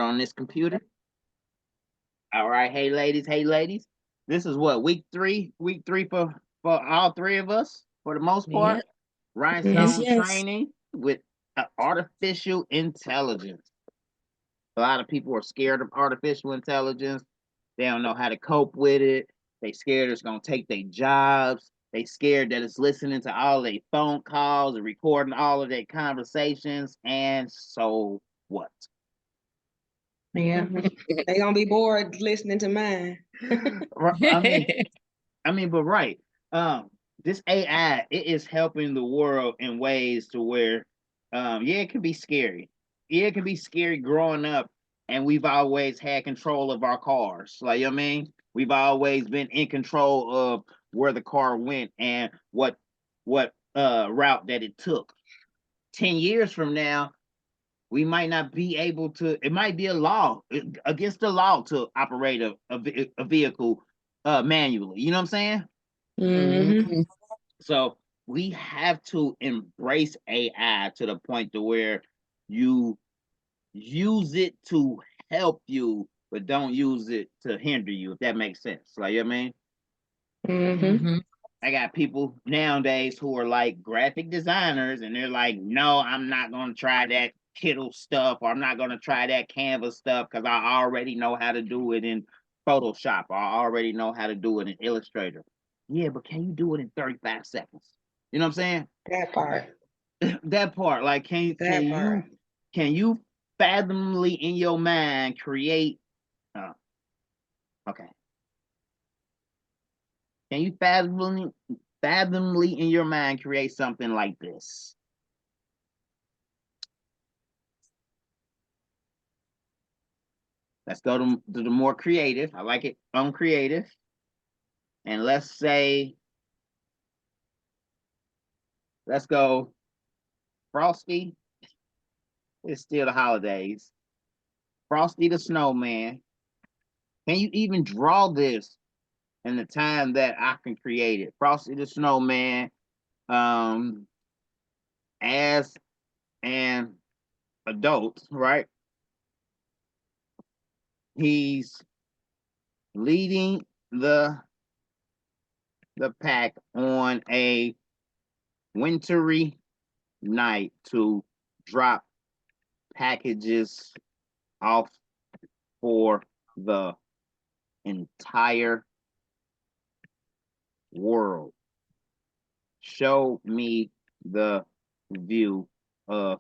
on this computer. All right, hey ladies, this is what, week three for all three of us for the most part. Yep. Rhinestone Yes. training with artificial intelligence. A lot of people are scared of artificial intelligence. They don't know how to cope with it. They scared it's gonna take their jobs. They scared that it's listening to all their phone calls and recording all of their conversations. And so what? Yeah, they gonna be bored listening to mine. I mean, but right. This AI, it is helping the world in ways to where, yeah, it can be scary. Yeah, it can be scary growing up, and we've always had control of our cars. Like, you know what I mean? We've always been in control of where the car went and what route that it took. 10 years from now, we might not be able to, it might be a law against the law to operate a vehicle manually. You know what I'm saying? Mm-hmm. So we have to embrace AI to the point to where you use it to help you, but don't use it to hinder you, if that makes sense. Like, you know what I mean? Mm-hmm. I got people nowadays who are like graphic designers, and they're like, no, I'm not going to try that Kittle stuff, or I'm not going to try that Canva stuff because I already know how to do it in Photoshop, or I already know how to do it in Illustrator. Yeah, but can you do it in 35 seconds? You know what I'm saying? That part. That part, like, can you fathomably in your mind create? Okay. Can you fathomably in your mind create something like this? Let's go to the more creative. I like it on creative. And let's say, let's go Frosty. It's still the holidays. Frosty the Snowman. Can you even draw this in the time that I can create it? Frosty the Snowman, as an adult, right? He's leading the pack on a wintry night to drop packages off for the entire world. Show me the view of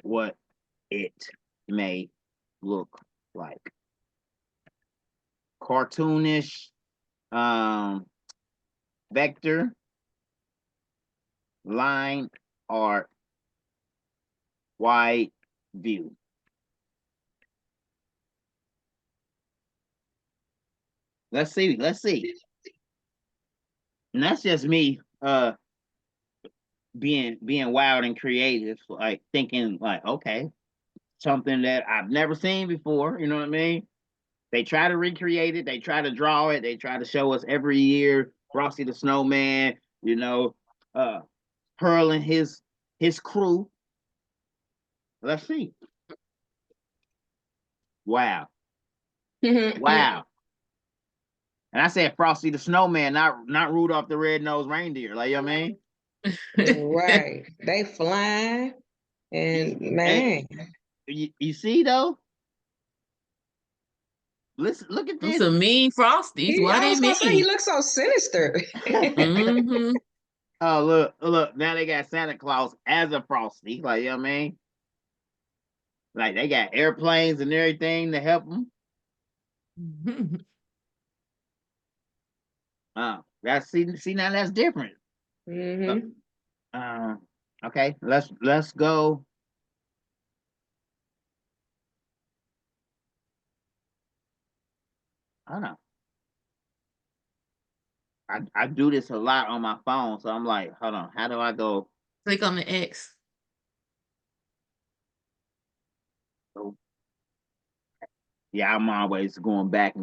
what it may look like. Cartoonish, vector, line art, wide view. Let's see. And that's just me being wild and creative, like thinking like, okay, something that I've never seen before, you know what I mean? They try to recreate it, they try to draw it, they try to show us every year Frosty the Snowman, you know, hurling his crew. Let's see. Wow. Wow. And I said Frosty the Snowman, not Rudolph the Red-Nosed Reindeer. Like, you know what I mean? Right. They flying and man. You see though? Listen, look at this. Some mean Frosties. Why I was they gonna say, he mean? looks so sinister. Oh, look, now they got Santa Claus as a Frosty. Like, you know what I mean? Like, they got airplanes and everything to help them. That's see now that's different. Okay, let's go. I don't know. I do this a lot on my phone, so I'm like, hold on, how do I go? Click on the X. Oh. Yeah, I'm always going back.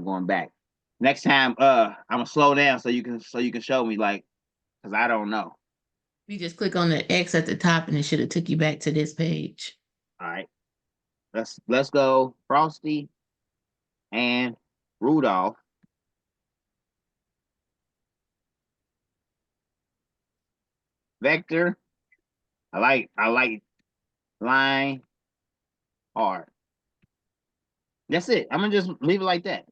Next time, I'm gonna slow down so you can show me, like, because I don't know. You just click on the X at the top and it should have took you back to this page. All right. let's go Frosty and Rudolph. Vector. I like line art. That's it. I'm gonna just leave it like that.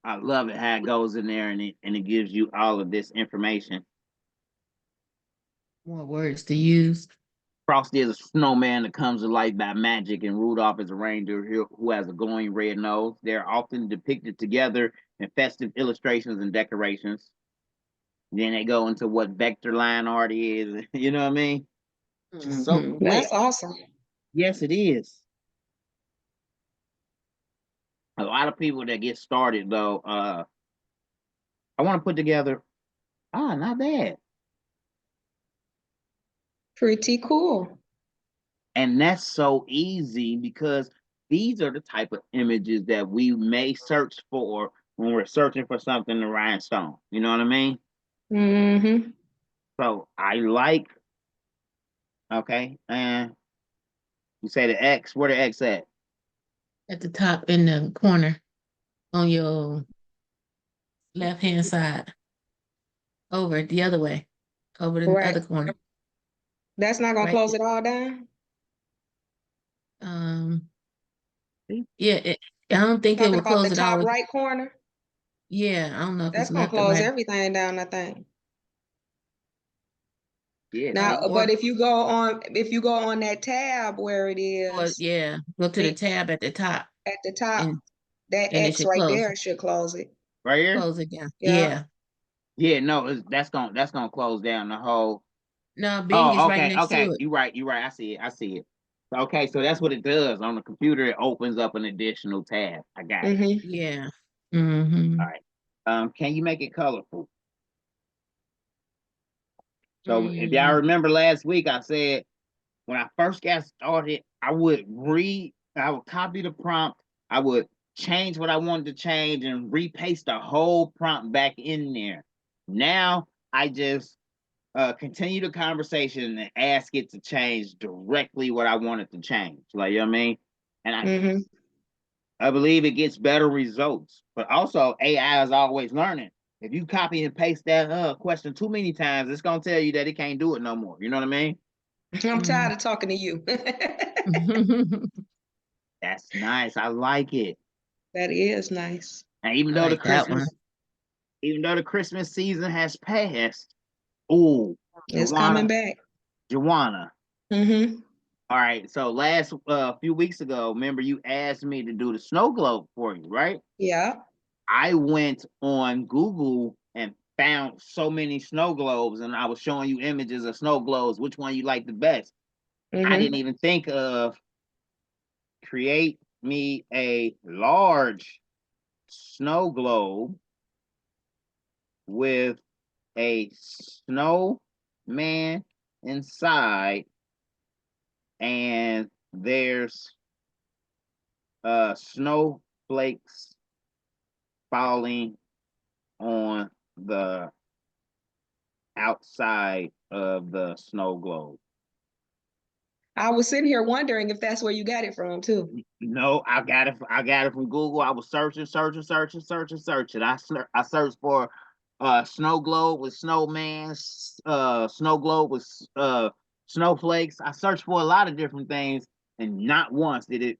I love it how it goes in there and it gives you all of this information. More words to use. Frosty is a snowman that comes to life by magic, and Rudolph is a reindeer who has a glowing red nose. They're often depicted together in festive illustrations and decorations. Then they go into what vector line art is. You know what I mean? Just so quick. That's awesome. Yes, it is. A lot of people that get started though, I want to put together. Not bad. Pretty cool. And that's so easy because these are the type of images that we may search for when we're searching for something in rhinestone. You know what I mean? Mm-hmm. So I like, okay, and you say the X, where the X at? At the top in the corner on your left-hand side. Over the other way. Over the Right. other corner. That's not gonna Right close there. it all down. Yeah, I don't think it Talking will about the close it all. top right corner. Yeah, I don't know if That's it's gonna left or close right. everything down, I think. Yeah. Now, See? but if you go on that tab where it Or is yeah, go to the tab at the top at the top, and that it X should right close. there should close it. Right here? Close it down. Yeah. Yeah. Yeah, no, that's gonna close down the whole. No, Bing is right Okay, next to it. You're right. I see it. Okay, so that's what it does on the computer. It opens up an additional tab. I got it. Mm-hmm. Yeah. Mm-hmm. All right. Can you make it colorful? So if y'all remember last week, I said when I first got started, I would copy the prompt, I would change what I wanted to change and repaste the whole prompt back in there. Now I just continue the conversation and ask it to change directly what I want it to change. Like, you know what I mean? And I believe it gets better results. But also AI is always learning. If you copy and paste that question too many times, it's gonna tell you that it can't do it no more. You know what I mean? I'm tired of talking to you. That's nice. I like it. That is nice. And even I though like that one. the Christmas season has passed, ooh, It's coming back. Joanna. Mm-hmm. All right. So last few weeks ago, remember you asked me to do the snow globe for you, right? Yeah. I went on Google and found so many snow globes, and I was showing you images of snow globes. Which one you like the best? I didn't even think of create me a large snow globe with a snowman inside, and there's snowflakes falling on the outside of the snow globe. I was sitting here wondering if that's where you got it from too. No, I got it from Google. I was searching. I searched for snow globe with snowman, snow globe with snowflakes. I searched for a lot of different things, and not once did it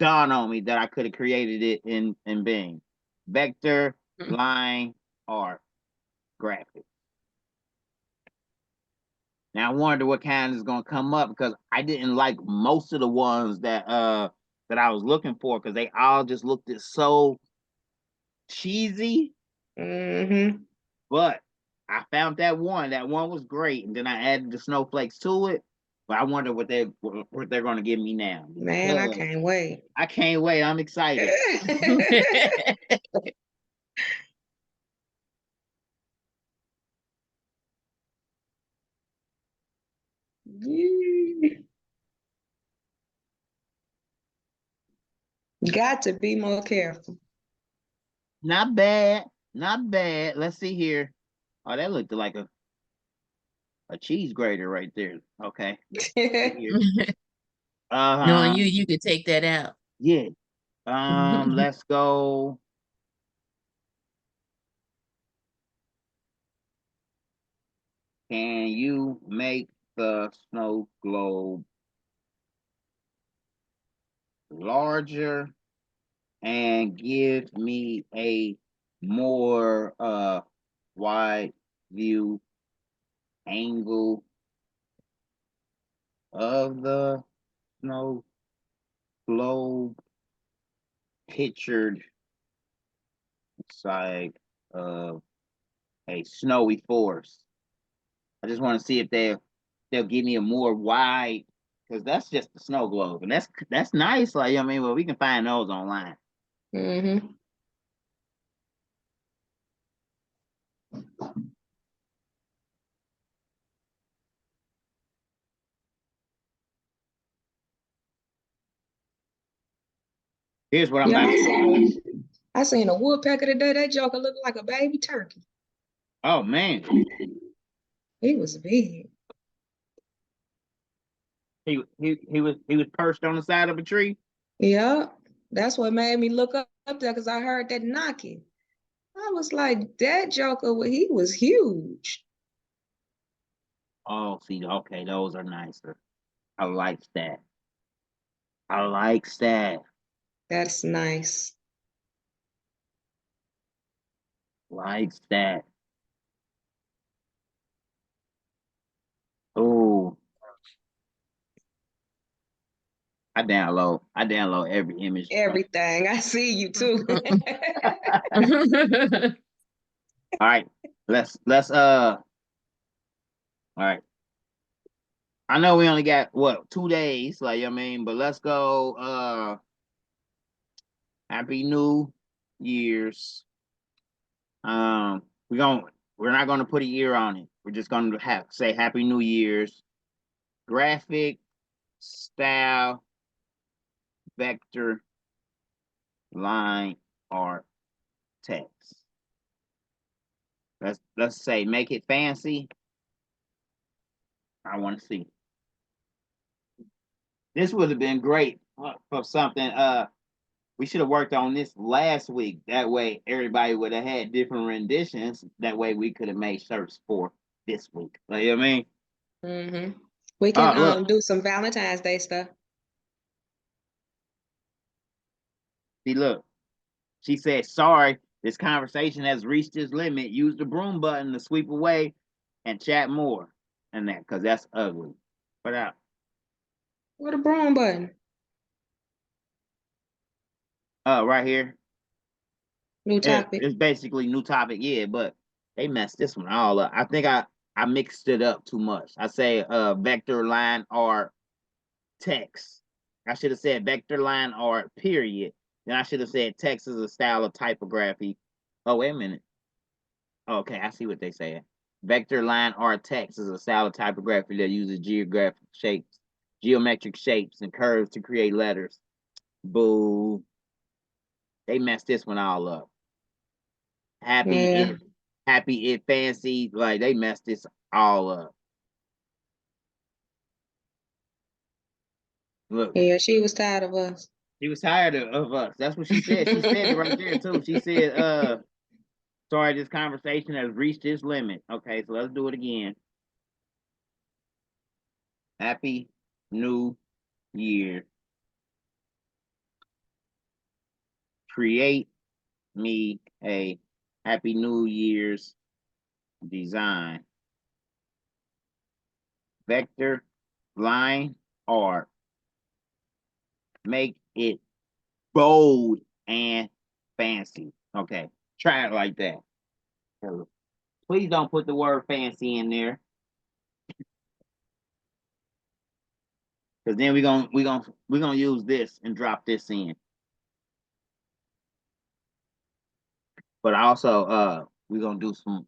dawn on me that I could have created it in Bing. Vector, line, art, graphic. Now I wonder what kind is gonna come up because I didn't like most of the ones that I was looking for because they all just looked so cheesy. But I found that one. That one was great, and then I added the snowflakes to it. But I wonder what they're gonna give me now. Man, I can't wait. I can't wait. I'm excited. Got to be more careful. Not bad. Not bad. Let's see here. Oh, that looked like a cheese grater right there. Okay. Here. Knowing you, you could take that out. Yeah. Let's go. Can you make the snow globe larger and give me a more wide view angle of the snow globe pictured side of a snowy forest? I just want to see if they'll give me a more wide, because that's just the snow globe, and that's nice. Like, I mean, well, we can find those online. Mm-hmm. Here's what I'm Yeah, about to do. I seen a woodpecker today. That joker looked like a baby turkey. Oh man, He was big. he was perched on the side of a tree. Yeah, that's what made me look up there because I heard that knocking. I was like, that joker, he was huge. Oh, see, okay, those are nicer. I like that. I like that. That's nice. Likes that. Oh, I download every image. Everything. I see you too. All right, let's all right. I know we only got what 2 days, like I mean, but let's go. Happy New Year's. Um, we're not gonna put a year on it. We're just gonna say Happy New Year's. Graphic style vector line art text. Let's say make it fancy. I want to see. This would have been great for something. We should have worked on this last week. That way, everybody would have had different renditions. That way, we could have made shirts for this week. Like, you know what I mean? Mm-hmm. We Oh, can look. do some Valentine's Day stuff. See, look. She said, sorry, this conversation has reached its limit. Use the broom button to sweep away and chat more. And that, because that's ugly. But What a broom button. right here. New topic. It's basically new topic, yeah, but they messed this one all up. I think I mixed it up too much. I say vector line art text. I should have said vector line art period. Then I should have said text is a style of typography. Oh, wait a minute. Okay, I see what they say. Vector line art text is a style of typography that uses geometric shapes and curves to create letters. Boo. They messed this one all up. Happy it fancy, like they messed this all up. Look, Yeah, she was tired of us. she was tired of us. That's what she said. She said it right there too. She said, sorry, this conversation has reached its limit. Okay, so let's do it again. Happy New Year. Create me a Happy New Year's design. Vector line art. Make it bold and fancy. Okay, try it like that. Please don't put the word fancy in there, because then we're gonna use this and drop this in. But also, we're gonna do some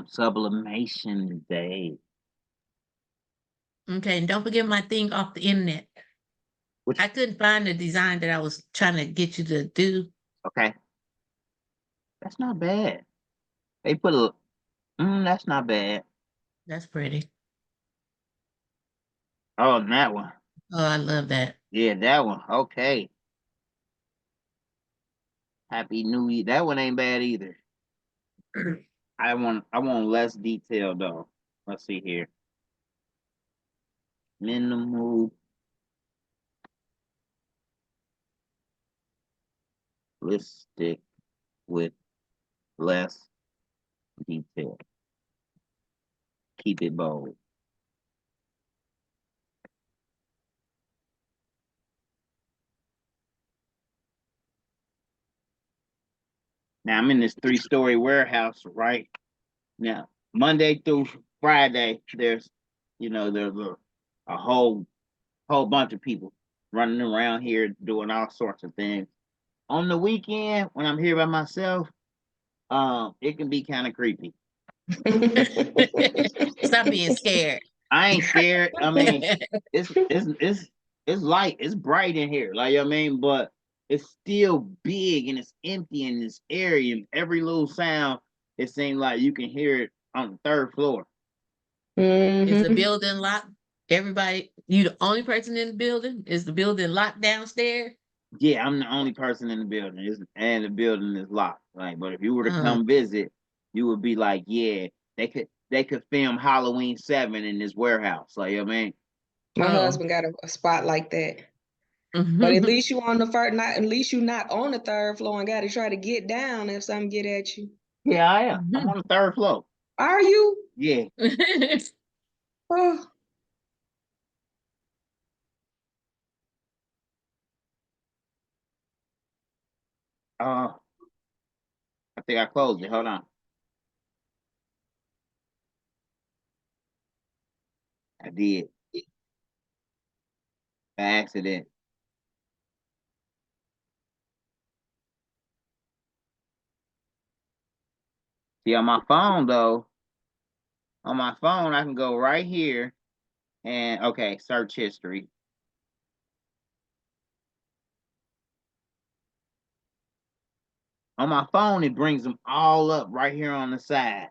sublimation today. Okay, and don't forget my thing off the internet. I couldn't find the design that I was trying to get you to do. Okay. That's not bad. They put a, that's not bad. That's pretty. Oh, and that one. Oh, I love that. Yeah, that one. Okay. Happy New Year. That one ain't bad either. I want less detail though. Let's see here. Minimal. Let's stick with less detail. Keep it bold. Now I'm in this 3-story warehouse, right? Now, Monday through Friday, there's a whole bunch of people running around here doing all sorts of things. On the weekend, when I'm here by myself, it can be kind of creepy. Stop being scared. I ain't scared. I mean, it's light, it's bright in here, like, you know what I mean, but it's still big and it's empty in this area, and every little sound, it seems like you can hear it on the 3rd floor. Is the Mhm. building locked? Everybody, you the only person in the building? Is the building locked downstairs? Yeah, I'm the only person in the building, and the building is locked. Like, but if you were to Uh, come visit, you would be like, yeah, they could film Halloween 7 in this warehouse. Like, you know what I mean? My oh. husband got a spot like that. But at least you on the first, not at least you not on the 3rd floor and got to try to get down if something get at you. Yeah, I am. I'm on the 3rd floor. Are you? Yeah. Oh, I think I closed it. Hold on. I did. By accident. See, on my phone though, I can go right here and okay, search history. On my phone, it brings them all up right here on the side.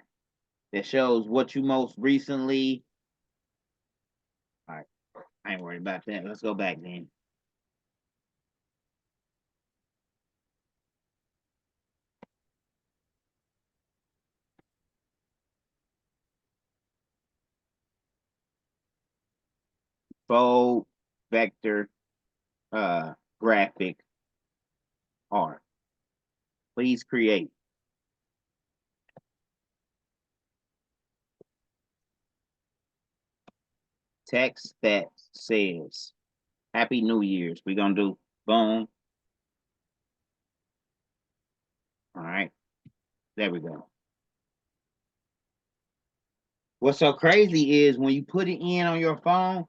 That shows what you most recently. All right, I ain't worried about that. Let's go back then. Fold, vector, graphic, art. Please create. Text that says Happy New Year's. We're gonna do boom. All right, there we go. What's so crazy is when you put it in on your phone,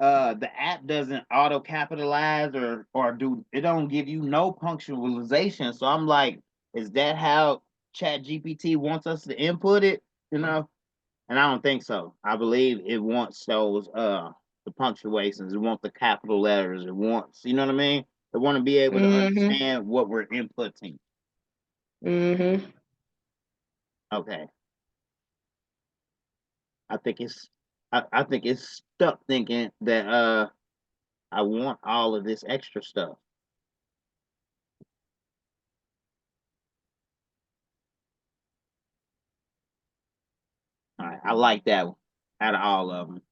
the app doesn't auto capitalize or do it don't give you no punctualization. So I'm like, is that how Chat GPT wants us to input it? You know? And I don't think so. I believe it wants those the punctuations, it wants the capital letters, it wants, you know what I mean? It want to be able to mm-hmm. understand what we're inputting. Mm-hmm. Okay. I think it's stuck thinking that I want all of this extra stuff. All right, I like that one out of all of them.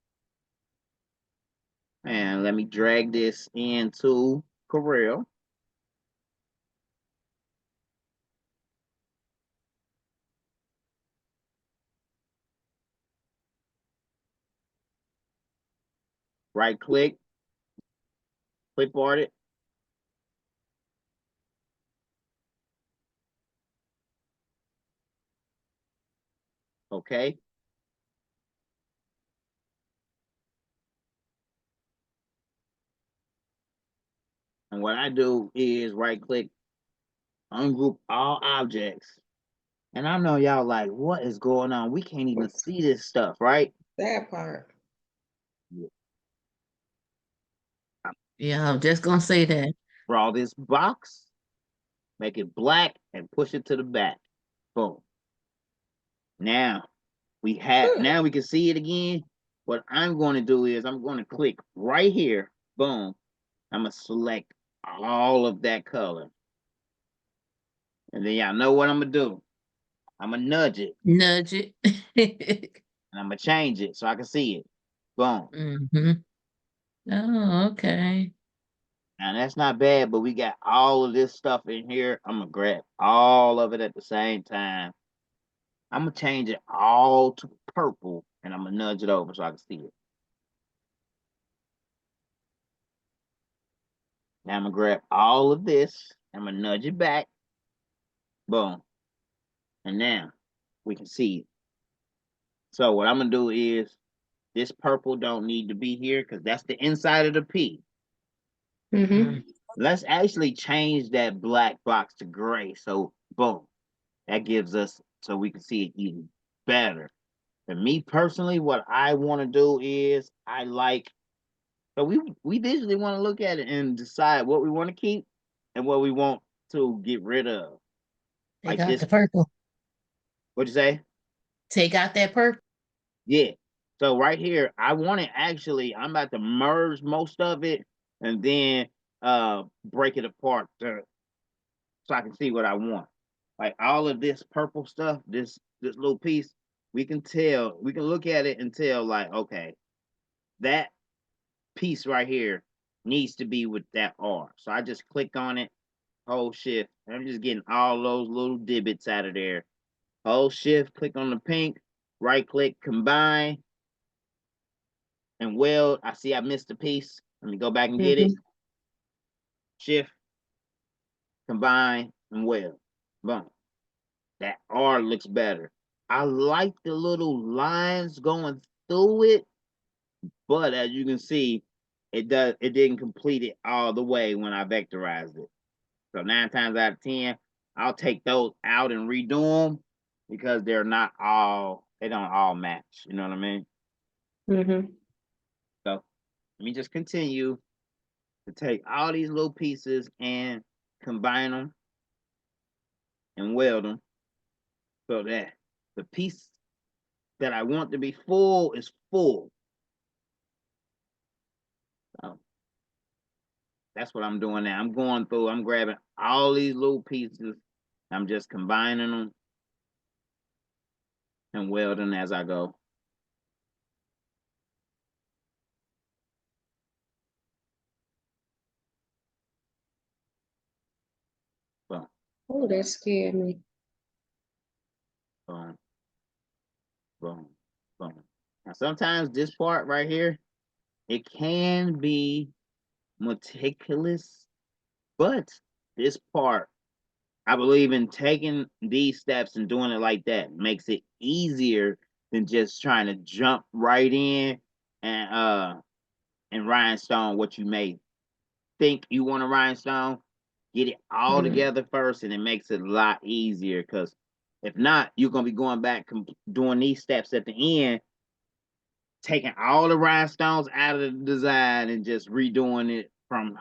And let me drag this into Corel. Right click, clipboard it. Okay. And what I do is right click, ungroup all objects. And I know y'all like, what is going on? We can't even see this stuff, right? That part. Yeah, I'm just gonna say that. Draw this box, make it black, and push it to the back. Boom. Now we can see it again. What I'm going to do is I'm going to click right here. Boom. I'm going to select all of that color. And then y'all know what I'm going to do. I'm going to nudge it. Nudge it. And I'm going to change it so I can see it. Boom. Mm-hmm. Oh, okay. Now that's not bad, but we got all of this stuff in here. I'm going to grab all of it at the same time. I'm going to change it all to purple, and I'm going to nudge it over so I can see it. Now I'm going to grab all of this. I'm going to nudge it back. Boom. And now we can see it. So what I'm going to do is this purple don't need to be here because that's the inside of the P. Mm-hmm. Let's actually change that black box to gray. So boom, that gives us, so we can see it even better. For me personally, what I want to do is I like, so we visually want to look at it and decide what we want to keep and what we want to get rid of. Take Like out this. the purple. What'd you say? Take out that purple. Yeah. So right here, I want to actually, I'm about to merge most of it and then break it apart so I can see what I want. Like all of this purple stuff, this little piece, we can look at it and tell like, okay, that piece right here needs to be with that R. So I just click on it, hold shift, and I'm just getting all those little divots out of there. Hold shift, click on the pink, right click, combine, and weld. I see I missed a piece. Let me go back and get it. Shift, combine, and weld. Boom. That R looks better. I like the little lines going through it, but as you can see, it didn't complete it all the way when I vectorized it. So 9 times out of 10, I'll take those out and redo them because they don't all match. You know what I mean? Mm-hmm. So let me just continue to take all these little pieces and combine them and weld them so that the piece that I want to be full is full. So that's what I'm doing now. I'm going through, I'm grabbing all these little pieces, I'm just combining them and welding as I go. Boom, Oh, that scared me. boom, boom, boom. Now sometimes this part right here, it can be meticulous, but this part, I believe in taking these steps and doing it like that makes it easier than just trying to jump right in and rhinestone what you may think you want to rhinestone. Get it all together first, and it makes it a lot easier. Because if not, you're gonna be going back doing these steps at the end, taking all the rhinestones out of the design and just redoing it from.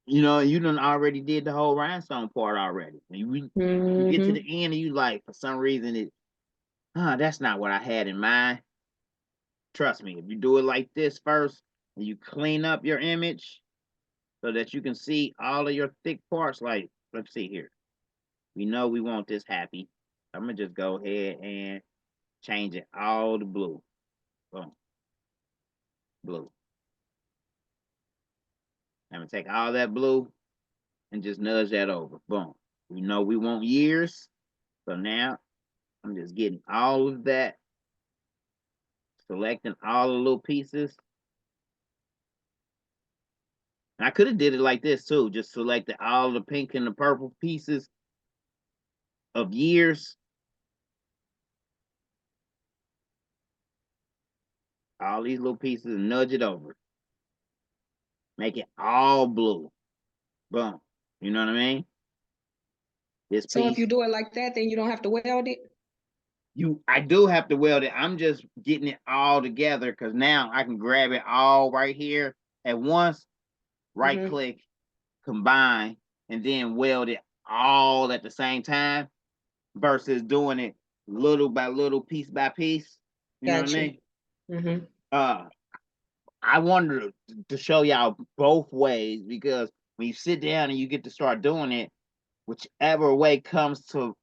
You know, you done already did the whole rhinestone part already. You get to the end and you like, for some reason, that's not what I had in mind. Trust me, if you do it like this first and you clean up your image so that you can see all of your thick parts, like, let's see here. We know we want this happy. I'm going to just go ahead and change it all to blue. Boom. Blue. I'm going to take all that blue and just nudge that over. Boom. We know we want years. So now I'm just getting all of that, selecting all the little pieces. And I could have did it like this too, just selected all the pink and the purple pieces of years. All these little pieces and nudge it over. Make it all blue. Boom. You know what I mean? This So piece. if you do it like that, then you don't have to weld it? I do have to weld it. I'm just getting it all together because now I can grab it all right here at once, right click, combine, and then weld it all at the same time. versus doing it little by little, piece by piece. You know what I Gotcha. mean? Mm-hmm. I wanted to show y'all both ways, because when you sit down and you get to start doing it, whichever way comes to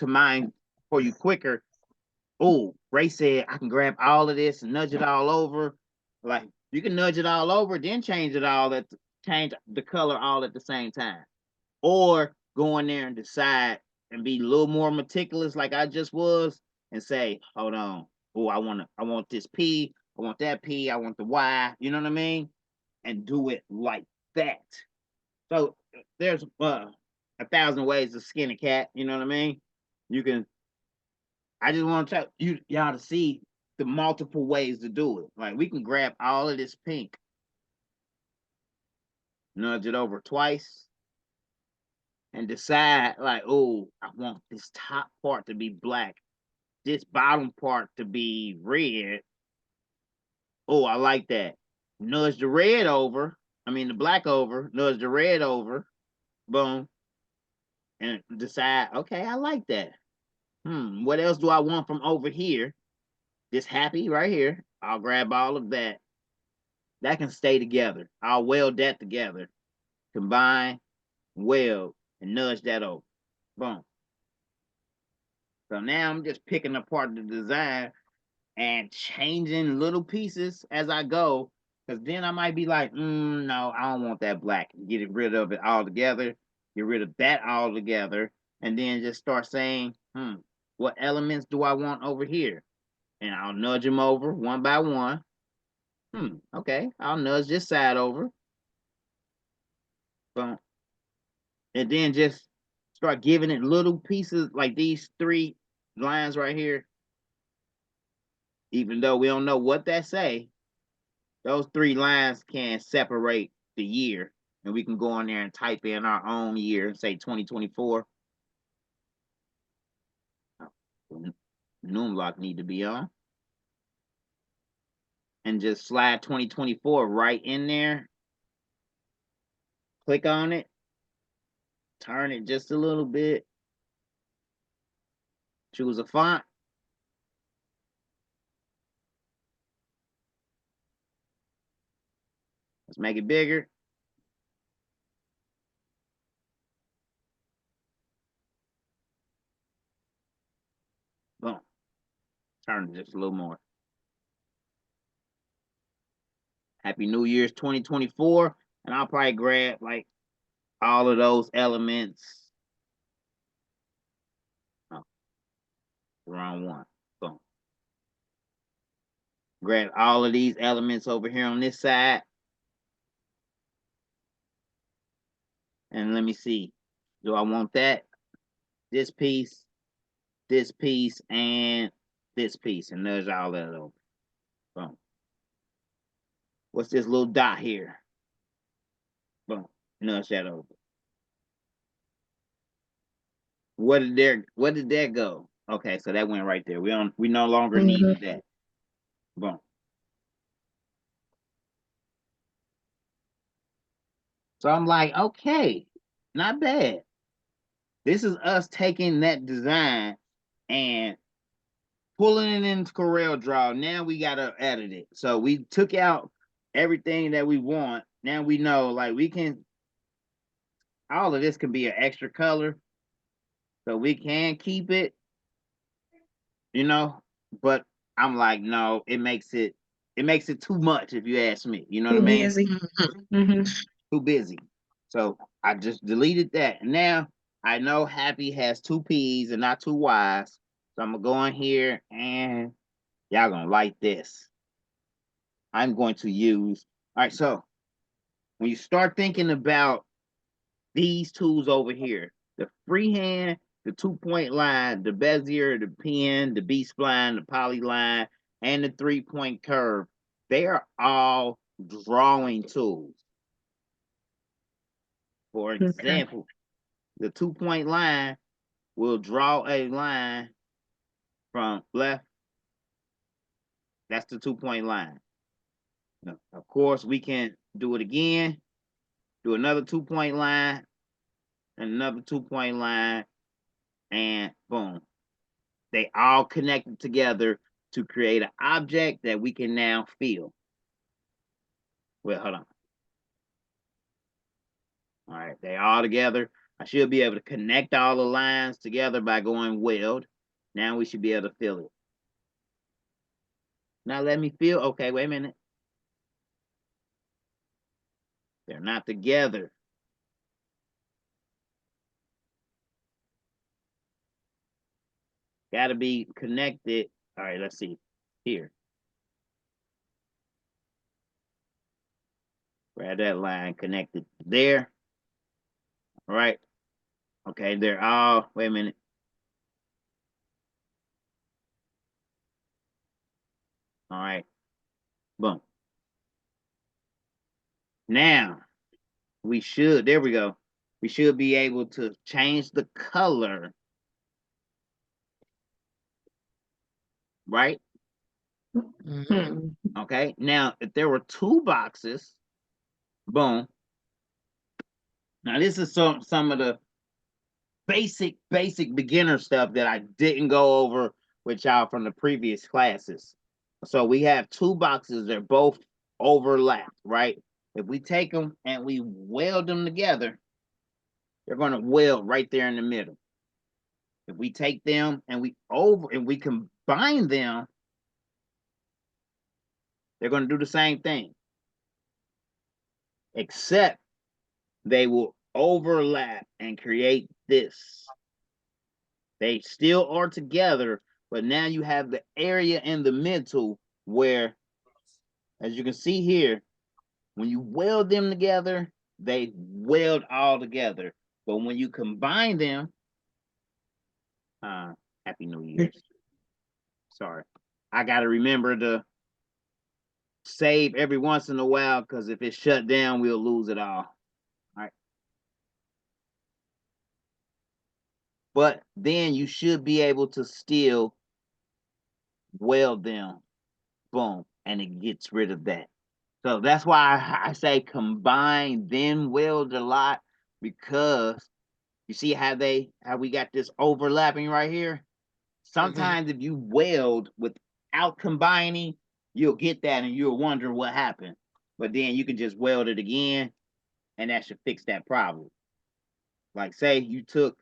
mind for you quicker. Oh, Ray said I can grab all of this and nudge it all over. Like, you can nudge it all over, then change it all change the color all at the same time. Or go in there and decide and be a little more meticulous like I just was, and say, hold on. Oh, I want this P, I want that P, I want the Y, you know what I mean? And do it like that. So there's 1,000 ways to skin a cat, you know what I mean? You can I just want to y'all to see the multiple ways to do it. Like, we can grab all of this pink, nudge it over twice, and decide like, oh, I want this top part to be black, this bottom part to be red. Oh, I like that. Nudge the red over. I mean the black over. Nudge the red over. Boom. And decide, okay, I like that. What else do I want from over here? This happy right here. I'll grab all of that. That can stay together. I'll weld that together. Combine, weld, and nudge that over. Boom. So now I'm just picking apart the design and changing little pieces as I go. Because then I might be like, no, I don't want that black. Get rid of it altogether. Get rid of that altogether. And then just start saying, what elements do I want over here? And I'll nudge them over one by one. Okay, I'll nudge this side over. Boom. And then just start giving it little pieces like these 3 lines right here. Even though we don't know what that say, those 3 lines can separate the year, and we can go in there and type in our own year, say 2024. Noom lock need to be on. And just slide 2024 right in there. Click on it. Turn it just a little bit. Choose a font. Let's make it bigger. Boom. Turn it just a little more. Happy New Year's 2024. And I'll probably grab like all of those elements. Oh, the wrong one. Boom. Grab all of these elements over here on this side. And let me see. Do I want that? This piece, and this piece. And nudge all that over. Boom. What's this little dot here? Boom. Nudge that over. What did that go? Okay, so that went right there. We no longer needed that. Boom. So I'm like, okay, not bad. This is us taking that design and pulling it into CorelDRAW. Now we gotta edit it. So we took out everything that we want. Now we know, like, we can, all of this can be an extra color. So we can keep it, you know, but I'm like, no, it makes it too much if you ask me. You know what I Too mean? busy. Too busy. So I just deleted that. And now I know Happy has 2 P's and not 2 Y's. So I'm gonna go in here and y'all gonna like this. I'm going to use, all right, so when you start thinking about these tools over here, the freehand, the 2-point line, the Bezier, the pen, the B-spline, the polyline, and the 3-point curve, they are all drawing tools. For example, the 2-point line will draw a line from left. That's the 2-point line. Now, of course, we can do it again, do another 2-point line, and another 2-point line, and boom. They all connected together to create an object that we can now fill. Well, hold on. All right, they all together. I should be able to connect all the lines together by going weld. Now we should be able to fill it. Now let me fill. Okay, wait a minute. They're not together. Got to be connected. All right, let's see here. Grab that line connected there. All right. Okay, they're all, wait a minute. All right. Boom. Now we should, there we go. We should be able to change the color. Right? Mhm. Okay. Now, if there were two boxes, boom. Now, this is some of the basic beginner stuff that I didn't go over with y'all from the previous classes. So we have two boxes, they're both overlapped, right? If we take them and we weld them together, they're going to weld right there in the middle. If we take them and we combine them, they're going to do the same thing, except they will overlap and create this. They still are together, but now you have the area in the middle where, as you can see here, when you weld them together, they weld all together. But when you combine them, Happy New Year's. Sorry. I got to remember to save every once in a while, because if it's shut down, we'll lose it all. All right. But then you should be able to still weld them. Boom. And it gets rid of that. So that's why I say combine, then weld a lot, because you see how we got this overlapping right here? Sometimes if you weld without combining, you'll get that and you'll wonder what happened. But then you can just weld it again, and that should fix that problem. Like say you took.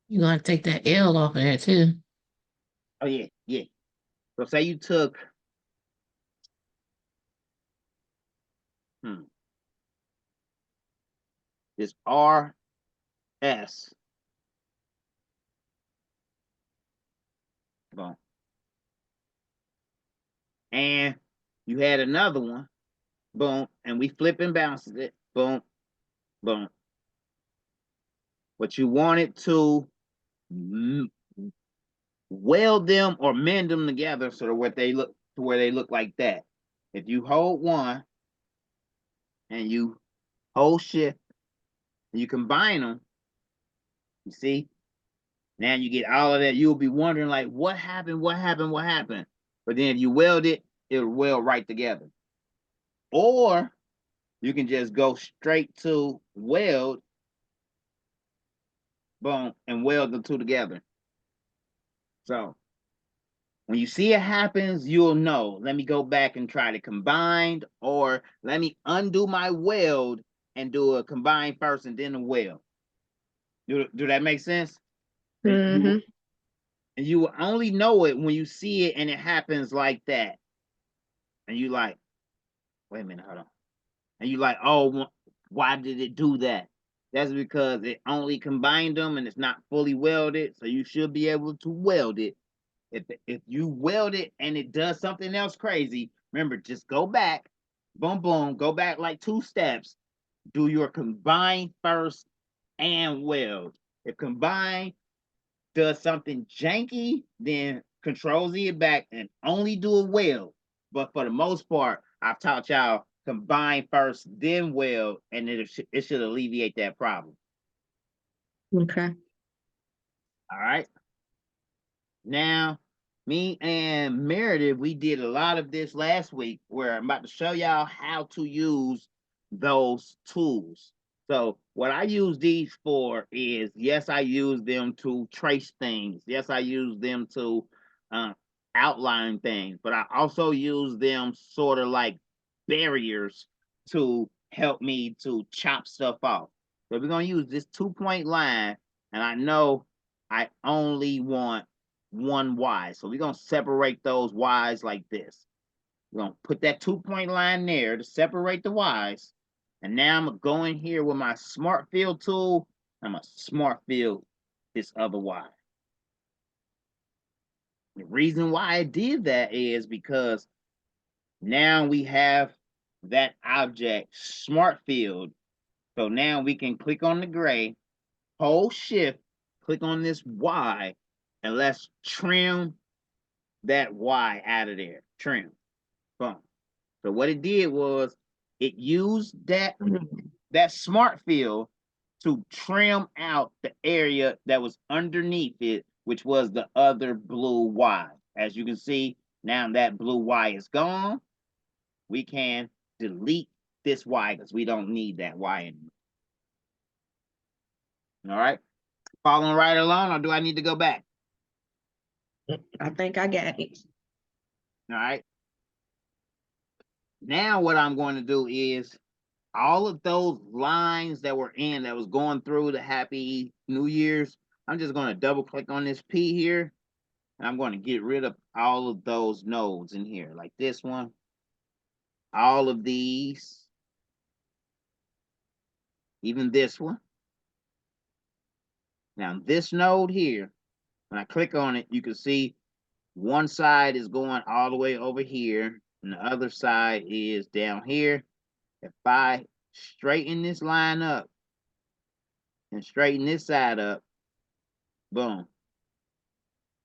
You're gonna take that L off of there too. Oh yeah, yeah. So say you took. This RS. Boom. And you had another one. Boom. And we flip and bounce it. Boom. Boom. But you wanted to weld them or mend them together so that where they look like that. If you hold one and you hold shift and you combine them, you see, now you get all of that. You'll be wondering like, what happened? What happened? What happened? But then if you weld it, it'll weld right together. Or you can just go straight to weld, boom, and weld the two together. So when you see it happens, you'll know. Let me go back and try to combine, or let me undo my weld and do a combine first and then a weld. Do that make sense? Mm-hmm. And you will only know it when you see it and it happens like that. And you like, wait a minute, hold on. And you like, oh, why did it do that? That's because it only combined them and it's not fully welded. So you should be able to weld it. If you weld it and it does something else crazy, remember, just go back, boom, boom, go back like 2 steps, do your combine first and weld. If combine does something janky, then Control Z it back and only do a weld. But for the most part, I've taught y'all combine first, then weld, and it should alleviate that problem. Okay. All right. Now, me and Meredith, we did a lot of this last week where I'm about to show y'all how to use those tools. So what I use these for is, yes, I use them to trace things. Yes, I use them to uh, outline things, but I also use them sort of like barriers to help me to chop stuff off. So we're going to use this 2-point line, and I know I only want one Y. So we're going to separate those Ys like this. We're going to put that 2-point line there to separate the Ys. And now I'm going to go in here with my Smart Fill tool. I'm going to Smart Fill this other Y. The reason why I did that is because now we have that object Smart Filled. So now we can click on the gray, hold Shift, click on this Y, and let's trim that Y out of there. Trim. Boom. So what it did was it used that Smart Fill to trim out the area that was underneath it, which was the other blue Y. As you can see, now that blue Y is gone. We can delete this Y because we don't need that Y anymore. All right. Following right along, or do I need to go back? I think I got it. All right. Now what I'm going to do is all of those lines that were in that was going through the Happy New Year's, I'm just going to double click on this P here, and I'm going to get rid of all of those nodes in here, like this one, all of these, even this one. Now this node here, when I click on it, you can see one side is going all the way over here, and the other side is down here. If I straighten this line up and straighten this side up, boom.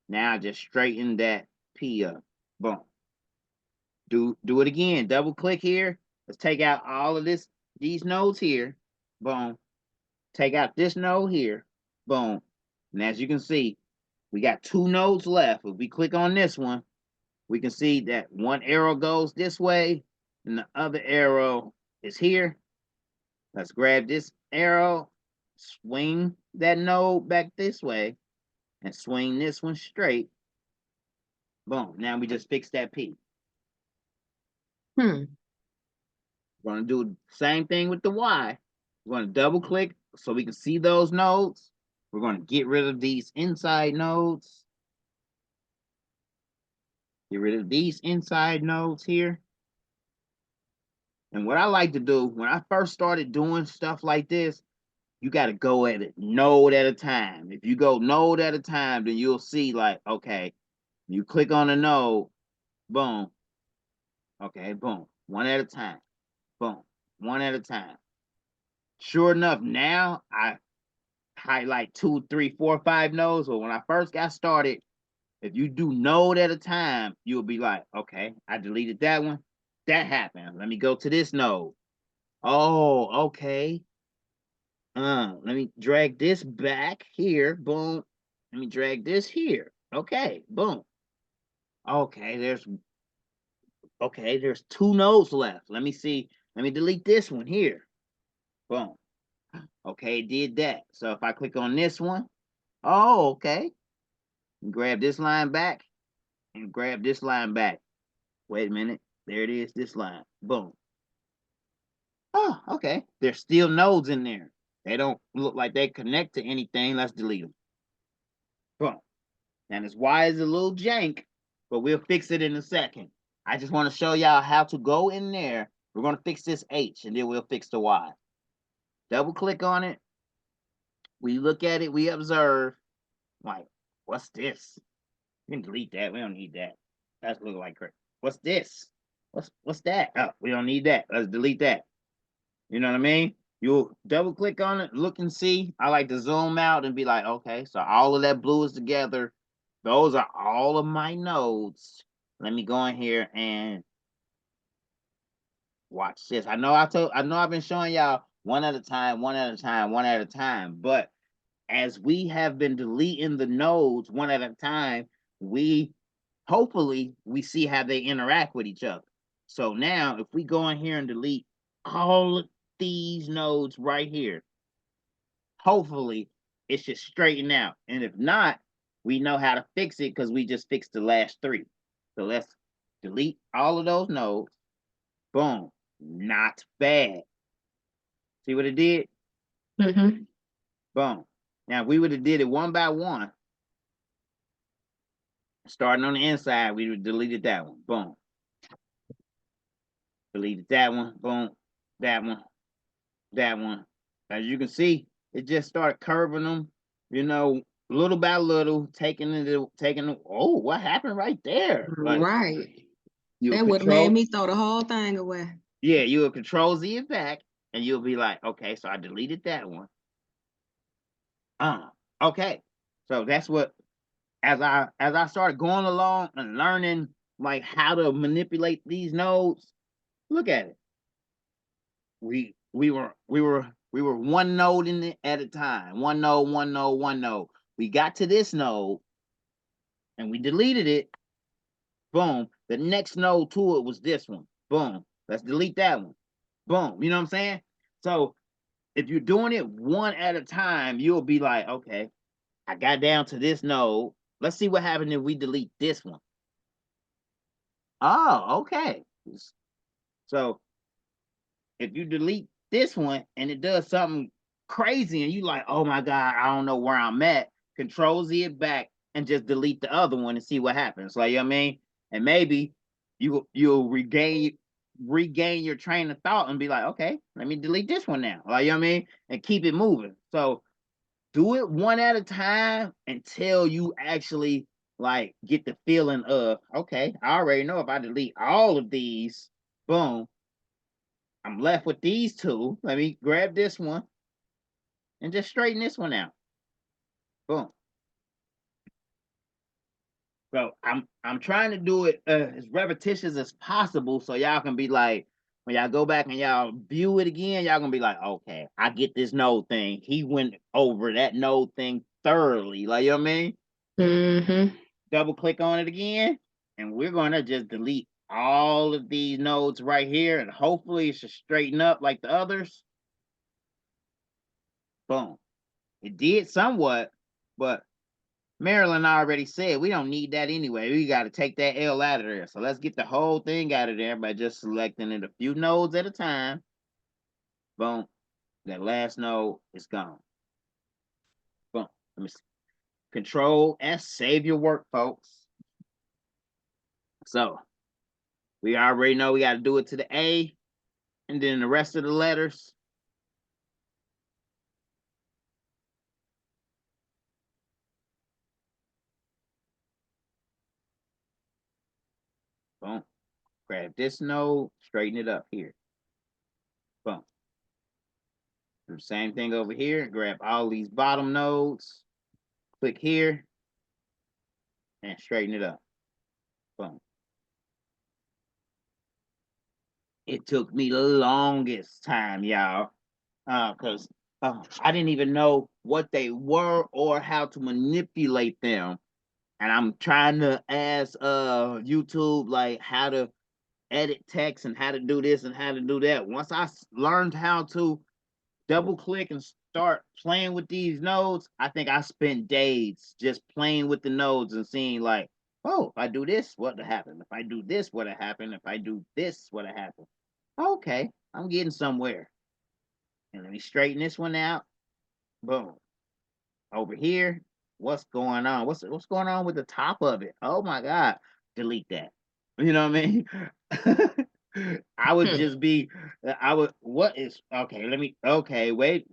Now I just straighten that P up. Boom. Do it again. Double click here. Let's take out all of these nodes here. Boom. Take out this node here. Boom. And as you can see, we got 2 nodes left. If we click on this one, we can see that one arrow goes this way and the other arrow is here. Let's grab this arrow, swing that node back this way, and swing this one straight. Boom. Now we just fixed that P. We're going to do the same thing with the Y. We're going to double click so we can see those nodes. We're going to get rid of these inside nodes. Get rid of these inside nodes here. And what I like to do when I first started doing stuff like this, you got to go at it node at a time. If you go node at a time, then you'll see like, okay, you click on a node, boom. Okay, boom. One at a time. Boom. One at a time. Sure enough, now I highlight 2, 3, 4, 5 nodes. But when I first got started, if you do node at a time, you'll be like, okay, I deleted that one. That happened. Let me go to this node. Oh, okay. Let me drag this back here. Boom. Let me drag this here. Okay, boom. Okay, there's 2 nodes left. Let me see. Let me delete this one here. Boom. Okay, did that. So if I click on this one, oh, okay. Grab this line back and grab this line back. Wait a minute. There it is, this line. Boom. Oh, okay. There's still nodes in there. They don't look like they connect to anything. Let's delete them. Boom. And this Y is a little jank, but we'll fix it in a second. I just want to show y'all how to go in there. We're going to fix this H, and then we'll fix the Y. Double click on it. We look at it. We observe. Like, what's this? We can delete that. We don't need that. That's looking like crap. What's this? What's that? Oh, we don't need that. Let's delete that. You know what I mean? You'll double click on it, look and see. I like to zoom out and be like, okay, so all of that blue is together. Those are all of my nodes. Let me go in here and watch this. I know I've been showing y'all one at a time, one at a time, one at a time. But as we have been deleting the nodes one at a time, hopefully we see how they interact with each other. So now if we go in here and delete all these nodes right here. Hopefully, it should straighten out. And if not, we know how to fix it because we just fixed the last 3. So let's delete all of those nodes. Boom. Not bad. See what it did? Mm-hmm. Boom. Now, if we would have did it one by one, starting on the inside, we would have deleted that one. Boom. Deleted that one. Boom. That one. That one. As you can see, it just started curving them, you know, little by little, taking it. Oh, what happened right there? Like, Right. you That would have made me throw the whole thing away. Yeah, you will control Z it back, and you'll be like, okay, so I deleted that one. Okay. So that's what, as I started going along and learning like how to manipulate these nodes, look at it. We were one node in it at a time. One node, one node, one node. We got to this node and we deleted it. Boom. The next node to it was this one. Boom. Let's delete that one. Boom. You know what I'm saying? So if you're doing it one at a time, you'll be like, okay, I got down to this node. Let's see what happens if we delete this one. Oh, okay. So if you delete this one and it does something crazy and you like, oh my God, I don't know where I'm at, control Z it back and just delete the other one and see what happens. Like, you know what I mean? And maybe you'll regain your train of thought and be like, okay, let me delete this one now. Like, you know what I mean? And keep it moving. So do it one at a time until you actually like get the feeling of, okay, I already know if I delete all of these, boom, I'm left with these 2. Let me grab this one and just straighten this one out. Boom. So I'm trying to do it as repetitious as possible so y'all can be like, when y'all go back and y'all view it again, y'all gonna be like, okay, I get this node thing. He went over that node thing thoroughly. Like, you know what I mean? Mm-hmm. Double click on it again, and we're gonna just delete all of these nodes right here, and hopefully it should straighten up like the others. Boom. It did somewhat, but Marilyn already said we don't need that anyway. We got to take that L out of there. So let's get the whole thing out of there by just selecting it a few nodes at a time. Boom. That last node is gone. Boom. Let me see. Control S, save your work, folks. So we already know we got to do it to the A, and then the rest of the letters. Boom. Grab this node, straighten it up here. Boom. Do the same thing over here. Grab all these bottom nodes, click here, and straighten it up. Boom. It took me the longest time, y'all, because I didn't even know what they were or how to manipulate them. And I'm trying to ask YouTube like how to edit text and how to do this and how to do that. Once I learned how to double click and start playing with these nodes, I think I spent days just playing with the nodes and seeing like, oh, if I do this, what'll happen? If I do this, what'll happen? If I do this, what'll happen? Okay, I'm getting somewhere. And let me straighten this one out. Boom. Over here, what's going on? What's going on with the top of it? Oh my God. Delete that. You know what I mean? I would just be, what is, okay, wait.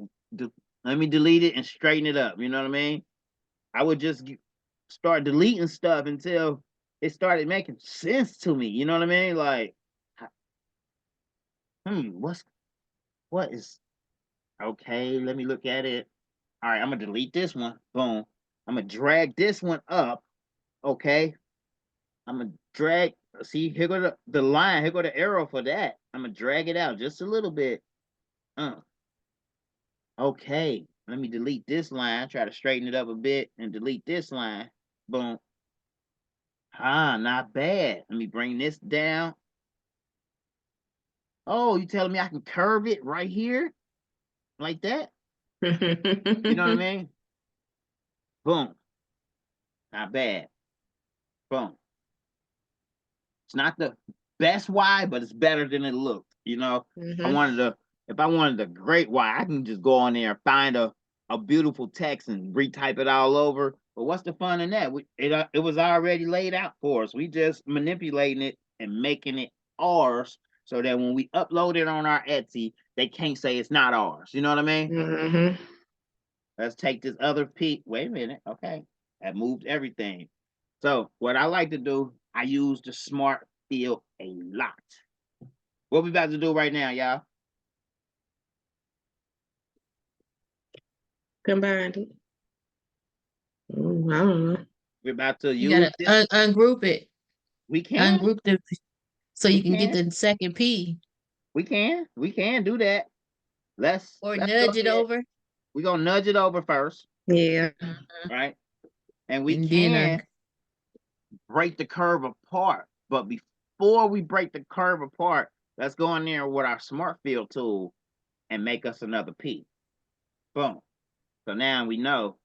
Let me delete it and straighten it up. You know what I mean? I would just start deleting stuff until it started making sense to me. You know what I mean? Like, what is, okay, let me look at it. All right, I'm gonna delete this one. Boom. I'm gonna drag this one up. Okay. I'm gonna drag, see, here go the line, here go the arrow for that. I'm gonna drag it out just a little bit. Okay, let me delete this line, try to straighten it up a bit and delete this line. Boom. Not bad. Let me bring this down. Oh, you telling me I can curve it right here like that? You know what I mean? Boom. Not bad. Boom. It's not the best Y, but it's better than it looked. You know, Mhm. if I wanted a great Y, I can just go on there and find a beautiful text and retype it all over. But what's the fun in that? It was already laid out for us. We just manipulating it and making it ours, so that when we upload it on our Etsy, they can't say it's not ours. You know what I mean? Mhm. Let's take this other peek. Wait a minute. Okay. That moved everything. So what I like to do, I use the smart fill a lot. What we about to do right now, y'all? Combined it. I don't know. We're about to You use gotta this. ungroup it. We can. Ungroup them so We you can get can. the second P. We can. We can do that. Let's Or go nudge it ahead. over. We're gonna nudge it over first, Yeah. right? And we And then can break the curve apart. But before we break the curve apart, let's go in there with our smart fill tool and make us another P. Boom. So now we know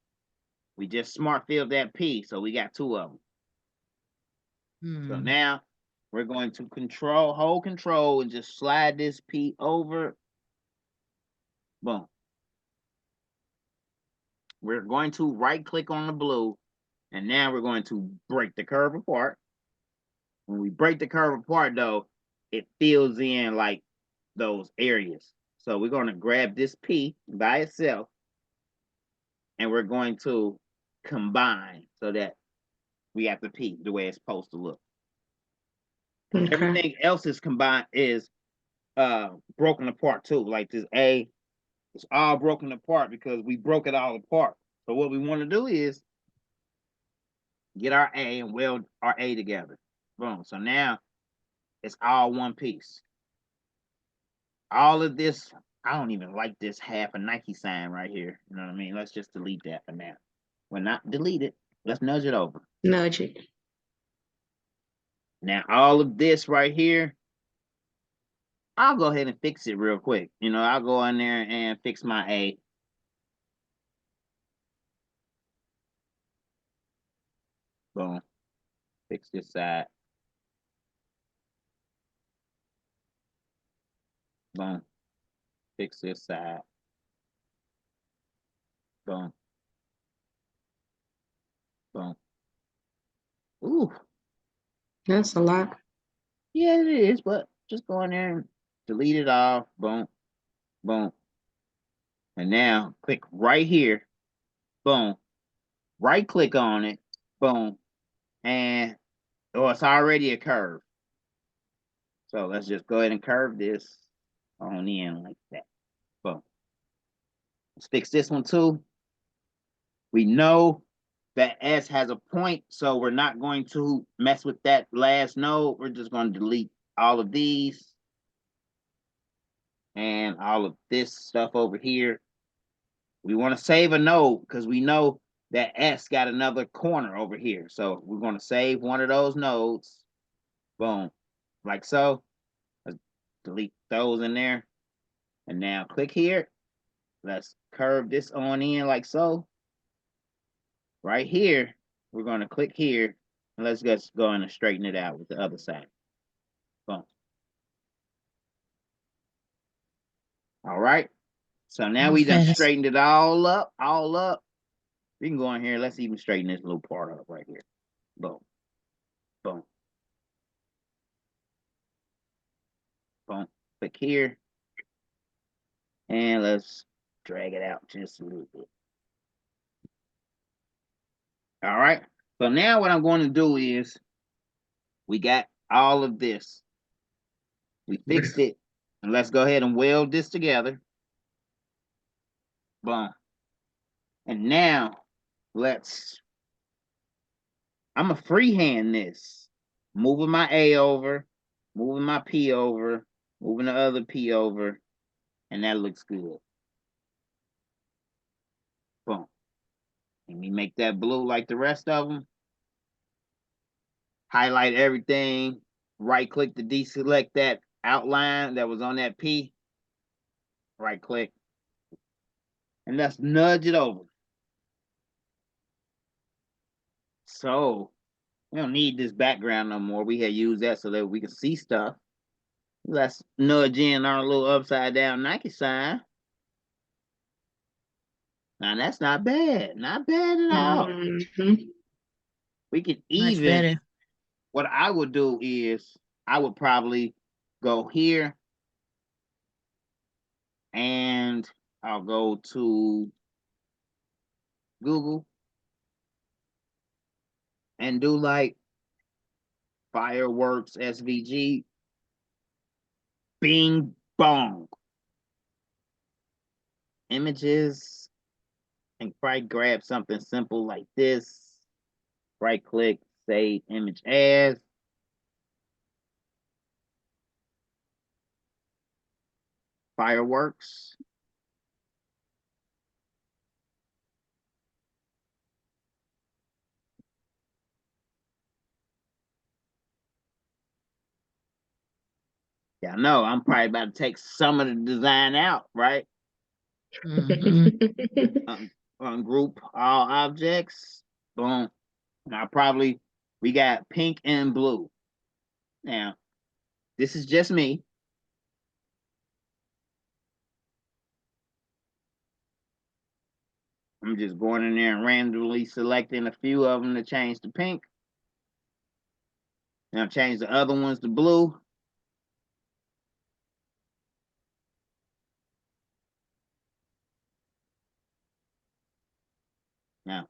we just smart filled that P, so we got two of them. So now we're going to hold control, and just slide this P over. Boom. We're going to right click on the blue, and now we're going to break the curve apart. When we break the curve apart, though, it fills in like those areas. So we're going to grab this P by itself, and we're going to combine so that we have the P the way it's supposed to look. Okay. Everything else is combined, is broken apart too. Like this A, it's all broken apart because we broke it all apart. So what we want to do is get our A and weld our A together. Boom. So now it's all one piece. All of this, I don't even like this half a Nike sign right here. You know what I mean? Let's just delete that for now. Well, not delete it. Let's nudge it over. Nudge it. Now all of this right here, I'll go ahead and fix it real quick. You know, I'll go in there and fix my A. Boom. Fix this side. Boom. Fix this side. Boom. Boom. Ooh. That's a lot. Yeah, it is, but just go in there and delete it all. Boom. Boom. And now click right here. Boom. Right click on it. Boom. And it's already a curve. So let's just go ahead and curve this on in like that. Boom. Let's fix this one too. We know that S has a point, so we're not going to mess with that last node. We're just going to delete all of these and all of this stuff over here. We want to save a node because we know that S got another corner over here. So we're going to save one of those nodes. Boom. Like so. Let's delete those in there. And now click here. Let's curve this on in like so. Right here, we're going to click here. And let's just go in and straighten it out with the other side. Boom. All right. So now we done fast. straightened it all up, We can go in here. Let's even straighten this little part up right here. Boom. Boom. Boom. Click here. And let's drag it out just a little bit. All right. So now what I'm going to do is we got all of this. We fixed it. And let's go ahead and weld this together. Boom. And now I'm a freehand this. Moving my A over, moving my P over, moving the other P over, and that looks good. Boom. And we make that blue like the rest of them. Highlight everything. Right click to deselect that outline that was on that P, right click, and let's nudge it over. So we don't need this background no more. We had used that so that we can see stuff. Let's nudge in our little upside down Nike sign. Now that's not bad. Not bad at all. We could Much even, better. what I would do is I would probably go here and I'll go to Google and do like fireworks SVG. Bing bong. Images, and probably grab something simple like this. Right click, save image as. Fireworks. Yeah, I know I'm probably about to take some of the design out, right? Ungroup all objects. Boom. Now we got pink and blue. Now, this is just me. I'm just going in there and randomly selecting a few of them to change to pink. Now change the other ones to blue. Now,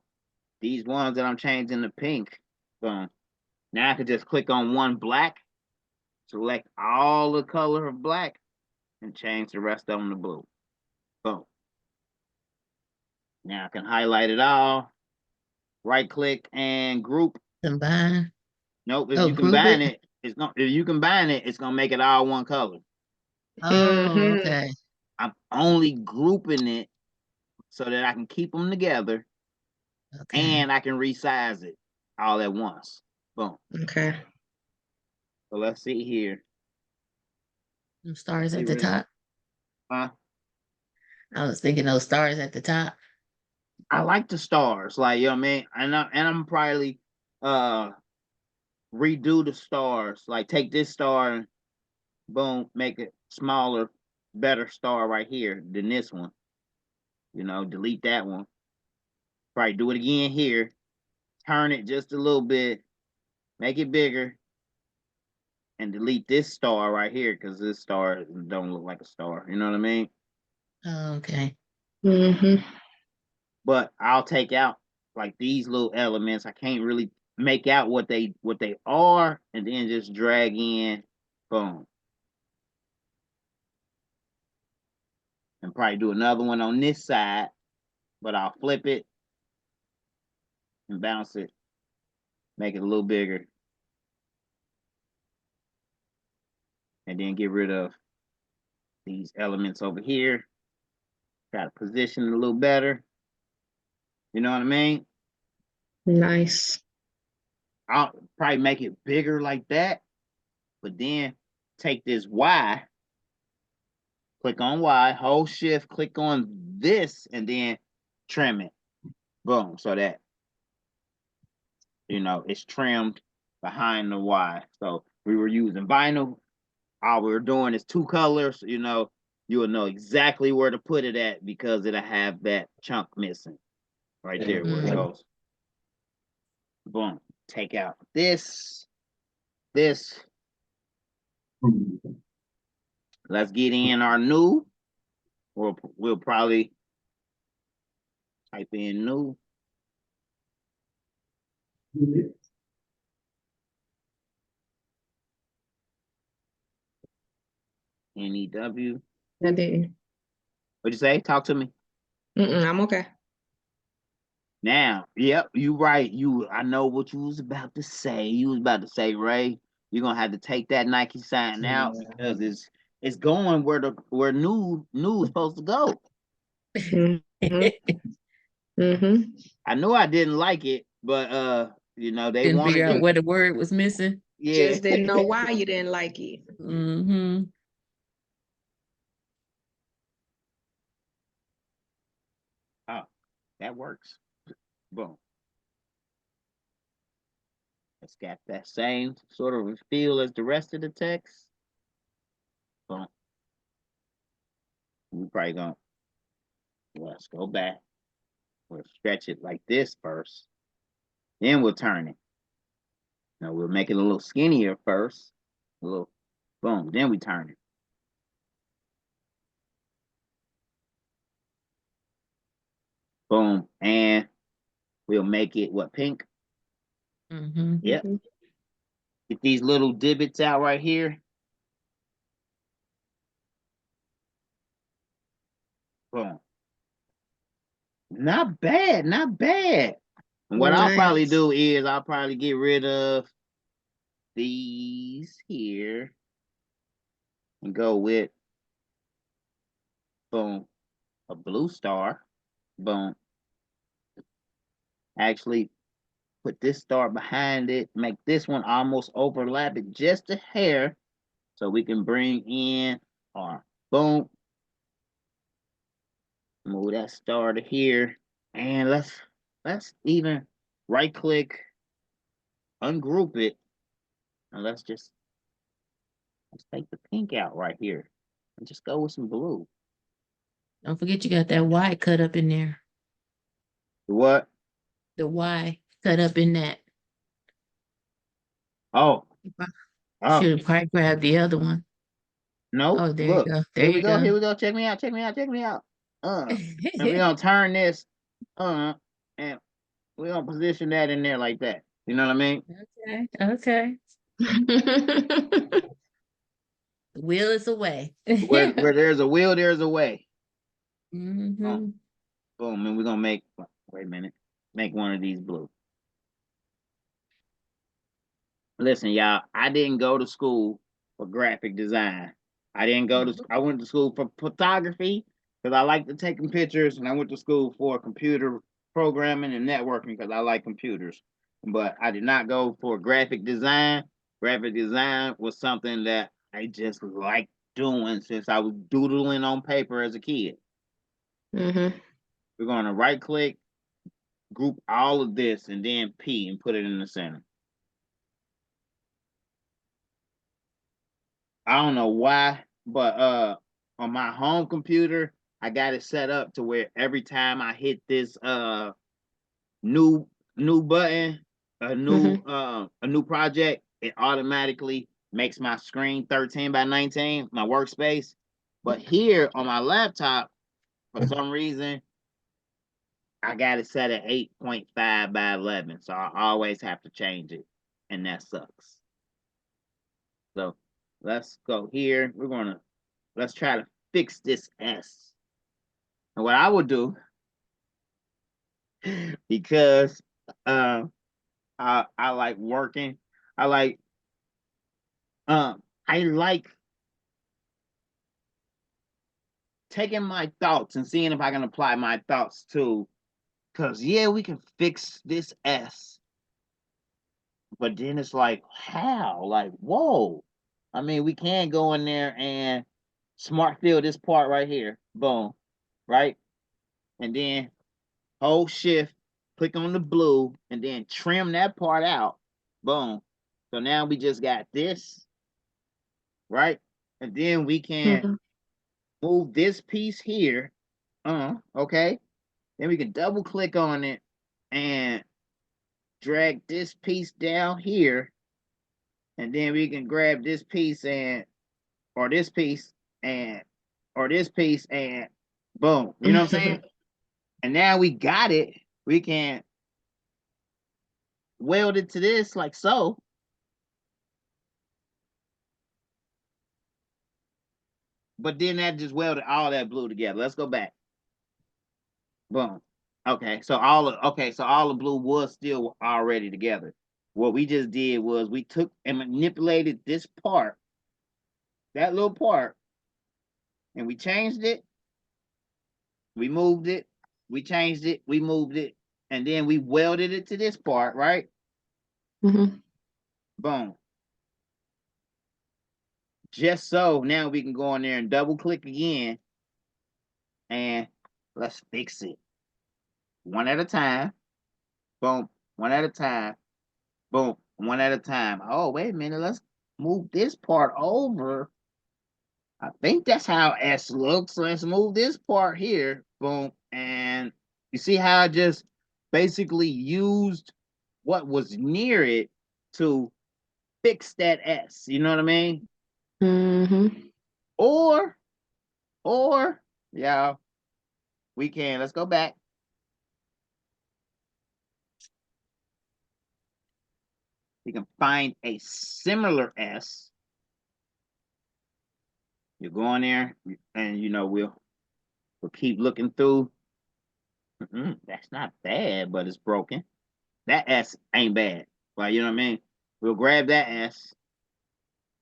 these ones that I'm changing to pink, boom. Now I can just click on one black, select all the color of black, and change the rest of them to blue. Boom. Now I can highlight it all, right click and group. Combine. Nope, if Oh, you group combine it? it's gonna make it all one color. Oh, okay. I'm only grouping it so that I can keep them together Okay. and I can resize it all at once. Boom. Okay. So let's see here. Them stars at See the where- top. Huh? I was thinking those stars at the top. I like the stars, like, you know what I mean? And I'm probably redo the stars, like take this star and boom, make it smaller, better star right here than this one. You know, delete that one. Probably do it again here. Turn it just a little bit, make it bigger, and delete this star right here because this star don't look like a star. You know what I mean? Oh, okay. But I'll take out like these little elements. I can't really make out what they are, and then just drag in, boom. And probably do another one on this side, but I'll flip it and bounce it, make it a little bigger, and then get rid of these elements over here. Try to position it a little better. You know what I mean? Nice. I'll probably make it bigger like that, but then take this Y, click on Y, hold shift, click on this, and then trim it. Boom, so that, you know, it's trimmed behind the Y. So we were using vinyl. All we were doing is two colors, you know, you will know exactly where to put it at because it'll have that chunk missing right there where it goes. Boom, take out this. Let's get in our new. We'll probably type in new. NEW. I didn't. What'd you say? Talk to me. I'm okay. Now, yep, you right. I know what you was about to say. You was about to say, Ray, you're gonna have to take that Nike sign out because it's going where new is supposed to go. I knew I didn't like it, but you know, they Didn't wanted figure out it. where the word was missing. Yeah. Just didn't know why you didn't like it. Mm-hmm. Oh, that works. Boom. It's got that same sort of feel as the rest of the text. Boom. We probably gonna let's go back. We'll stretch it like this first. Then we'll turn it. Now we'll make it a little skinnier first. A little boom. Then we turn it. Boom. And we'll make it what, pink? Mm-hmm. Yep. Get these little divots out right here. Boom. Not bad, not bad. And what I'll probably Nice. do is I'll probably get rid of these here and go with boom, a blue star. Boom. Actually put this star behind it, make this one almost overlap it just a hair so we can bring in our boom. Move that star to here. And let's even right click, ungroup it, and let's take the pink out right here and just go with some blue. Don't forget you got that Y cut up in there. What? The Y cut up in that. Oh, oh Should have probably grabbed the other one. no! Oh, there Look, you go. There you go. Here we go. Check me out. Check me out. Check me out. And we're gonna turn this, and we're gonna position that in there like that. You know what I mean? Okay. Okay. The wheel is away. Where there's a will, there's a way. Mm-hmm. Boom, boom, and we're gonna make. Wait a minute. Make one of these blue. Listen, y'all. I didn't go to school for graphic design. I didn't go to. I went to school for photography because I like to taking pictures, and I went to school for computer programming and networking because I like computers. But I did not go for graphic design. Graphic design was something that I just liked doing since I was doodling on paper as a kid. Mm-hmm. We're going to right click, group all of this, and then P and put it in the center. I don't know why, but on my home computer, I got it set up to where every time I hit this new button, a new project, it automatically makes my screen 13 by 19, my workspace. But here on my laptop, for some reason, I got it set at 8.5 by 11. So I always have to change it. And that sucks. So let's go here. Let's try to fix this S. And what I would do, because I like working, I like I like taking my thoughts and seeing if I can apply my thoughts to, because yeah, we can fix this S. But then it's like, how? Like, whoa. I mean, we can go in there and smart fill this part right here. Boom. Right? And then hold shift, click on the blue, and then trim that part out. Boom. So now we just got this, right? And then we can move this piece here. Okay. Then we can double click on it and drag this piece down here. And then we can grab this piece or this piece and boom. You know what I'm saying? And now we got it. We can weld it to this like so. But then that just welded all that blue together. Let's go back. Boom. Okay, so all the blue was still already together. What we just did was we took and manipulated this part, that little part, and we changed it. We moved it. We changed it. We moved it, and then we welded it to this part, right? Mm-hmm. Boom. just so now we can go in there and double click again. And let's fix it. One at a time. Boom. One at a time. Boom. One at a time. Oh, wait a minute. Let's move this part over. I think that's how S looks. Let's move this part here. Boom. And you see how I just basically used what was near it to fix that S. You know what I mean? Mm-hmm. Or, yeah, we can. Let's go back. We can find a similar S. You go in there, and you know we'll keep looking through. That's not bad, but it's broken. That S ain't bad. Like, you know what I mean? We'll grab that S.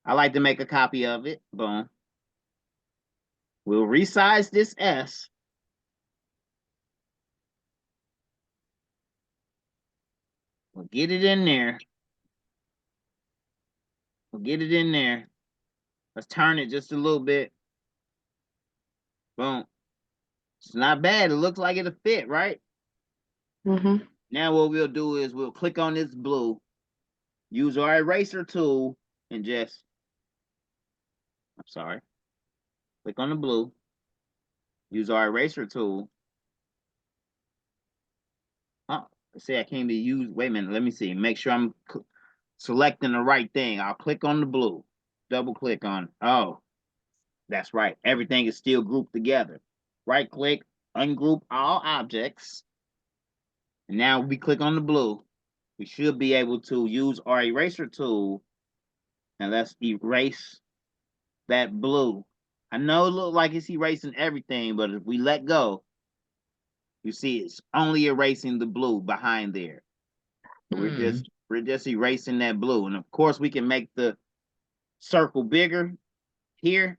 I like to make a copy of it. Boom. We'll resize this S. We'll get it in there. We'll get it in there. Let's turn it just a little bit. Boom. It's not bad. It looks like it'll fit, right? Mm-hmm. Now what we'll do is we'll click on this blue, use our eraser tool, and just, I'm sorry, click on the blue, use our eraser tool. Oh, see, I can't be used. Wait a minute, let me see. Make sure I'm selecting the right thing. I'll click on the blue, double click on, oh, that's right. Everything is still grouped together. Right click, ungroup all objects. And now we click on the blue. We should be able to use our eraser tool, and let's erase that blue. I know it looks like it's erasing everything, but if we let go, you see it's only erasing the blue behind there. We're just erasing that blue. And of course we can make the circle bigger here.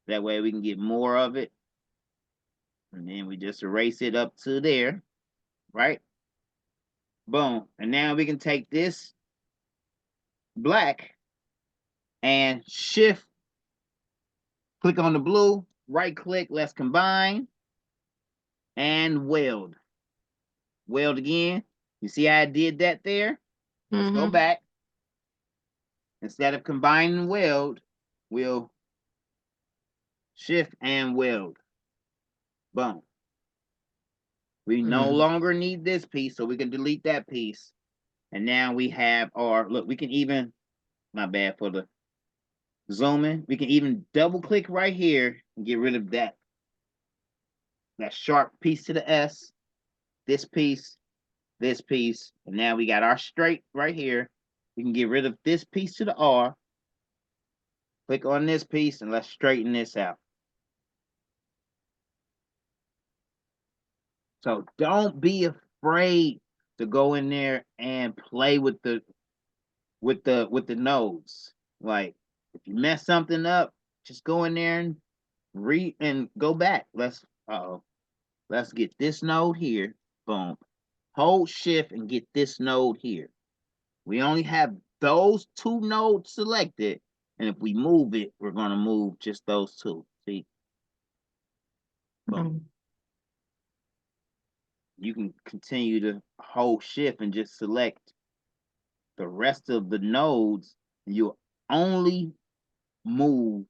That way we can get more of it. And then we just erase it up to there, right? Boom. And now we can take this black and shift, click on the blue, right click, let's combine, and weld. Weld again. You see how I did that there? Let's go back. Instead of combine and weld, we'll shift and weld. Boom. We no longer need this piece, so we can delete that piece. And now we have our, look, we can even, not bad for the zooming, we can even double click right here and get rid of that sharp piece to the S, this piece, and now we got our straight right here. We can get rid of this piece to the R, click on this piece, and let's straighten this out. So don't be afraid to go in there and play with the nodes. Like if you mess something up, just go in there and go back. Let's get this node here. Boom. Hold shift and get this node here. We only have those two nodes selected, and if we move it, we're going to move just those two. See? Boom. You can continue to hold shift and just select the rest of the nodes. You'll only move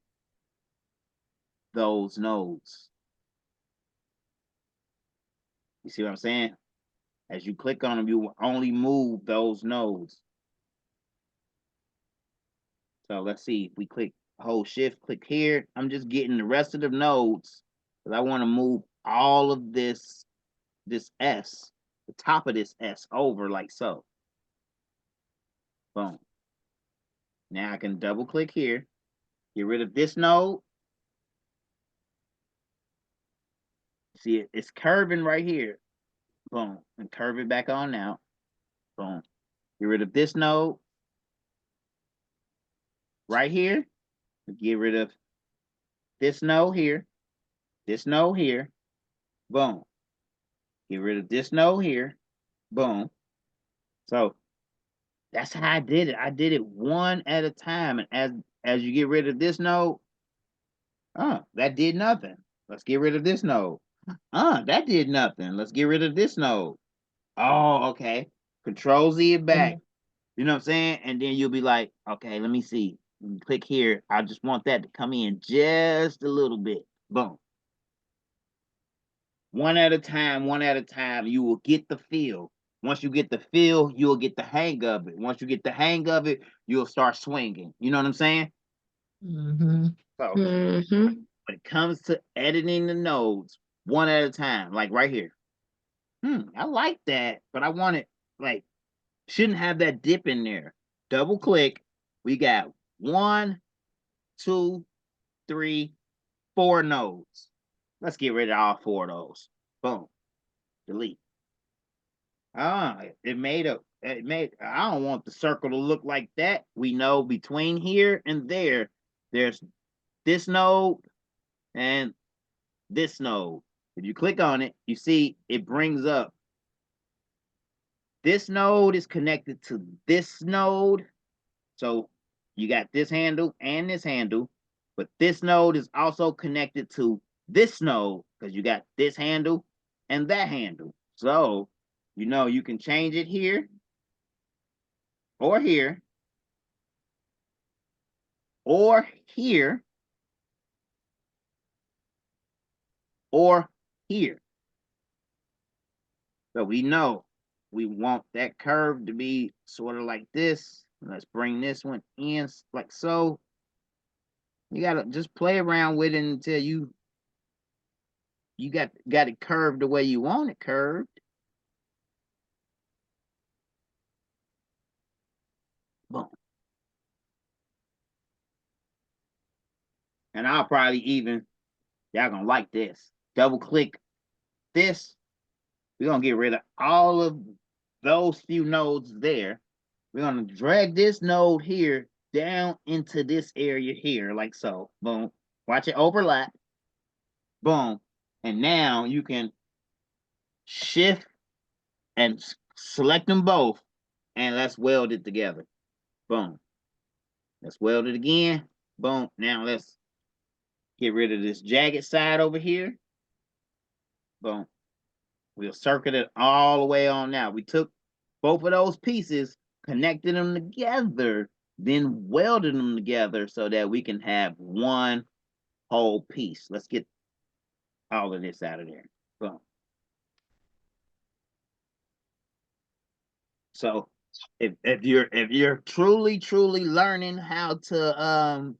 those nodes. You see what I'm saying? As you click on them, you will only move those nodes. So let's see, if we click, hold shift, click here. I'm just getting the rest of the nodes because I want to move all of this S, the top of this S over like so. Boom. Now I can double click here, get rid of this node. See, it's curving right here. Boom. And curve it back on now. Boom. Get rid of this node. Right here. Get rid of this node here. This node here. Boom. Get rid of this node here. Boom. So That's how I did it. I did it one at a time. And as you get rid of this node, that did nothing. Let's get rid of this node. That did nothing. Let's get rid of this node. Oh, okay. Control Z it back. Mhm. You know what I'm saying? And then you'll be like, okay, let me see. Click here. I just want that to come in just a little bit. Boom. One at a time, one at a time. You will get the feel. Once you get the feel, you'll get the hang of it. Once you get the hang of it, you'll start swinging. You know what I'm saying? Mhm. So Mm-hmm. when it comes to editing the nodes, one at a time, like right here. I like that, but I want it like shouldn't have that dip in there. Double click. We got 1, 2, 3, 4 nodes. Let's get rid of all 4 of those. Boom. Delete. I don't want the circle to look like that. We know between here and there's this node and this node. If you click on it, you see it brings up this node is connected to this node. So you got this handle and this handle, but this node is also connected to this node because you got this handle and that handle. So, you can change it here or here or here or here. So we know we want that curve to be sort of like this. Let's bring this one in like so. You gotta just play around with it until you got it curved the way you want it curved. Boom. And I'll probably even y'all gonna like this. Double click this. We're gonna get rid of all of those few nodes there. We're gonna drag this node here down into this area here, like so. Boom. Watch it overlap. Boom. And now you can shift and select them both, and let's weld it together. Boom. Let's weld it again. Boom. Now let's get rid of this jagged side over here. Boom. We'll circle it all the way on now. We took both of those pieces, connected them together, then welded them together so that we can have one whole piece. Let's get all of this out of there. Boom. So if you're truly learning how to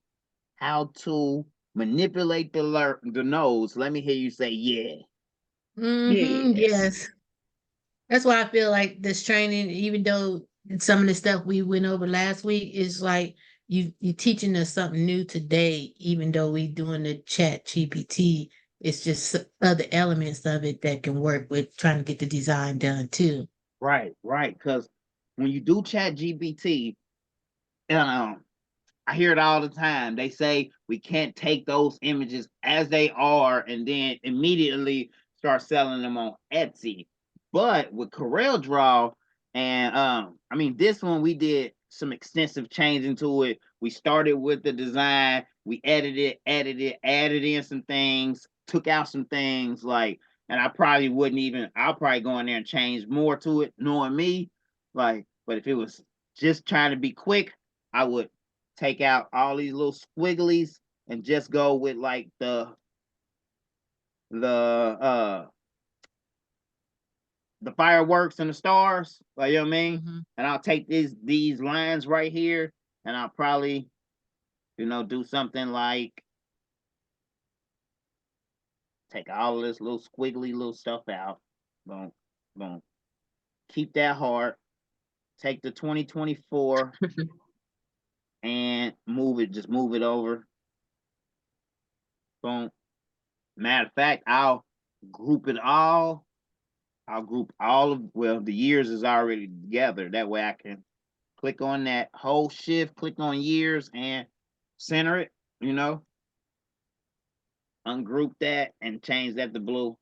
manipulate the nose, let me hear you say yeah. Mhm. Yes. Yes. That's why I feel like this training, even though some of the stuff we went over last week is like you teaching us something new today, even though we doing the chat GPT, it's just other elements of it that can work with trying to get the design done too. Right, right. Because when you do chat GPT, um, I hear it all the time. They say we can't take those images as they are and then immediately start selling them on Etsy. But with CorelDRAW and I mean this one we did some extensive changing to it. We started with the design, we edited, added in some things, took out some things like, and I'll probably go in there and change more to it, knowing me. Like, but if it was just trying to be quick, I would take out all these little squigglies and just go with like the the fireworks and the stars, like, you know what I mean? Mm-hmm. And I'll take these lines right here and I'll probably, do something like take all of this little squiggly little stuff out. Boom, boom. Keep that hard. Take the 2024 and just move it over. Boom. Matter of fact, group it all I'll group all of, well, the years is already together. That way I can click on that whole shift, click on years and center it, ungroup that and change that to blue.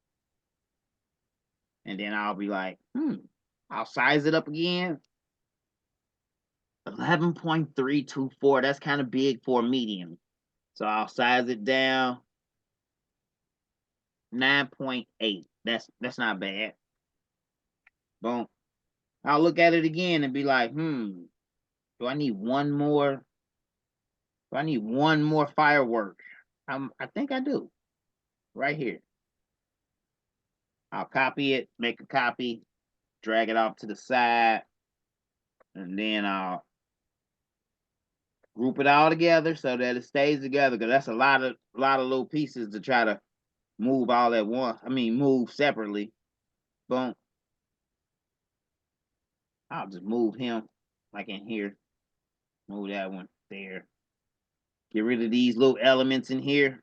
And then I'll be like, I'll size it up again. 11.324. That's kind of big for a medium. So I'll size it down. 9.8. That's not bad. Boom. I'll look at it again and be like, do I need one more? Do I need one more firework? I think I do. Right here. I'll copy it, make a copy, drag it off to the side, and then I'll group it all together so that it stays together, because that's a lot of little pieces to try to move all at once. I mean, move separately. Boom. I'll just move him like in here. Move that one there. Get rid of these little elements in here.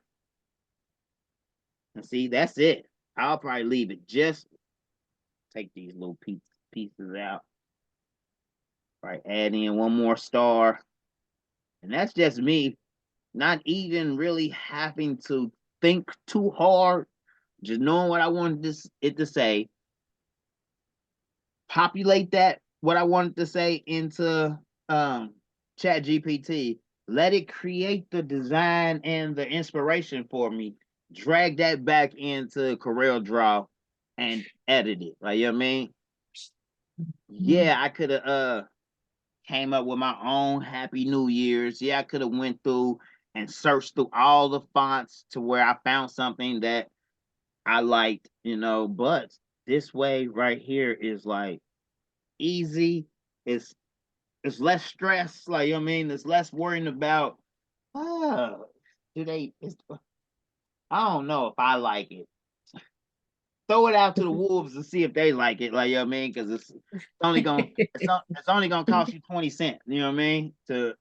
And see, that's it. I'll probably leave it. Just take these little pieces out. Right, add in one more star. And that's just me not even really having to think too hard. Just knowing what I wanted it to say. Populate that, what I wanted to say, into Chat GPT. Let it create the design and the inspiration for me. Drag that back into CorelDRAW and edit it. Like, you know what I mean? Yeah, I could have came up with my own Happy New Year's. Yeah, I could have went through and searched through all the fonts to where I found something that I liked, but this way right here is like easy. It's less stress, like, you know what I mean? It's less worrying about, I don't know if I like it. Throw it out to the wolves and see if they like it, like, you know what I mean? Because it's only gonna it's only gonna cost you 20 cents, you know what I mean? To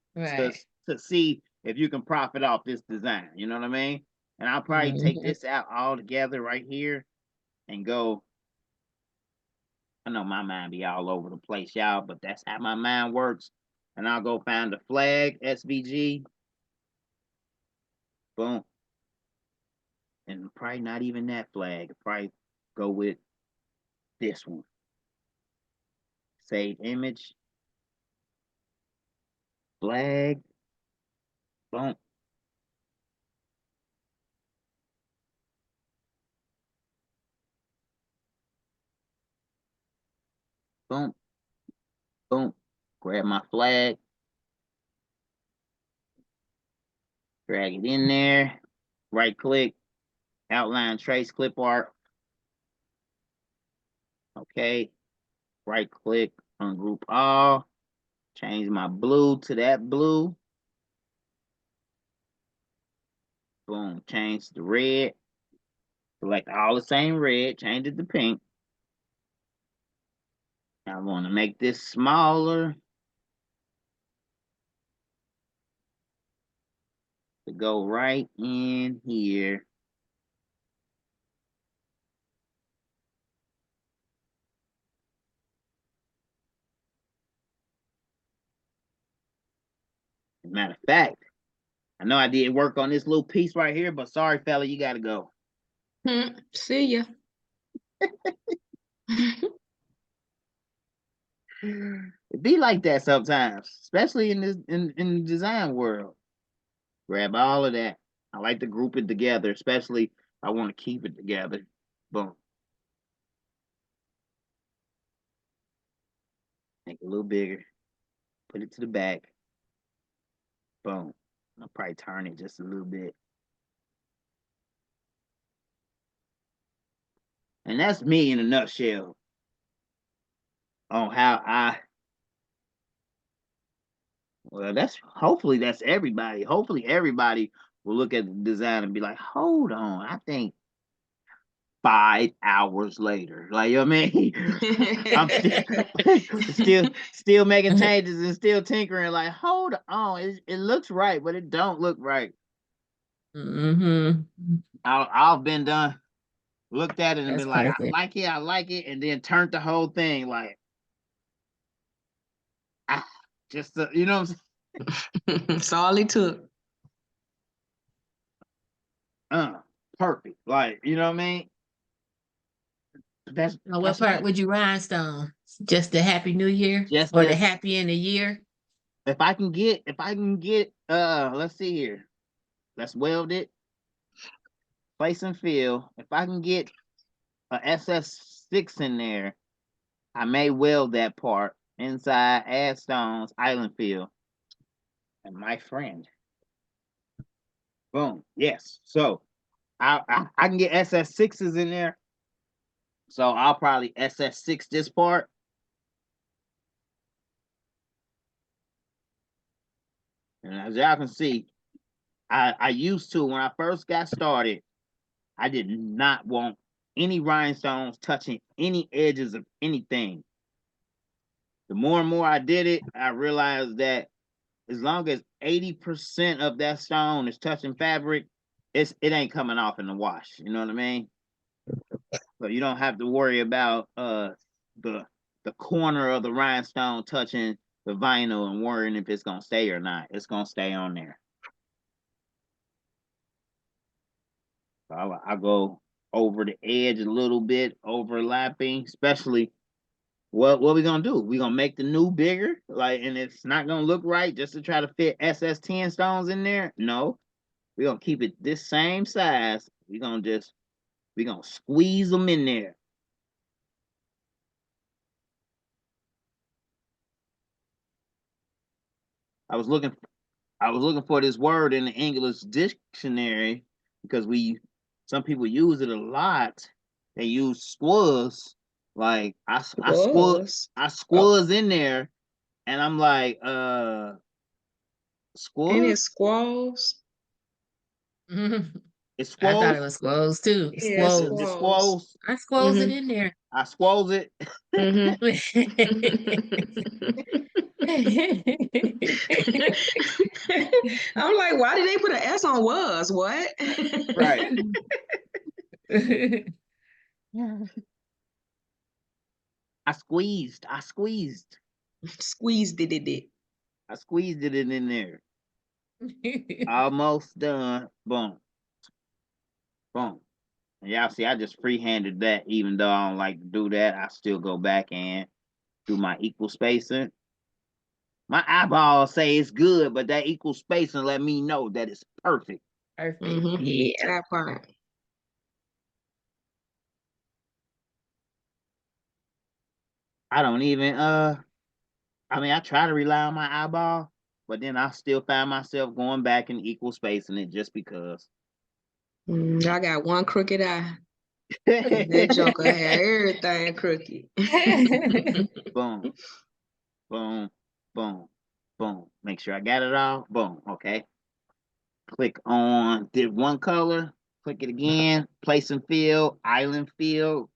see if you can profit off this design, you know what I mean? And I'll probably take this out all together right here and go. I know my mind be all over the place, y'all, but that's how my mind works. And I'll go find the flag, SVG. Boom. And probably not even that flag. Probably go with this one. Save image. Flag. Boom. Boom. Boom. Grab my flag. Drag it in there. Right click. Outline trace clip art. Okay. Right click. Ungroup all. Change my blue to that blue. Boom. Change the red. Select all the same red. Change it to pink. I want to make this smaller to go right in here. Matter of fact, I know I did work on this little piece right here, but sorry, fella, you got to go. See ya. It be like that sometimes, especially in the design world. Grab all of that. I like to group it together, especially if I want to keep it together. Boom. Make it a little bigger. Put it to the back. Boom. I'll probably turn it just a little bit. And that's me in a nutshell on how hopefully that's everybody. Hopefully everybody will look at the design and be like, hold on, I think 5 hours later. Like, you know what I mean? I'm still making changes and still tinkering, like, hold on, it looks right, but it don't look right. I've been done, looked at it and been like, I like it, and then turned the whole thing like, just you know what I'm saying? That's all it took. Perfect. Like, you know what I mean? What part would you rhinestone? Just the Happy New Year? Just or the Happy in the Year? if I can get, let's see here. Let's weld it, place and fill. If I can get a SS6 in there, I may weld that part inside, add stones, island fill, and my friend. Boom. Yes. So I can get SS6s in there. So I'll probably SS6 this part. And as y'all can see, I used to, when I first got started, I did not want any rhinestones touching any edges of anything. The more and more I did it, I realized that as long as 80% of that stone is touching fabric, it ain't coming off in the wash. You know what I mean? So you don't have to worry about the corner of the rhinestone touching the vinyl and worrying if it's gonna stay or not. It's gonna stay on there. So I go over the edge a little bit, overlapping, especially what we gonna do? We gonna make the new bigger, like, and it's not gonna look right just to try to fit SS10 stones in there? No, we gonna keep it this same size. We gonna squeeze them in there. I was looking for this word in the English dictionary because some people use it a lot. They use squuz. Like I Was. squuz in there, and I'm like, And squuz? it's squalls. It's I thought it squoze? was squoze too. Yeah, It's Squoze. squalls. squoze. I squoze it Mm-hmm. in there. I squoze it. I'm like, why did they put an S on was? What? Right. I squeezed. Squeezed it. I squeezed it in there. Almost done. Boom. Boom. And y'all see, I just freehanded that. Even though I don't like to do that, I still go back and do my equal spacing. My eyeballs say it's good, but that equal spacing let me know that it's perfect. Perfect. Mm-hmm. Yeah. That part. I don't even I mean, I try to rely on my eyeball, but then I still find myself going back and equal spacing it just because. I got one crooked eye. That joker had everything crooked. Boom, boom, boom, boom. Make sure I got it all. Boom. Okay. Click on, did one color, click it again, place and fill, island fill.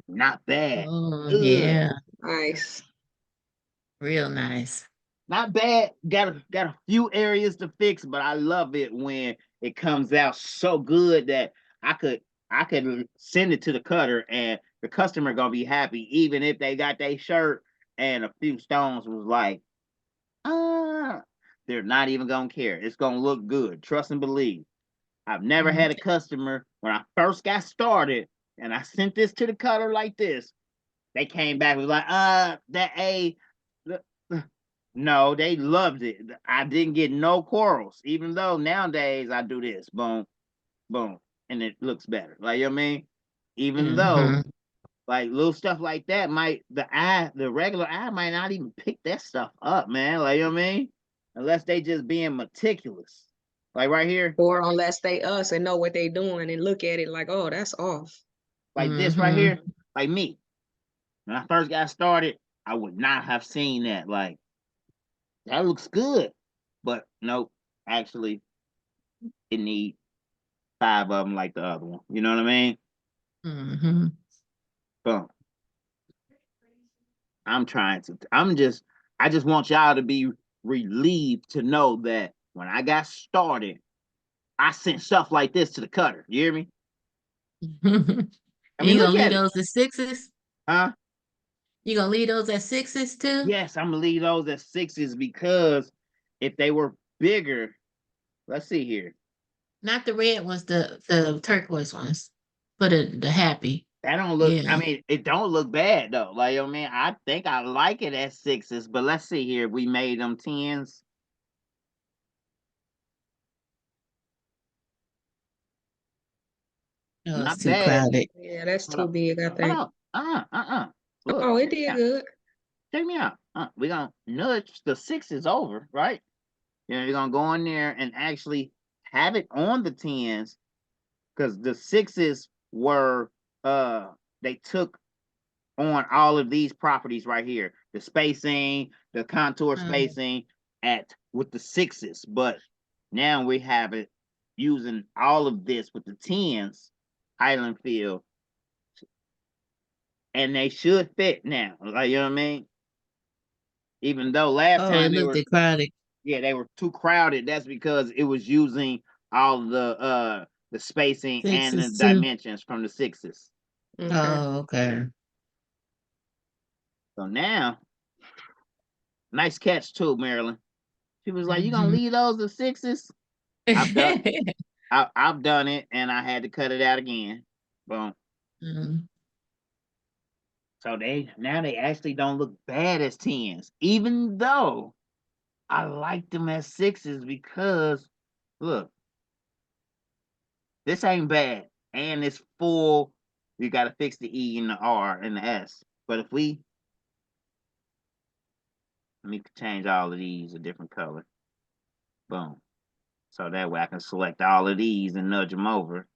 Not bad. Oh, Good. yeah. Nice. Real nice. Not bad. Got a few areas to fix, but I love it when it comes out so good that I could send it to the cutter and the customer gonna be happy, even if they got their shirt and a few stones was like, they're not even gonna care. It's gonna look good. Trust and believe. I've never had a customer when I first got started and I sent this to the cutter like this. They came back and was like, that A. No, they loved it. I didn't get no quarrels, even though nowadays I do this, boom, boom, and it looks better. Like, you know what I mean? Even though, like, little stuff like that the regular eye might not even pick that stuff up, man. Like, you know what I mean? Unless they just being meticulous. Like right here, Or unless they us and know what they doing and look at it like, oh, that's off. like this right here, like me. When I first got started, I would not have seen that. Like, that looks good. But nope, actually, it need 5 of them like the other one. You know what I mean? Boom. I just want y'all to be relieved to know that when I got started, I sent stuff like this to the cutter. You hear me? I mean, You look gonna leave at it. those at 6s? Huh? You gonna leave those at 6s too? Yes, I'm gonna leave those at 6s because if they were bigger, let's see here. Not the red ones, the turquoise ones. For the happy. That don't look, I Yeah. mean, it don't look bad though. Like, I mean, I think I like it at 6s, but let's see here. We made them 10s. No, it's Not too bad. crowded. Yeah, that's Hold too up. big, I Hold think. up. Look, Oh, it check me did out. good. Check me out. We're gonna nudge the 6s over, right? You know, you're gonna go in there and actually have it on the 10s, because the 6s were they took on all of these properties right here, the spacing, the contour spacing at with the 6s, but now we have it using all of this with the 10s, Highland Field, and they should fit now. Like, you know what I mean? Even though last Oh, it time they looked were, crowded. yeah, they were too crowded. That's because it was using all the spacing and the 6s too. dimensions from the 6s. Okay. Oh, okay. So now, nice catch too, Marilyn. She was like, "You gonna Mhm. leave those the 6s?" I've done, I've done it, and I had to cut it out again. Boom. Mhm. So they actually don't look bad as 10s, even though I like them as 6s, because look, this ain't bad, and it's full. You got to fix the E and the R and the S. But if we let me change all of these a different color, boom. So that way I can select all of these and nudge them over.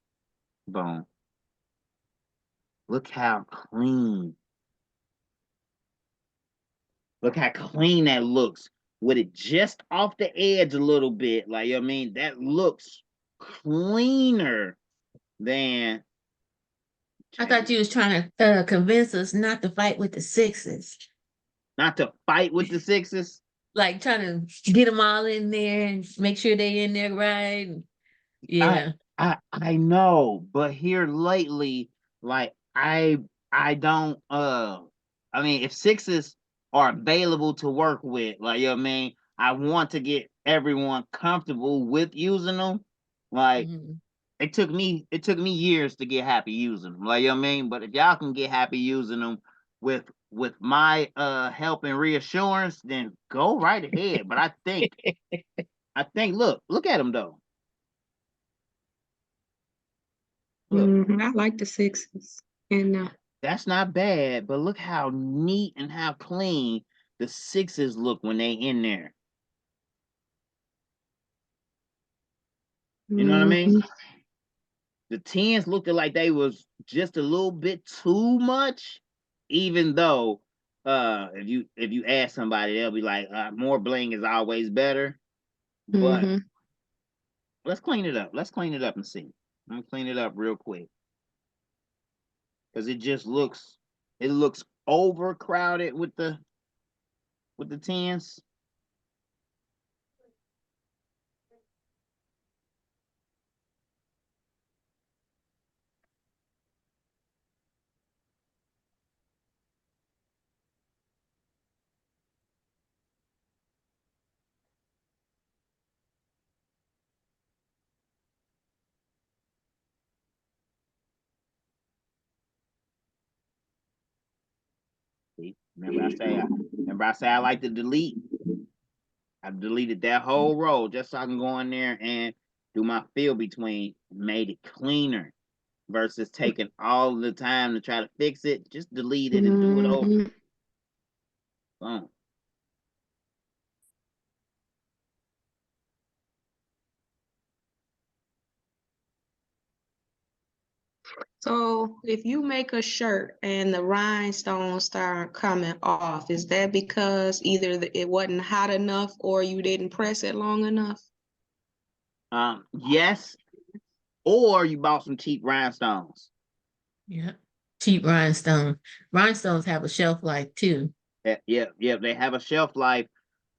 Boom. Look how clean. Look how clean that looks with it just off the edge a little bit. Like, you know what I mean, that looks cleaner than I thought you was trying to convince us not to fight with the 6s. not to fight with the 6s. Like trying to get them all in there and make sure they in there right. I Yeah. I know, but here lately, like I don't I mean, if 6s are available to work with, like, you know what I mean, I want to get everyone comfortable with using them. Like, Mhm. it took me years to get happy using them. Like, you know what I mean? But if y'all can get happy using them with my help and reassurance, then go right ahead. But I think look at them though. Look, I like the 6s. And that's not bad, but look how neat and how clean the 6s look when they in there. You know what I mean? mhm. The 10s looked like they was just a little bit too much, even though if you ask somebody, they'll be like, more bling is always better. But Mhm. let's clean it up. Let's clean it up and see. I'm gonna clean it up real quick. Because it looks overcrowded with the 10s. See, remember I say I like to delete. I deleted that whole row just so I can go in there and do my fill between. Made it cleaner versus taking all the time to try to fix it. Just delete it and do it over. Mhm. Boom. So if you make a shirt and the rhinestones start coming off, is that because either it wasn't hot enough or you didn't press it long enough? Yes, or you bought some cheap rhinestones. Yeah. Cheap rhinestone. Rhinestones have a shelf life too. Yeah. They have a shelf life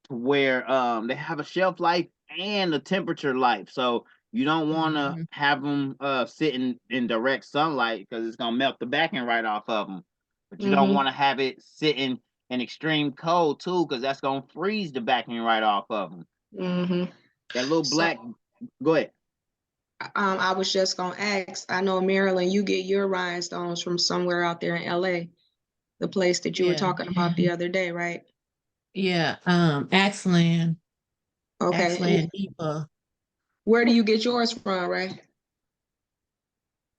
where they have a shelf life and a temperature life. So you don't want to Mhm. have them sitting in direct sunlight because it's gonna melt the backing right off of them. But you don't Mm-hmm. want to have it sitting in extreme cold too, because that's gonna freeze the backing right off of them. Mm-hmm. That little So black. Go ahead. I was just gonna ask, I know Marilyn, you get your rhinestones from somewhere out there in LA, the place that you were Yeah. talking about the other day, right? Yeah, Xcellent, Okay. Xcellent Depot. Where do you get yours from, Ray?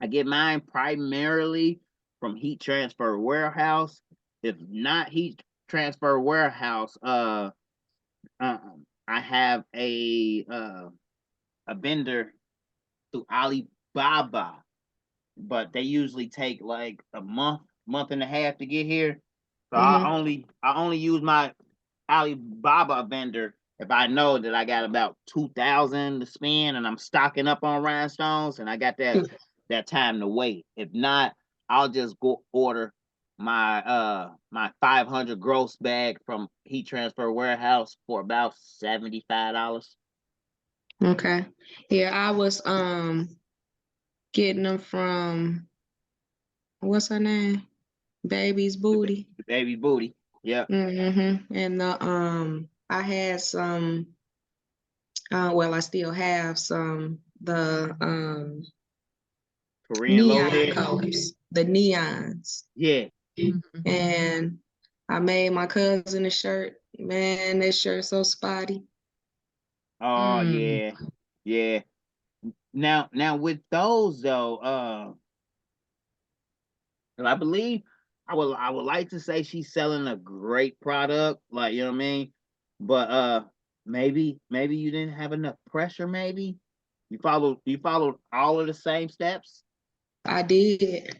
I get mine primarily from Heat Transfer Warehouse. If not Heat Transfer Warehouse, I have a vendor through Alibaba, but they usually take like a month and a half to get here. So I only use my Alibaba vendor if I know that I got about 2,000 to spend and I'm stocking up on rhinestones and I got that time to wait. If not, I'll just go order my 500 gross bag from Heat Transfer Warehouse for about $75. Okay. Yeah, I was getting them from, what's her name? Baby's Booty. The baby booty. Yep. And I had some, well, I still have some, the Korean low neon lead. colors, the neons. Yeah. And I made my cousin a shirt. Man, that shirt's so spotty. Oh yeah. Yeah. Now with those though, and I believe I would like to say she's selling a great product, like you know what I mean. But maybe you didn't have enough pressure. Maybe you followed all of the same steps. I did.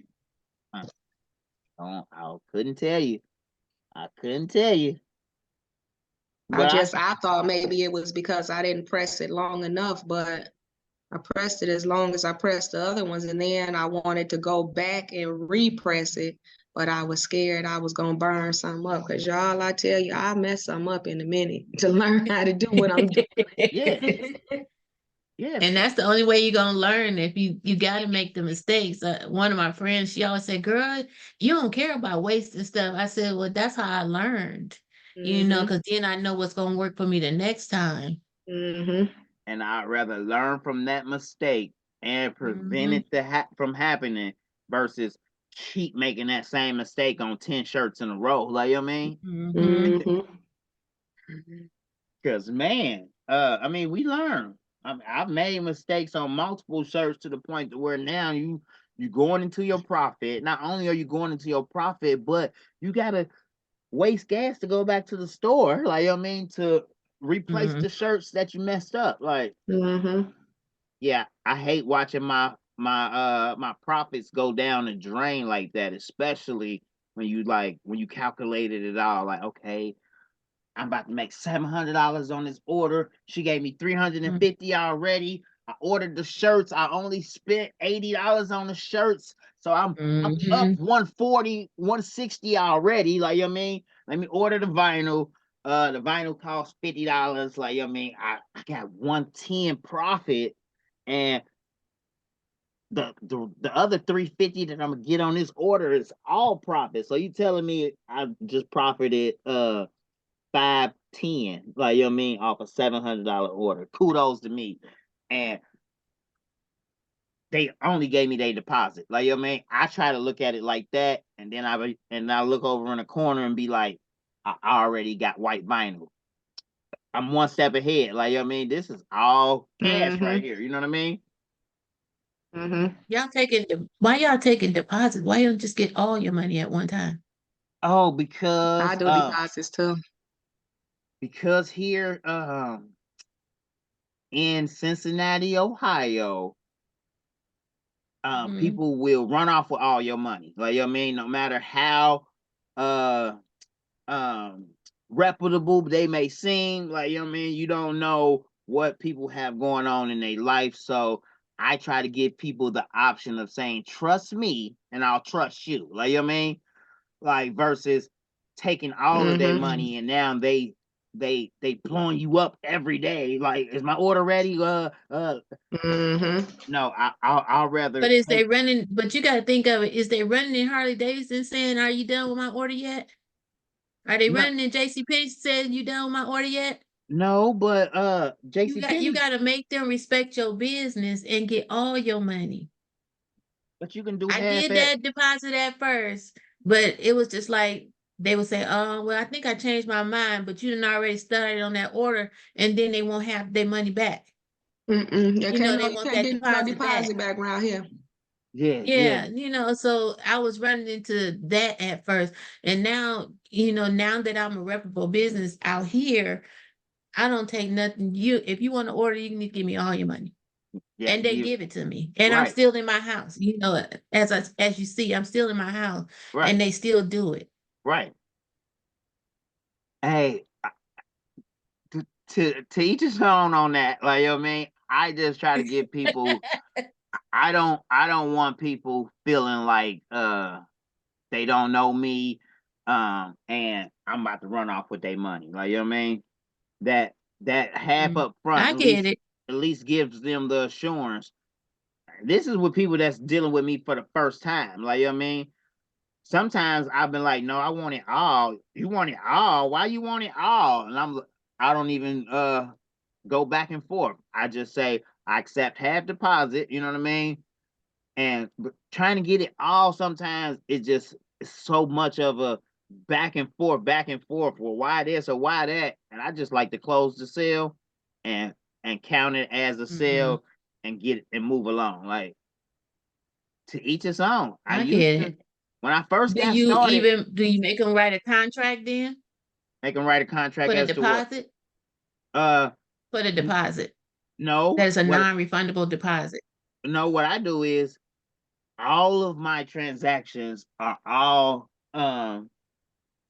I couldn't tell you. I couldn't tell you. But I thought maybe it was because I didn't press it long enough, but I pressed it as long as I pressed the other ones, and then I wanted to go back and repress it, but I was scared I was gonna burn something up. Cause y'all, I tell you, I mess something up in a minute to learn how to do what I'm doing. yeah, yeah. And that's the only way you're gonna learn. If you got to make the mistakes. One of my friends, she always said, "Girl, you don't care about wasting stuff." I said, "Well, that's how I learned, because then I know what's gonna work for me the next time." And I'd rather learn from that mistake and prevent it from happening versus keep making that same mistake on 10 shirts in a row. Like, you know what I mean? Because man, I mean, we learn. I've made mistakes on multiple shirts to the point to where now you're going into your profit. Not only are you going into your profit, but you gotta waste gas to go back to the store. Like, you know what I mean, to replace the shirts that you messed up. Like, yeah, I hate watching my profits go down the drain like that, especially when you calculated it all. Like, okay, I'm about to make $700 on this order. She gave me $350 already. I ordered the shirts. I only spent $80 on the shirts. So I'm up 140, 160 already. Like, you know what I mean? Let me order the vinyl. The vinyl costs $50. Like, you know what I mean? I got 110 profit. And the other 350 that I'm gonna get on this order is all profit. So you telling me I just profited 510, like you know what I mean, off a $700 order. Kudos to me. And they only gave me their deposit. Like you know what I mean? I try to look at it like that, and then I look over in the corner and be like, I already got white vinyl. I'm one step ahead. Like you know what I mean? This is all cash right here. You know what I mean? Why y'all taking deposits? Why you don't just get all your money at one time? Oh, because I do deposits too. Because here in Cincinnati, Ohio, people will run off with all your money. Like you know what I mean, no matter how reputable they may seem, like you know what I mean, you don't know what people have going on in their life. So I try to give people the option of saying, trust me and I'll trust you. Like you know what I mean? Like versus taking all of their money and now they blowing you up every day. Like, is my order ready? No, I'll rather. But they running? But you got to think of it. Is they running in Harley Davidson saying, "Are you done with my order yet?" Are they running in JCPenney saying, "You done with my order yet?" No, but You JC got you Penney, got to make them respect your business and get all your money. but you can do I half did at. that deposit at first, but it was just like they would say, "Oh, well, I think I changed my mind, but you didn't already started on that order, and then they won't have their money back. You You know, can't, they you want can't that get no deposit back." deposit back around here. Yeah, yeah, Yeah, so I was running into that at first. And now, now that I'm a reputable business out here, I don't take nothing. If you want to order, you need to give me all your money. yeah. And they You give it to me. And I'm right, still in my house. As you see, I'm still in my house right, and they still do it. right. Hey, to each his own on that. Like, you know what I mean? I just try to give people. I don't want people feeling like they don't know me, and I'm about to run off with their money. Like, you know what I mean? That half Mm. up front I get it. at least gives them the assurance. This is with people that's dealing with me for the first time. Like, you know what I mean? Sometimes I've been like, no, I want it all. You want it all? Why you want it all? And I don't even go back and forth. I just say I accept half deposit, you know what I mean? And trying to get it all sometimes it's so much of a back and forth, back and forth. Well, why this or why that? And I just like to close the sale and count it as a Hmm. sale and get it and move along. Like, to each his own. I I used get to it. when I first Do got you started, even do you make them write a contract then make them write a contract for the as to what. deposit? Uh, For the deposit. no, That is a non-refundable deposit. what I do is all of my transactions are all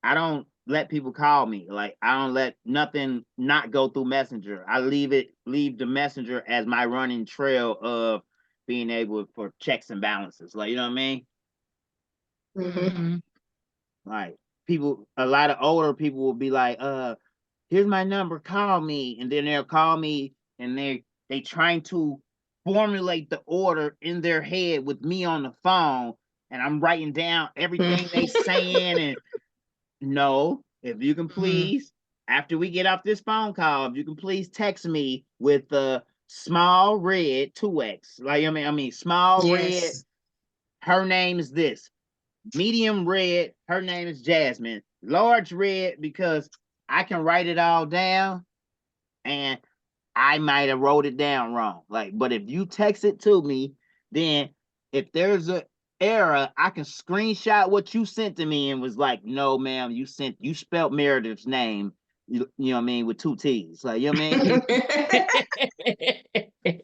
I don't let people call me. Like, I don't let nothing not go through Messenger. I leave the Messenger as my running trail of being able for checks and balances. Like, you know what I mean? Hmm. Like, a lot of older people will be like, here's my number, call me. And then they'll call me and they trying to formulate the order in their head with me on the phone. And I'm writing down everything they saying. And no, if you can Hmm. please, after we get off this phone call, if you can please text me with the small red 2X. Like, I mean small red, Yes. her name is this. Medium red, her name is Jasmine. Large red, because I can write it all down and I might have wrote it down wrong. Like, but if you text it to me, then if there's a error, I can screenshot what you sent to me and was like, no, ma'am, you spelled Meredith's name, you know what I mean, with two T's. Like, you know what I mean?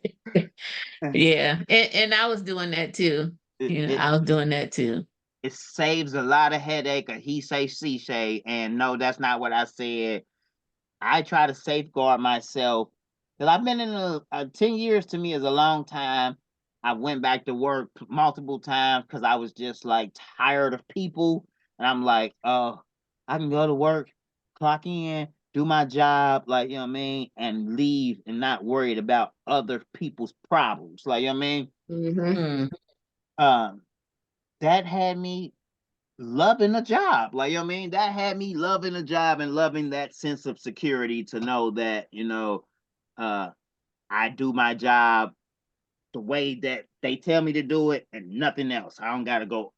Yeah. And I was doing that too. it, it I was doing that too. it saves a lot of headache, or he say she say, and no, that's not what I said. I try to safeguard myself because I've been in 10 years to me is a long time. I went back to work multiple times because I was just like tired of people. And I'm like, oh, I can go to work, clock in, do my job, like, you know what I mean, and leave and not worried about other people's problems. Like, you know what I mean? Hmm. Mm. Um, that had me loving a job. Like, you know what I mean? That had me loving a job and loving that sense of security to know that, uh, I do my job the way that they tell me to do it and nothing else. I don't gotta go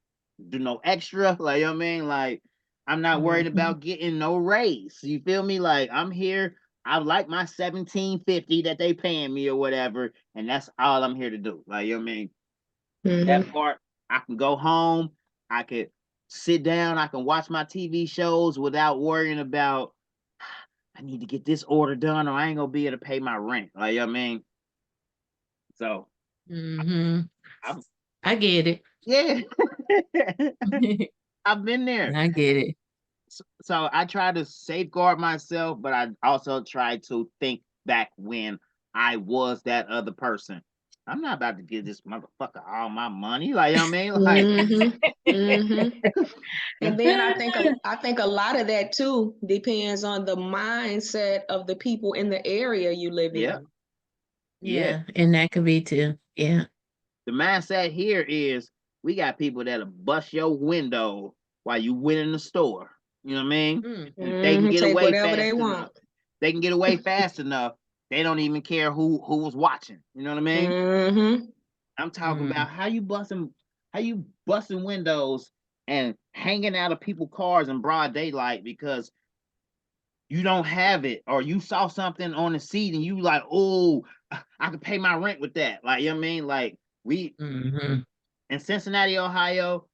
do no extra. Like, you know what I mean? Like, I'm not worried Mhm. about getting no raise. You feel me? Like, I'm here. I like my 1750 that they paying me or whatever, and that's all I'm here to do. Like, you know what I mean? That Hmm. part, I can go home, I could sit down, I can watch my TV shows without worrying about I need to get this order done or I ain't gonna be able to pay my rent. Like, you know what I mean? So Mhm. I'm I get it. yeah. I've been there. I get it. So I try to safeguard myself, but I also try to think back when I was that other person. I'm not about to give this motherfucker all my money. Like, you know what I mean? Like, Hmm. Hmm. And then I think a lot of that too depends on the mindset of the people in the area you live yeah, in. yeah. Yeah, and that could be too. Yeah. The mindset here is we got people that'll bust your window while you went in the store. You know what I mean? Mm. If they can get Take away whatever they fast enough. want. they can get away fast enough. They don't even care who was watching. You know what I mean? Mm-hmm. I'm talking about how you busting windows and hanging out of people's cars in broad daylight because you don't have it, or you saw something on the seat and you like, oh, I could pay my rent with that. Like, you know what I mean? Like, we in Cincinnati, Ohio,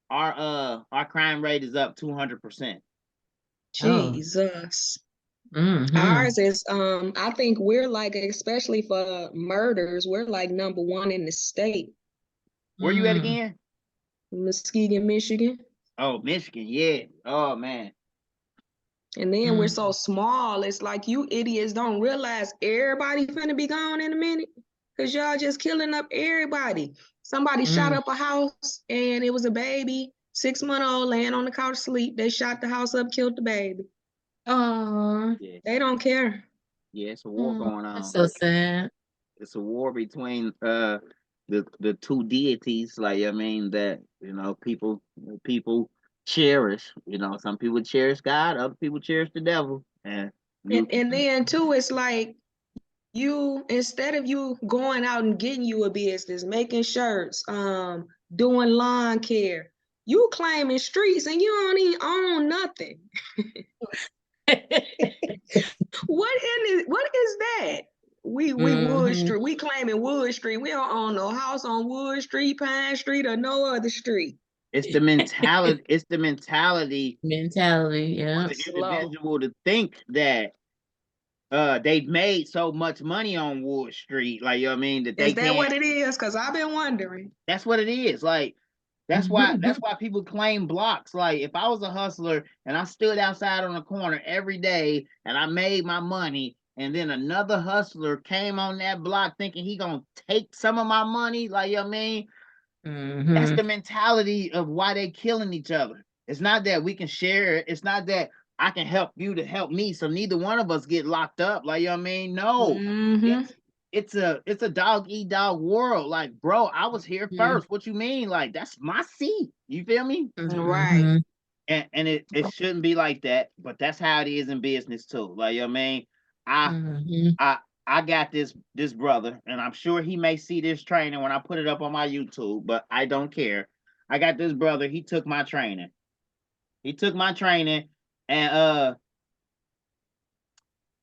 our crime rate is up 200%. Jesus. Ours is I think we're like, especially for murders, we're like #1 in the state. Where you at again? Muskegon, Michigan. Oh, Michigan, yeah. Oh man. And then we're so small, it's like you idiots don't realize everybody finna be gone in a minute. Cause y'all just killing up everybody. Somebody shot up a house and it was a baby, 6-month-old laying on the couch asleep. They shot the house up, killed the baby. Oh, Yeah. They don't care. Yeah, it's a war going on. That's so sad. It's a war between the two deities, like I mean, that people cherish. Some people cherish God, other people cherish the devil. And then too, it's like you, instead of you going out and getting you a business, making shirts, doing lawn care, you claiming streets and you don't even own nothing. What is that? We Wood Street. We claiming Wood Street. We don't own no house on Wood Street, Pine Street, or no other street. It's the mentality. It's the mentality. Mentality, yeah. For the individual to think that they've made so much money on Wood Street, like, you know what I mean, that they Is that what it is? Because I've been wondering. That's what it is. Like, that's why people claim blocks. Like, if I was a hustler and I stood outside on the corner every day and I made my money, and then another hustler came on that block thinking he gonna take some of my money, like, you know what I mean? That's the mentality of why they killing each other. It's not that we can share it. It's not that I can help you to help me, so neither one of us get locked up. Like, you know what I mean? No. It's a dog eat dog world. Like, bro, I was here first. What you mean? Like, that's my seat. You feel me? Right. And it shouldn't be like that, but that's how it is in business too. Like, you know what I mean? I got this brother, and I'm sure he may see this training when I put it up on my YouTube, but I don't care. I got this brother, he took my training. And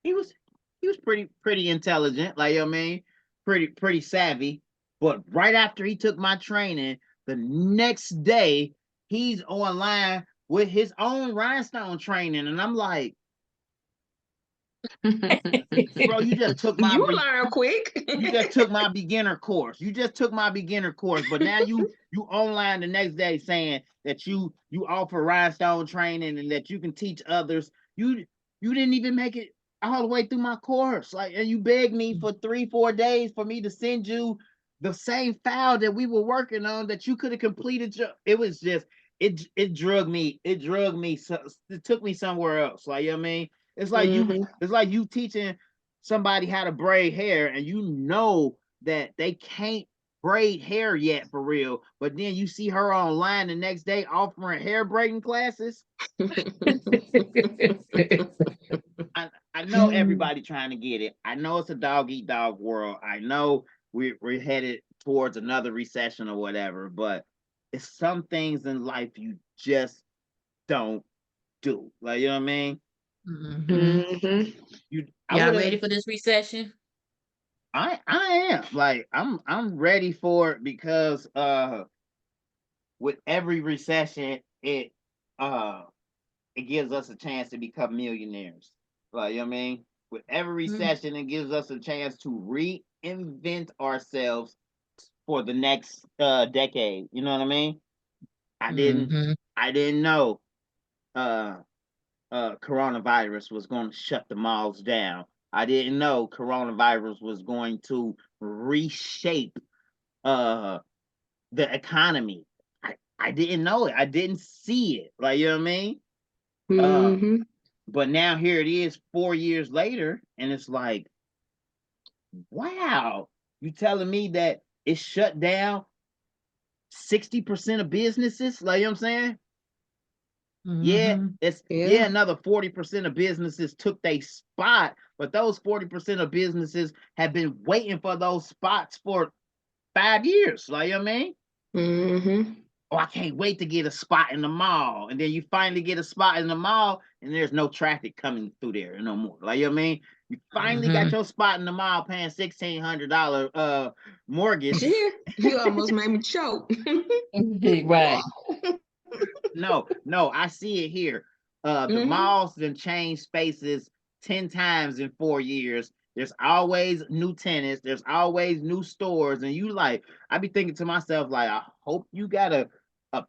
he was pretty intelligent, like, you know what I mean? Pretty savvy. But right after he took my training, the next day he's online with his own rhinestone training, and I'm like, bro, you just took my learn quick. You just took my beginner course. But now you online the next day saying that you offer rhinestone training and that you can teach others. You didn't even make it all the way through my course. Like, and you begged me for 3-4 days for me to send you the same file that we were working on that you could have completed. It was just it drug me. It took me somewhere else. Like, you know what I mean? It's like you teaching somebody how to braid hair, and you know that they can't braid hair yet for real, but then you see her online the next day offering hair braiding classes. I know everybody trying to get it. I know it's a dog eat dog world. I know we're headed towards another recession or whatever, but it's some things in life you just don't do. Like, you know what I mean? Y'all ready for this recession? I am. Like, I'm ready for it because with every recession it gives us a chance to become millionaires. Like, you know what I mean? With every recession it gives us a chance to reinvent ourselves for the next decade. You know what I mean? I didn't know coronavirus was going to shut the malls down. I didn't know coronavirus was going to reshape the economy. I didn't know it. I didn't see it. Like, you know what I mean? But now here it is 4 years later, and it's like, wow, you telling me that it shut down 60% of businesses? Like, you know what I'm saying? Yeah, Mhm. it's Yeah. another 40% of businesses took their spot, but those 40% of businesses have been waiting for those spots for 5 years. Like, you know what I mean? Mm-hmm. Oh, I can't wait to get a spot in the mall. And then you finally get a spot in the mall and there's no traffic coming through there no more. Like, you know what I mean? You finally got Mhm. your spot in the mall paying $1,600 mortgage. Yeah, you almost made me choke. Right. No, I see it here. The Mhm. malls then change spaces 10 times in 4 years. There's always new tenants, there's always new stores, and you like, I be thinking to myself, like, I hope you got a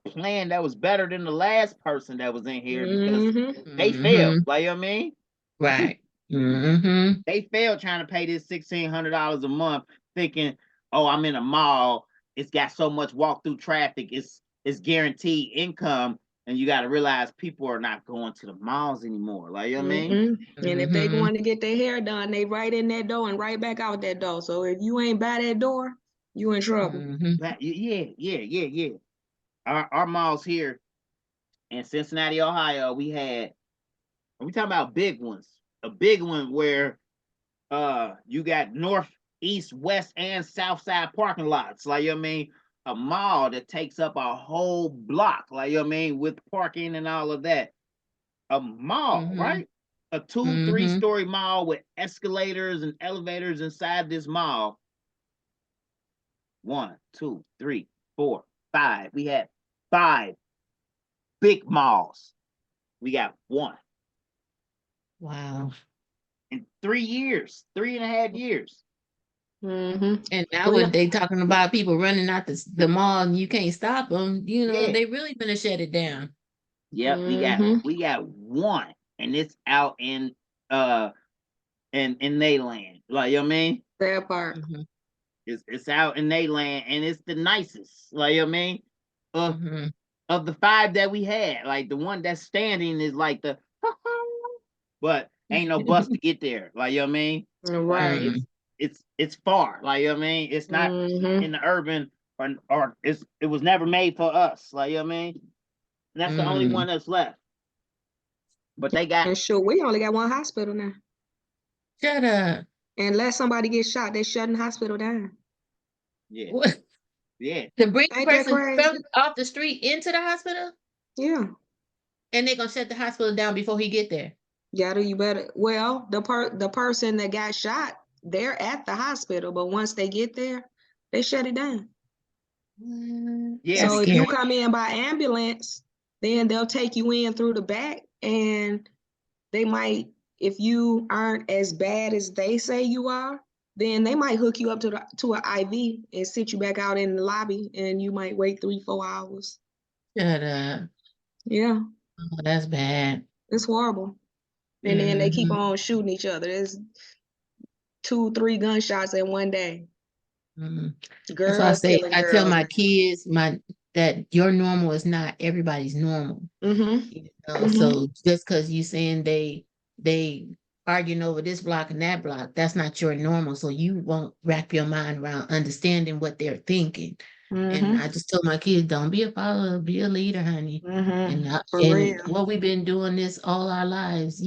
plan that was better than the last person that was in here because Mm-hmm. they failed. Mhm. Like, you know what I mean? Right. Mhm. They failed trying to pay this $1,600 a month, thinking, oh, I'm in a mall. It's got so much walk through traffic. It's guaranteed income. And you got to realize people are not going to the malls anymore. Like, you know what I mean? Mm-hmm. And if they Mhm. going to get their hair done, they right in that door and right back out that door. So if you ain't by that door, you in trouble. Mhm. Yeah. Our malls here in Cincinnati, Ohio, we talking about big ones. A big one where you got north, east, west, and south side parking lots. Like, you know what I mean? A mall that takes up a whole block, like, you know what I mean, with parking and all of that. A mall, Mhm. right? A 2, 3 Mhm. story mall with escalators and elevators inside this mall. 1, 2, 3, 4, 5. We had 5 big malls. We got 1 Wow. in 3 years, 3.5 years. Mm-hmm. And now We when they talking about people running out the mall and you can't stop them, Yeah. they really gonna shut it down. Yep, Mm-hmm. we got 1, and it's out in they land. Like, you know what I mean? That part. Mhm. It's out in they land, and it's the nicest. Like, you know what I mean? Of Mhm. of the 5 that we had, like the one that's standing is like the but ain't no bus to get there. Like, you know what I mean? Like Right. Mhm. it's far. Like, you know what I mean? It's not Mm-hmm. in the urban or it was never made for us. Like, you know what I mean? And that's the only Mhm. one that's left. But they got And sure, we only got one hospital now. Shut up. Unless somebody gets shot, they shutting the hospital down. yeah, What? yeah. To bring the Ain't that person crazy? from off the street into the hospital, Yeah. and they're gonna shut the hospital down before he get there. Gotta you better. Well, the person that got shot, they're at the hospital, but once they get there, they shut it down. Yeah, So That's if you scary. come in by ambulance, then they'll take you in through the back, and they might, if you aren't as bad as they say you are, then they might hook you up to an IV and sit you back out in the lobby, and you might wait 3-4 hours. Shut up. Yeah, Oh, that's bad. it's horrible. And then they keep Mhm. on shooting each other. There's 2, 3 gunshots in one day. Mhm. That's why Girls killing I tell girls. my kids that your normal is not everybody's normal. Mm-hmm. Mm-hmm. So just because you saying they arguing over this block and that block, that's not your normal. So you won't wrap your mind around understanding what they're thinking. And Mm-hmm. I just told my kids, don't be a follower, be a leader, honey. Mm-hmm. For And real. what we've been doing this all our lives,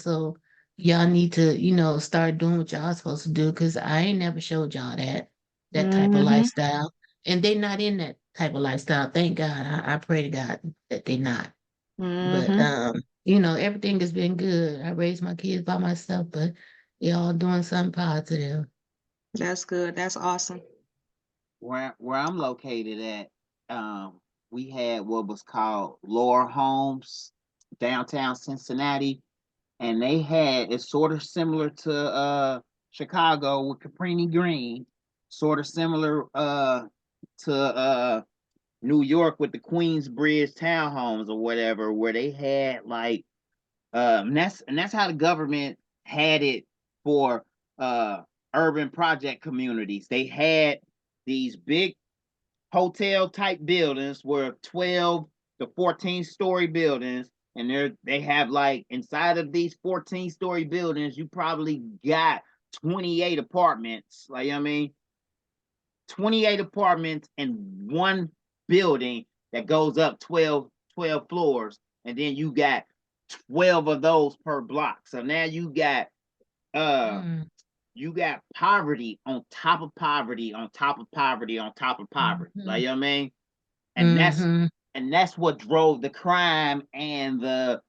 so y'all need to, start doing what y'all supposed to do, because I ain't never showed y'all that type of Mm-hmm. lifestyle. And they not in that type of lifestyle. Thank God. I pray to God that they not. But Mm-hmm. everything has been good. I raised my kids by myself, but y'all doing something positive. That's good. That's awesome. where I'm located at, we had what was called Laura Homes, downtown Cincinnati, and they had it's sort of similar to Chicago with Caprini Green, sort of similar to New York with the Queensbridge townhomes or whatever, where they had like and that's how the government had it for urban project communities. They had these big hotel type buildings were 12 to 14-story buildings, and they have like inside of these 14-story buildings you probably got 28 apartments, like, you know what I mean, 28 apartments in one building that goes up 12 floors. and then you got 12 of those per block. So now you got poverty on top of poverty on top of poverty on top of poverty. Like, you know what I mean? And that's what drove the crime and the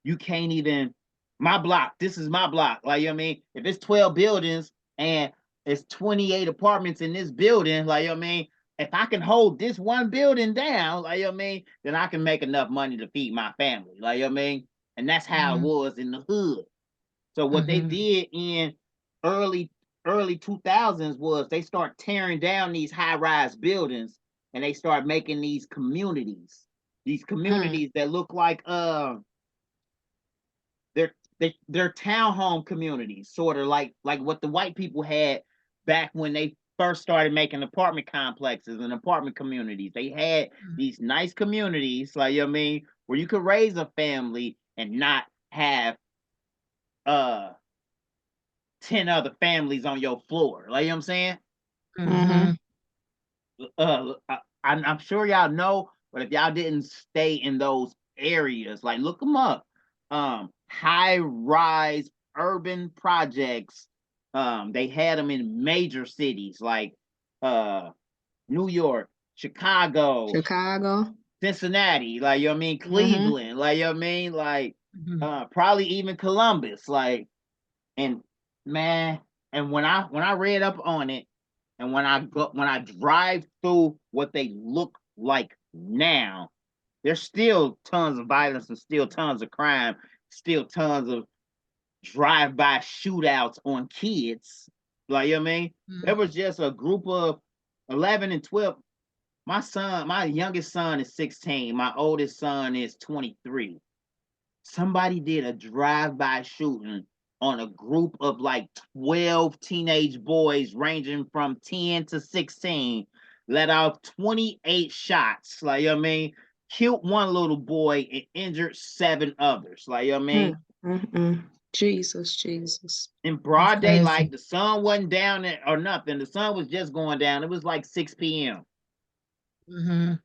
you can't even my block. This is my block. Like, you know what I mean? If it's 12 buildings and it's 28 apartments in this building, like, you know what I mean? If I can hold this one building down, like, you know what I mean, then I can make enough money to feed my family. Like, you know what I mean? And that's how it was in the hood. So what they did in early 2000s was they start tearing down these high-rise buildings and they start making these communities that look like they're townhome communities, sort of like what the white people had back when they first started making apartment complexes and apartment communities. They had these nice communities, like, you know what I mean, where you could raise a family and not have 10 other families on your floor. Like, you know what I'm saying? I'm sure y'all know, but if y'all didn't stay in those areas, like, look them up. High-rise urban projects. They had them in major cities like New York, Chicago, Cincinnati, like, you know what I mean, Cleveland, like, you know what I mean, like probably even Columbus, like, and man, and when I read up on it, and when I drive through what they look like now, there's still tons of violence and still tons of crime, still tons of drive-by shootouts on kids. Like, you know what I mean? There was just a group of 11 and 12. My youngest son is 16. My oldest son is 23. Somebody did a drive-by shooting on a group of like 12 teenage boys ranging from 10 to 16, let off 28 shots, like, you know what I mean? Killed one little boy and injured 7 others, like, you know what I mean? Jesus. In broad daylight, the sun wasn't down or nothing. The sun was just going down. It was like 6 p.m. No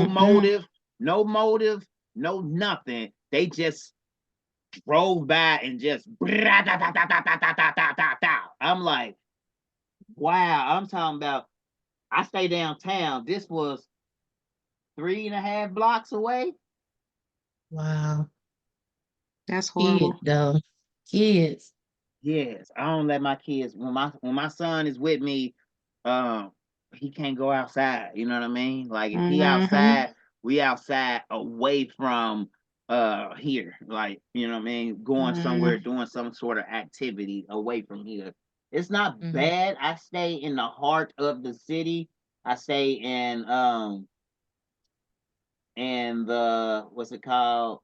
motive, no nothing. They just drove by and just I'm like, wow. I'm talking about, I stay downtown. This was 3.5 blocks away. Wow. That's horrible. Kids. Yes, I don't let my kids, when my son is with me, he can't go outside. You know what I mean? Like, if he outside, we outside away from here. Like, you know what I mean? Going somewhere, doing some sort of activity away from here. It's not bad. I stay in the heart of the city. I stay in the, what's it called?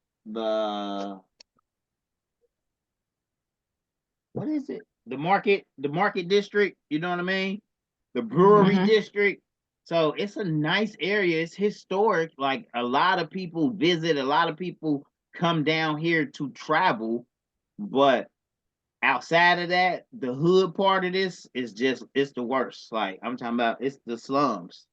What is it? The market district, you know what I mean? The brewery district. So it's a nice area. It's historic. Like, a lot of people visit, a lot of people come down here to travel. But outside of that, the hood part of this is just, it's the worst. Like, I'm talking about, it's the slums.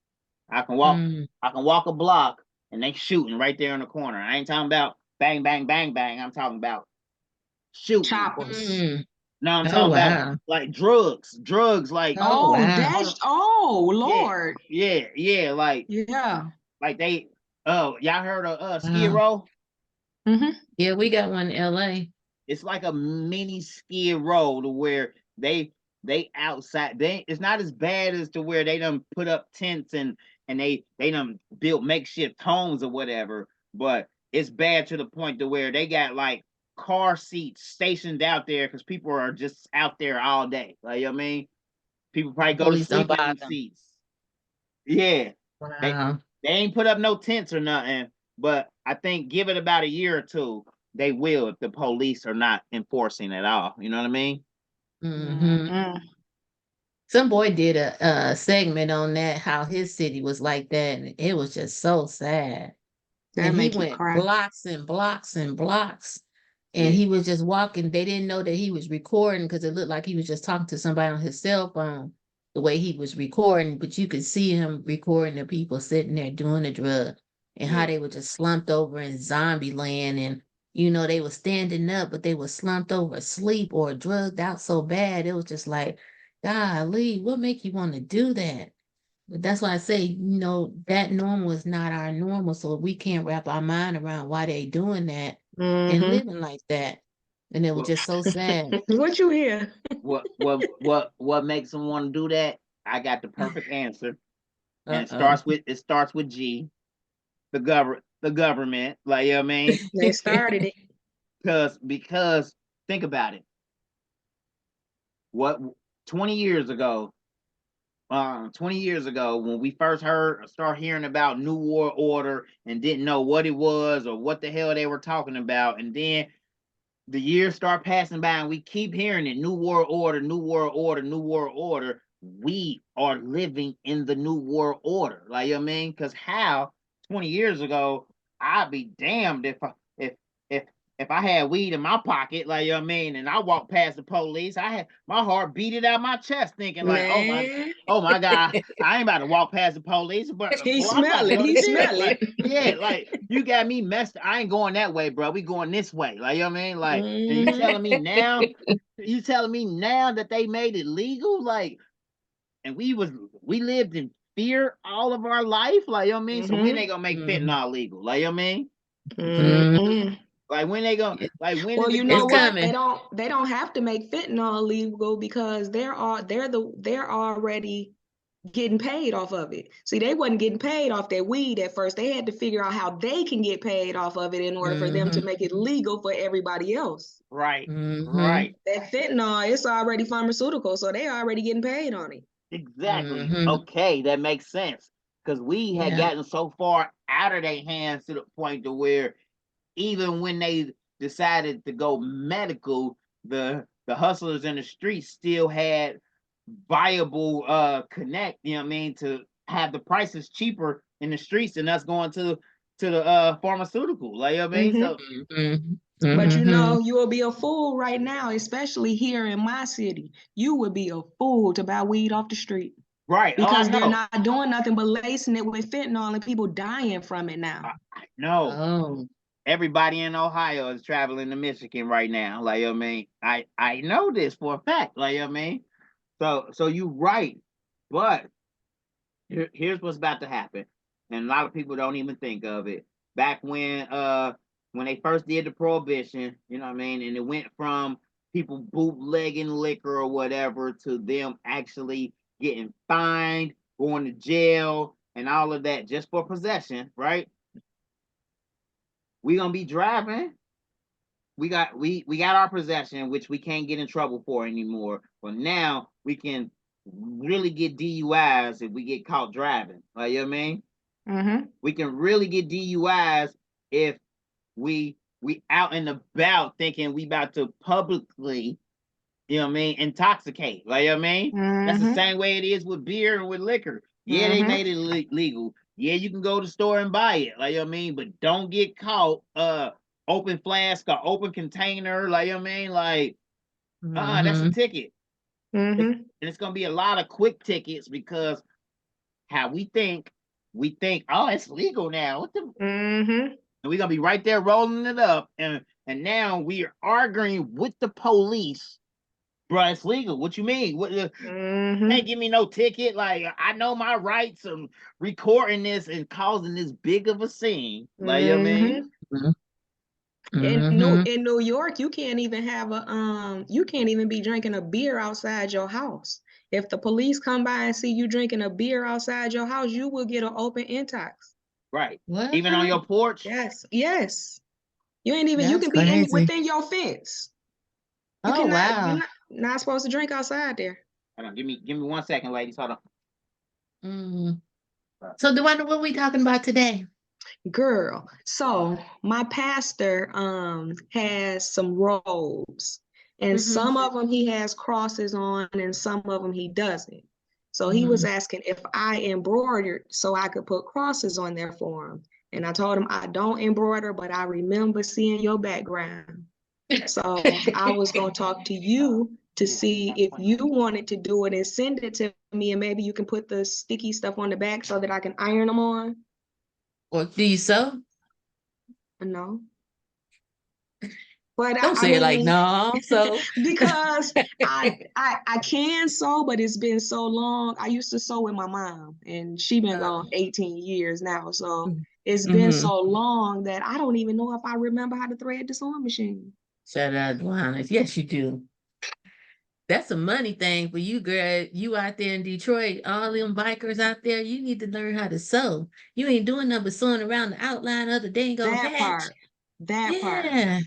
I can walk a block and they shooting right there in the corner. I ain't talking about bang, bang, bang, bang. I'm talking about shooting. Choppers. No, I'm talking about like drugs, like Lord. Yeah, like they y'all heard of Skid Row? Yeah, we got one in LA. It's like a mini Skid Row to where they outside. It's not as bad as to where they done put up tents and they done built makeshift homes or whatever, but it's bad to the point to where they got like car seats stationed out there because people are just out there all day. Like, you know what I mean? People probably go to sleep in these seats. Yeah. Wow. They ain't put up no tents or nothing, but I think give it about a year or two, they will, if the police are not enforcing at all. You know what I mean? Some boy did a segment on that, how his city was like that, and it was just so sad. And he went blocks and blocks and blocks. And he was just walking. They didn't know that he was recording because it looked like he was just talking to somebody on his cell phone, the way he was recording. But you could see him recording the people sitting there doing the drug. and how Yeah. they were just slumped over in zombie land, and they were standing up, but they were slumped over asleep or drugged out so bad. It was just like, golly, what make you want to do that? But that's why I say, that normal is not our normal. So we can't wrap our mind around why they doing that and Mm-hmm. living like that. And it was Well, just so sad. What you hear? what makes them want to do that? I got the perfect answer, and Uh-oh. it starts with G, the government. Like, you know what I mean? They started it. Because think about it. What 20 years ago, 20 years ago, when we first start hearing about New World Order and didn't know what it was or what the hell they were talking about, and then the years start passing by and we keep hearing it, New World Order, New World Order, New World Order. We are living in the New World Order. Like, you know what I mean? Because 20 years ago, I'd be damned if if I had weed in my pocket, like, you know what I mean, and I walked past the police, I had my heart beat out my chest, thinking like, Man, oh my God, I ain't about to walk past the police, but he boy, I'm about smell to it. go to He jail. smell Like, it. yeah, like you got me messed. I ain't going that way, bro. We going this way. Like, you know what I mean? Like, and you telling me now, that they made it legal? Like, and we lived in fear all of our life. Like, you know what I mean? So when they gonna make fentanyl legal? Like, you know what I mean? Mm-hmm. Like when they gonna Well, you It's know what? coming. They don't have to make fentanyl legal because they're already getting paid off of it. See, they wasn't getting paid off that weed at first. They had to figure out how they can get paid off of it in order for them to make it legal for everybody else. right, Mm-hmm. right. That fentanyl, it's already pharmaceutical, so they already getting paid on it. Exactly. Mm-hmm. Okay, that makes sense. Because we had Yeah. gotten so far out of their hands to the point to where even when they decided to go medical, the hustlers in the streets still had viable connect, you know what I mean, to have the prices cheaper in the streets than us going to the pharmaceutical. Like, you know what I mean? So Mm-hmm. But Mm-hmm. you will be a fool right now, especially here in my city. You would be a fool to buy weed off the street right. Oh, I because they're know. not doing nothing but lacing it with fentanyl and people dying from it now. I know. Oh. Everybody in Ohio is traveling to Michigan right now. Like, you know what I mean? I know this for a fact. Like, you know what I mean? So you're right. But here's what's about to happen. And a lot of people don't even think of it. Back when they first did the prohibition, you know what I mean, and it went from people bootlegging liquor or whatever to them actually getting fined, going to jail, and all of that just for possession, right? We're gonna be driving. We got our possession, which we can't get in trouble for anymore. But now we can really get DUIs if we get caught driving. Like, you know what I mean? Mm-hmm. We can really get DUIs if we out and about thinking we about to publicly, you know what I mean, intoxicate. Like, you know what I mean? That's the Mm-hmm. same way it is with beer and with liquor. Yeah, they Mm-hmm. made it legal. Yeah, you can go to the store and buy it. Like, you know what I mean? But don't get caught open flask or open container. Like, you know what I mean? Like, that's a Mm-hmm. ticket. Mm-hmm. And it's gonna be a lot of quick tickets because how we think, oh, it's legal now. What the Mm-hmm. and we're gonna be right there rolling it up, and now we are arguing with the police, bro. It's legal. What you mean? What? Mm-hmm. Can't give me no ticket. Like, I know my rights. Of recording this and causing this big of a scene. Like, you know what I Mm-hmm. mean? Mm-hmm. In New York, you can't even have you can't even be drinking a beer outside your house. If the police come by and see you drinking a beer outside your house, you will get an open intox. Right. What? Even on your porch. Yes, yes. You ain't even you That's can be in crazy. within your fence. You Oh, cannot you're wow. not supposed to drink outside there. Hold on. Give me 1 second, ladies. Hold on. Mm. So, Dwayne, what are we talking about today? Girl, so my pastor has some robes, and Mm-hmm. some of them he has crosses on, and some of them he doesn't. So he was Mm-hmm. asking if I embroidered so I could put crosses on there for him. And I told him I don't embroider, but I remember seeing your background. So I was gonna talk to you to see if you wanted to do it and send it to me, and maybe you can put the sticky stuff on the back so that I can iron them on. Or do you sew? No. But Don't I say it like mean, no. So because I can sew, but it's been so long. I used to sew with my mom, and she been gone 18 years now. So it's been mm-hmm. so long that I don't even know if I remember how to thread the sewing machine. Shout out to honest. Yes, you do. That's a money thing for you, girl. You out there in Detroit, all them bikers out there, you need to learn how to sew. You ain't doing nothing but sewing around the outline of the dang old That patch. part, that part. Yeah.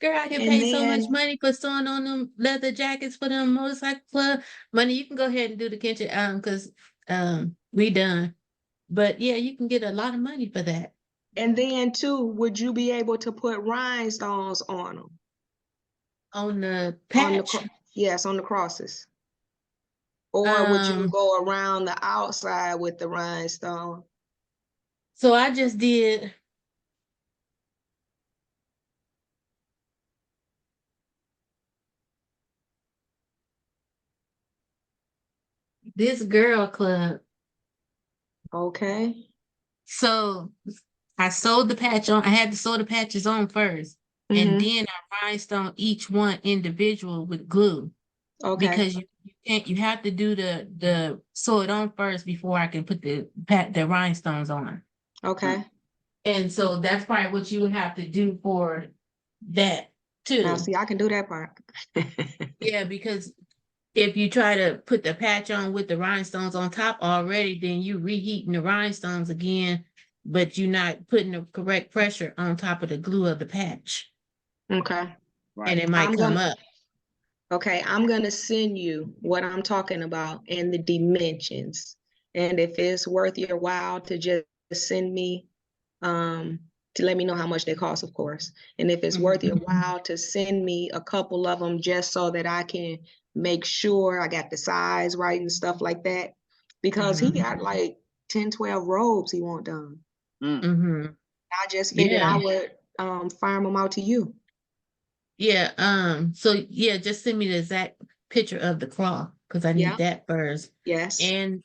Girl, I can And pay so much then, money for sewing on them leather jackets for them motorcycle club. Money, you can go ahead and do the kitchen because we done. But yeah, you can get a lot of money for that. too, would you be able to put rhinestones on them? On the On the, patch. yes, on the crosses. Or would you Um, go around the outside with the rhinestone? so I just did this girl club. Okay. So I sewed the patch on. I had to sew the patches on first, and Mm-hmm. then I rhinestone each one individual with glue Okay. because you can't. You have to do the sew it on first before I can put the rhinestones on. Okay. And so that's probably what you would have to do for that Now, too. see, I can do that part. Yeah, because if you try to put the patch on with the rhinestones on top already, then you reheating the rhinestones again, but you're not putting the correct pressure on top of the glue of the patch, Okay. and Right. it might I'm come gonna, up. okay, I'm gonna send you what I'm talking about and the dimensions. And if it's worth your while to just send me, um, to let me know how much they cost, of course. And if it's worth your while to send me a couple of them just so that I can make sure I got the size right and stuff like that. Because he got like 10, 12 robes he want done. Mm-hmm. I just figured Yeah, I would farm them out to you. yeah. So yeah, just send me the exact picture of the cloth because I need Yeah. that first, Yes. and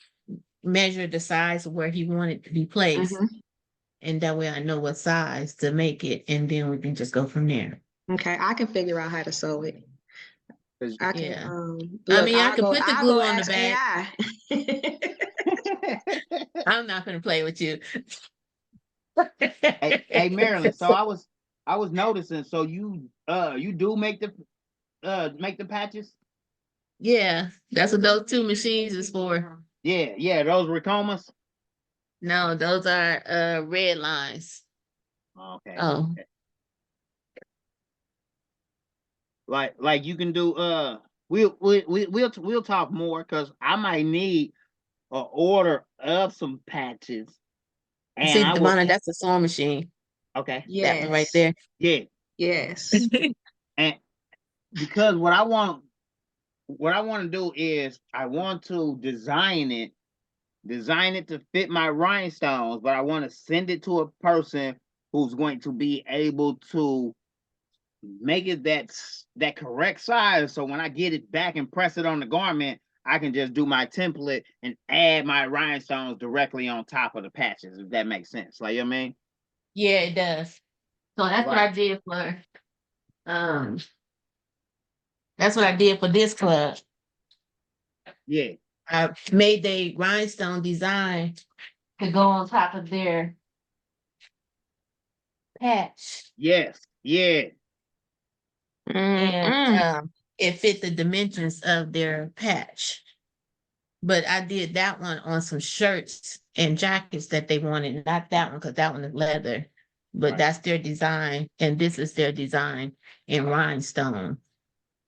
measure the size of where he wanted to be placed, Hmm. and that way I know what size to make it, and then we can just go from there. Okay, I can figure out how to sew it. 'Cause- I can Yeah. I look, mean, I could put the I'll glue go on the ask back. AI. I'm not gonna play with you. Hey, Marilyn. So I was noticing. So you do make the patches? Yeah, that's what those two machines is for. Yeah. Those Ricomas. No, those are red lines. Okay. Oh, Like you can do. We'll talk more because I might need an order of some patches, and see, I will. Devonna, that's a sewing machine. Okay. That one right Yes. there. Yeah. Yes. And because what I want to do is I want to design it to fit my rhinestones, but I want to send it to a person who's going to be able to make it that correct size. So when I get it back and press it on the garment, I can just do my template and add my rhinestones directly on top of the patches, if that makes sense. Like, you know what I mean? Yeah, it does. So that's what Right. I did for um that's what I did for this club. Yeah. I made the rhinestone design to go on top of their patch. Yes. Yeah. And Mm-mm. it fit the dimensions of their patch. But I did that one on some shirts and jackets that they wanted, not that one because that one is leather. But Right. that's their design, and this is their design in rhinestone.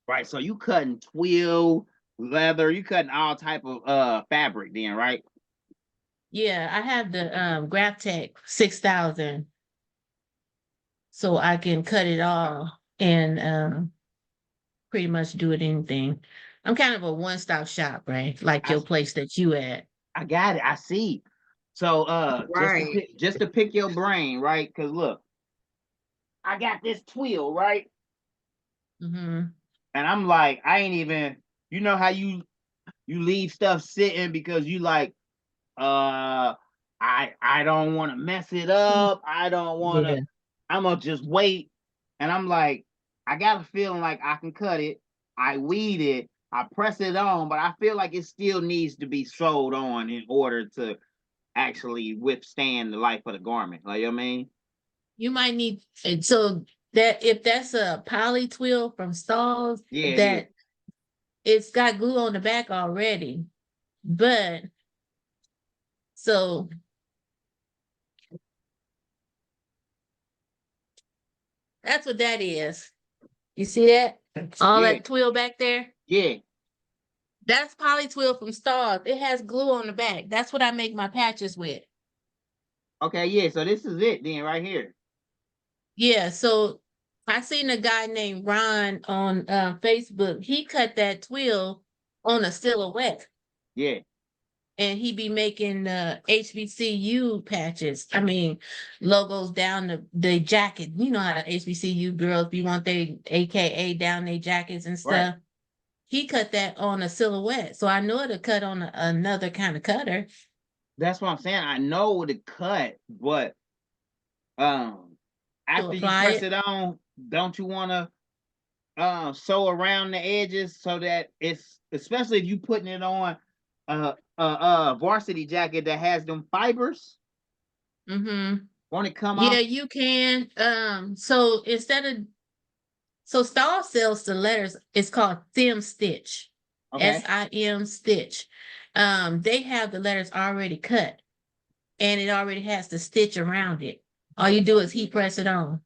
Right. So you cutting twill, leather, you cutting all type of fabric then, right? Yeah, I have the Graphtec 6000, so I can cut it all and pretty much do it anything. I'm kind of a one-stop shop, right? Like I your place that you at. I got it. I see. So Right. just to pick your brain, right? Because look, I got this twill, right? Mm-hmm. And I'm like, I ain't even, how you leave stuff sitting because you like, uh I don't want to mess it up. I don't want Yeah. to. I'm gonna just wait. And I'm like, I got a feeling like I can cut it. I weed it. I press it on, but I feel like it still needs to be sewed on in order to actually withstand the life of the garment. Like, you know what I mean? You might need, and so that if that's a poly twill from Stalls, Yeah, it is. that it's got glue on the back already. But so that's what that is. You see that? All Yeah, that twill back there? yeah. That's poly twill from Stars. It has glue on the back. That's what I make my patches with. Okay, yeah. So this is it then, right here. Yeah, so I seen a guy named Ron on Facebook. He cut that twill on a silhouette, Yeah, and he be making HBCU patches. I mean, logos down the jacket. You know how the HBCU girls be want they AKA down their jackets and right. stuff. He cut that on a silhouette, so I know it'll cut on another kind of cutter. That's what I'm saying. I know the cut, but To after you apply press it. it on, don't you want to sew around the edges so that it's, especially if you putting it on varsity jacket that has them fibers, Mm-hmm. won't it come Yeah, off? you can. So instead of Star sells the letters, it's called SIM stitch. Okay. SIM stitch. They have the letters already cut and it already has the stitch around it. All you do is heat press it on.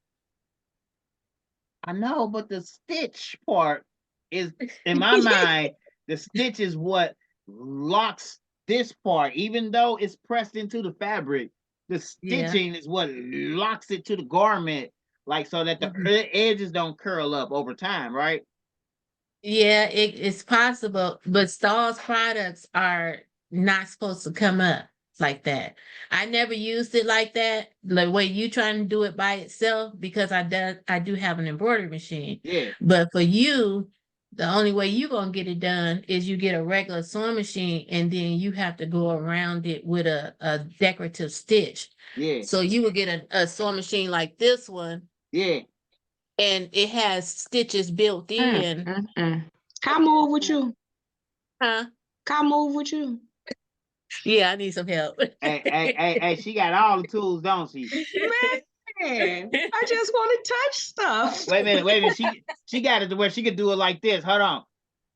I know, but the stitch part is, in my mind, the stitch is what locks this part, even though it's pressed into the fabric. The Yeah. stitching is what locks it to the garment, like so that the Mhm. edges don't curl up over time, right? Yeah, it's possible, but Star's products are not supposed to come up like that. I never used it like that, the way you trying to do it by itself, because I do have an embroidery machine. Yeah, But for you, the only way you gonna get it done is you get a regular sewing machine and then you have to go around it with a decorative stitch. yeah, So you would get a sewing machine like this one, yeah. and it has stitches built in. Can I move with you? Huh? Can I move with you? Yeah, I need some help. Hey, she got all the tools, don't she? Man, I just want to touch stuff. Wait a minute. She got it to where she could do it like this. Hold on.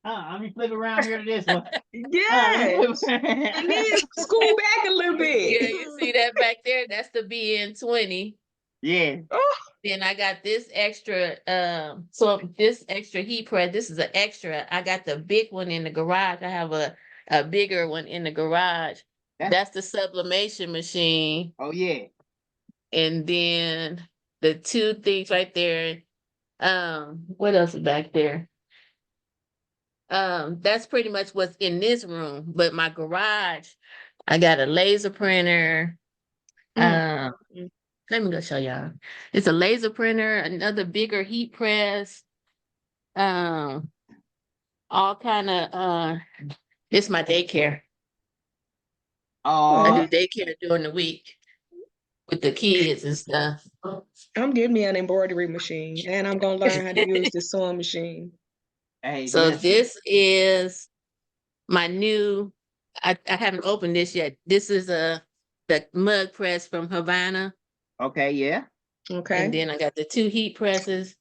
Let me flip around here to this one. Yes. I need to school back a little bit. Yeah, you see that back there? That's the BN20. Yeah. Oh, Then I got this extra, so this extra heat press, this is an extra. I got the big one in the garage. I have a bigger one in the garage. That's the sublimation machine. Oh yeah. And then the two things right there. What else is back there? That's pretty much what's in this room. But my garage, I got a laser printer. Mm. Let me go show y'all. It's a laser printer, another bigger heat press. Um, all kind of it's my daycare. I do Oh, daycare during the week with the kids and stuff. I'm getting me an embroidery machine and I'm gonna learn how to use the sewing machine. hey, So listen. this is my new, I haven't opened this yet. This is the mug press from Havana. Okay, yeah. Okay. And then I got the two heat presses.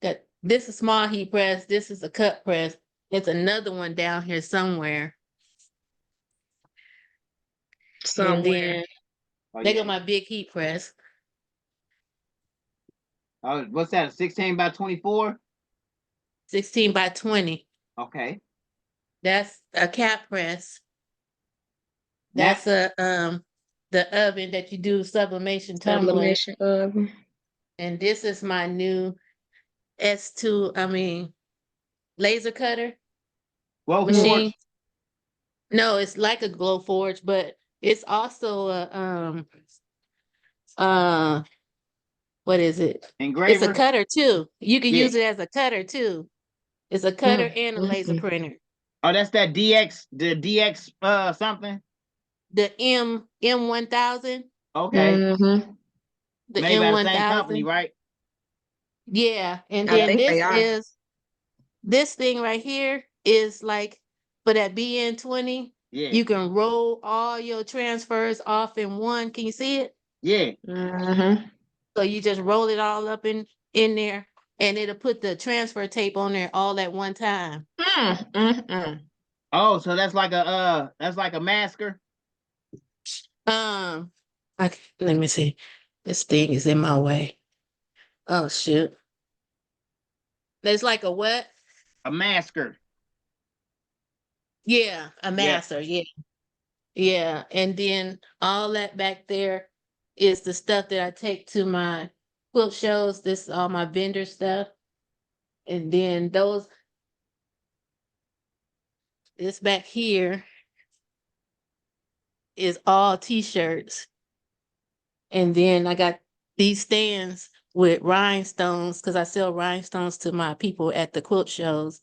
Got this is a small heat press. This is a cut press. It's another one down here somewhere. Somewhere. And then Oh, they yeah. got my big heat press. Oh, what's that? 16 by 24? 16 by 20. Okay. That's a cap press. Now, That's the oven that you do sublimation tumbling. Sublimation oven. And this is my new S2, laser cutter well, machine. No, it's like a glow forge, but it's also a what is it? It's a engraver. cutter too. You can Yeah. use it as a cutter too. It's a cutter and a laser printer. Oh, that's that DX, the DX something. the M1000, Okay. Mm-hmm. the Made by the same company, M1000. right? Yeah, and I Yeah. then think they are. this thing right here is like for that BN20. Yeah. You can roll all your transfers off in one. Can you see it? Yeah. Mm-hmm. So you just roll it all up in there, and it'll put the transfer tape on there all at one time. Mm-hmm. Oh, so that's like a masker. Um, let me see. This thing is in my way. Oh shoot! There's like a what? A masker. Yeah, a Yeah. master. Yeah, yeah. And then all that back there is the stuff that I take to my quilt shows. This is all my vendor stuff. And then this back here is all t-shirts. And then I got these stands with rhinestones because I sell rhinestones to my people at the quilt shows.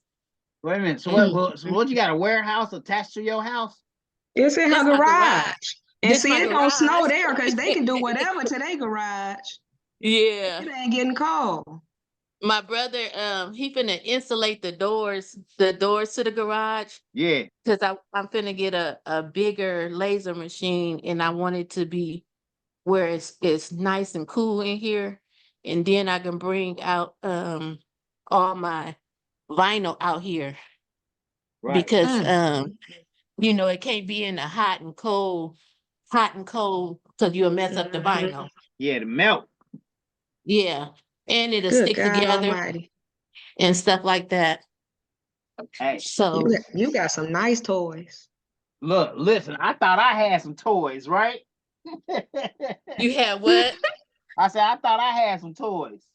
Wait a minute. So And what you got a warehouse attached to your house? It's in her this my garage. garage. And This see, my it don't snow garage. there because they can do whatever to their garage. Yeah. It ain't getting cold. My brother, he finna insulate the doors to the garage. Yeah. Because I'm finna get a bigger laser machine and I want it to be where it's nice and cool in here. And then I can bring out all my vinyl out here Right. because Mm. it can't be in the hot and cold because you'll mess up the Mhm. vinyl. Yeah, the melt. Yeah. And it'll Good stick God together Almighty. and stuff like that. Hey, So You got some nice toys. look, listen, I thought I had some toys, right? you have what? I said I thought I had some toys.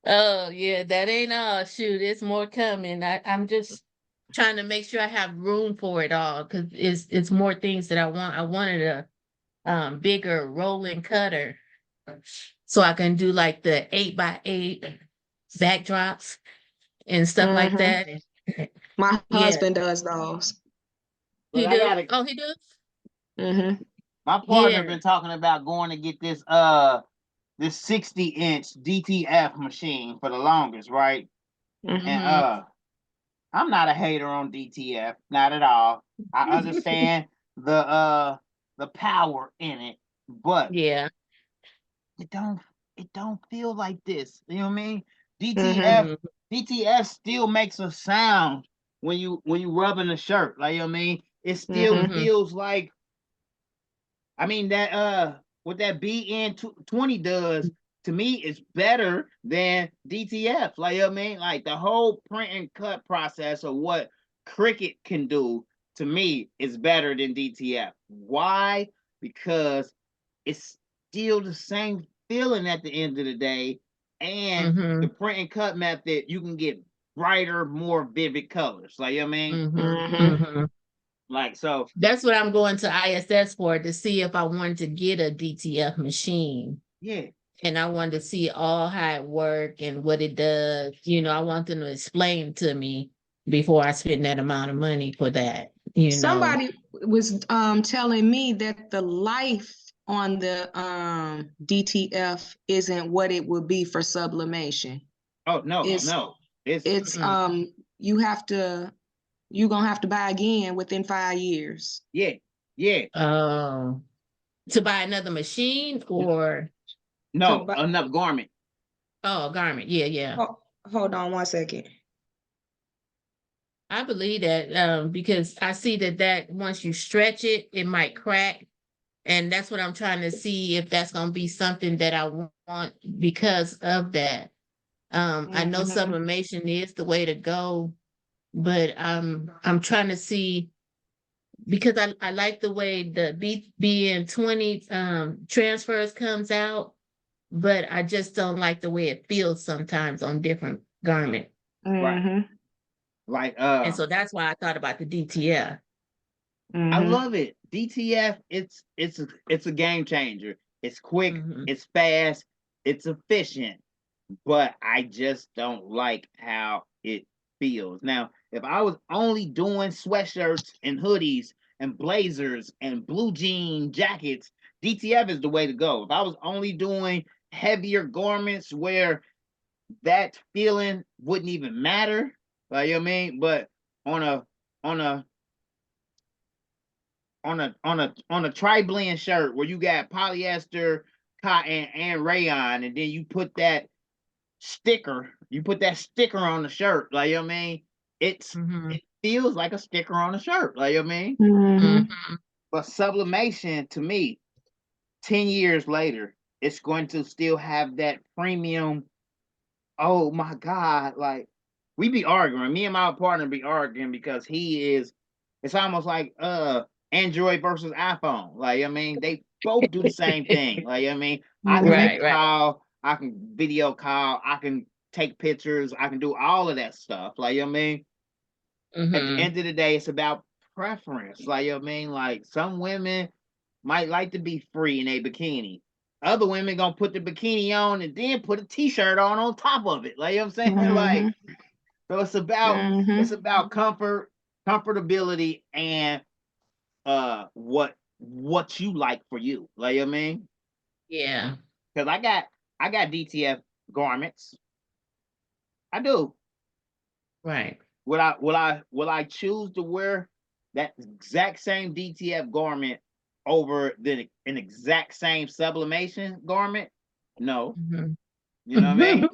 Oh yeah, that ain't all. Shoot, it's more coming. I'm just trying to make sure I have room for it all because it's more things that I want. I wanted a bigger rolling cutter so I can do like the 8x8 backdrops and stuff like Mm-hmm. that. My Yeah, husband does those. Look, he I do. got it. Oh, he do. Mm-hmm. My partner Yeah. been talking about going to get this 60-inch DTF machine for the longest, right? And Mm-hmm. I'm not a hater on DTF, not at all. I understand the power in it, but Yeah. it don't feel like this. You know what I mean? DTF Mhm. DTF still makes a sound when you rubbing the shirt. Like, you know what I mean? It still Mm-hmm. Mhm. feels like, I mean, that what that BN20 does to me is better than DTF. Like, you know what I mean? Like the whole print and cut process of what Cricut can do to me is better than DTF. Why? Because it's still the same feeling at the end of the day. And the Mhm. print and cut method, you can get brighter, more vivid colors. Like, you know what I mean? Mhm. Mm-hmm. Mhm. Like, so That's what I'm going to ISS for to see if I wanted to get a DTF machine. yeah. And I wanted to see all how it worked and what it does. I want them to explain to me before I spend that amount of money for that. Somebody was telling me that the life on the DTF isn't what it would be for sublimation. Oh no, It's no. It's it's you're gonna have to buy again within 5 years. yeah, yeah. Oh, to buy another machine or To No, buy, enough garment. a garment. Yeah, yeah. hold on 1 second. I believe that because I see that once you stretch it, it might crack. And that's what I'm trying to see if that's going to be something that I want because of that. I know Mm-hmm. sublimation is the way to go, but I'm trying to see because I like the way the BN20 transfers comes out, but I just don't like the way it feels sometimes on different garment. Right. Mm-hmm. Like And so that's why I thought about the DTF. I Mm-hmm. love it. DTF, it's a game changer. It's quick, Mhm. it's fast, it's efficient, but I just don't like how it feels. Now, if I was only doing sweatshirts and hoodies and blazers and blue jean jackets, DTF is the way to go. If I was only doing heavier garments where that feeling wouldn't even matter, like, you know what I mean? But on a on a on a tri-blend shirt where you got polyester, cotton, and rayon, and then you put that sticker on the shirt, like, you know what I mean? It feels like a sticker on a shirt, like, you know what I mean? Mm-hmm. But sublimation, to me, 10 years later, it's going to still have that premium. Oh my God, like, we be arguing. Me and my partner be arguing because it's almost like Android versus iPhone. Like, I mean, they both do the same thing. Like, I mean, I can make a call, I can video call, I can take pictures, I can do all of that stuff. Like, I mean, at the end of the day, it's about preference. Like, I mean, like, some women might like to be free in a bikini. Other women gonna put the bikini on and then put a t-shirt on top of it. Like, you know what I'm saying? Like, so it's about comfort, comfortability, and what you like for you. Like, you know what I mean? Yeah. Because I got DTF garments. I do. Right. Will I choose to wear that exact same DTF garment over an exact same sublimation garment? No. You know what I mean?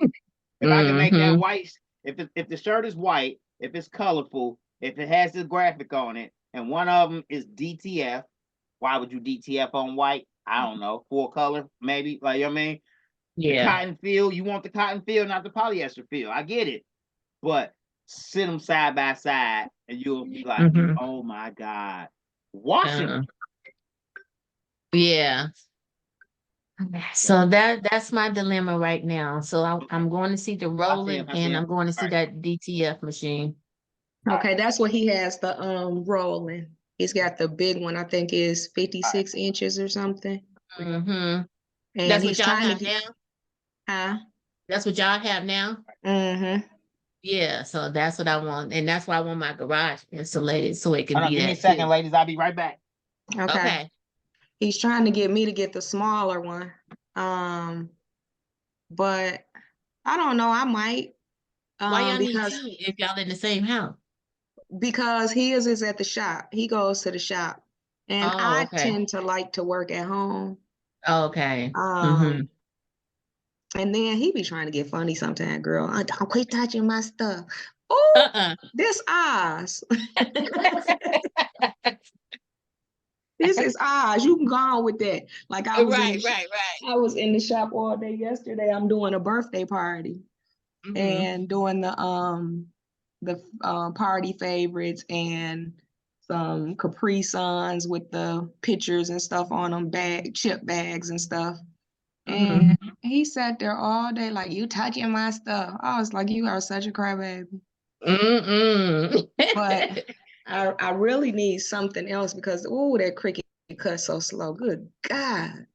If I can make that white, if the shirt is white, if it's colorful, if it has the graphic on it, and one of them is DTF, why would you DTF on white? I don't know, full color, maybe. Like, you know what I mean? The cotton feel, you want the cotton feel, not the polyester feel. I get it. But sit them side by side and you'll be like, oh my God. Wash them. Yeah. So that's my dilemma right now. So I'm going to see the rolling and I'm going to see that DTF machine. Okay, that's what he has, the rolling. He's got the big one, I think is 56 inches or something. And that's what y'all have now? Huh? That's what y'all have now? Yeah, so that's what I want. And that's why I want my garage insulated so it can be give that me a second, too. ladies. I'll be right back. Okay. He's trying to get me to get the smaller one. But I don't know, I might. Why y'all need two if y'all in the same house? Because his is at the shop. He goes to the shop. And I tend to like to work at home. Okay. And then he be trying to get funny sometimes, girl. Don't quit touching my stuff. Oh, this ours. This is ours. You can go on with that. Like I was I was in the shop all day yesterday. I'm doing a birthday party and doing the party favorites and some Capri Suns with the pictures and stuff on them, chip bags and stuff. And he sat there all day like, you touching my stuff. I was like, you are such a crybaby. But I really need something else because, that Cricut cuts so slow. Good God.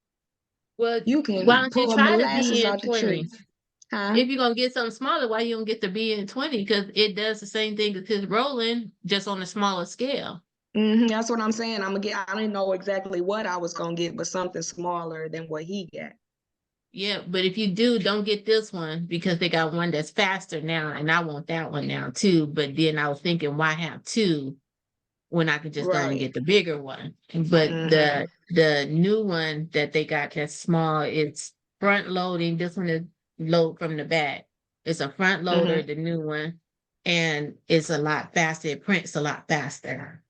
Well, you can why don't you pull try the molasses out the tree. If you're going to get something smaller, why you don't get the BN20? Because it does the same thing as his rolling, just on a smaller scale. That's what I'm saying. I didn't know exactly what I was going to get, but something smaller than what he got. Yeah, but if you don't get this one because they got one that's faster now, and I want that one now too. But then I was thinking, why have two when I could just go and get the bigger one? But the new one that they got that's small, it's front loading. This one is load from the back. It's a front loader, the new one, and it's a lot faster. It prints a lot faster,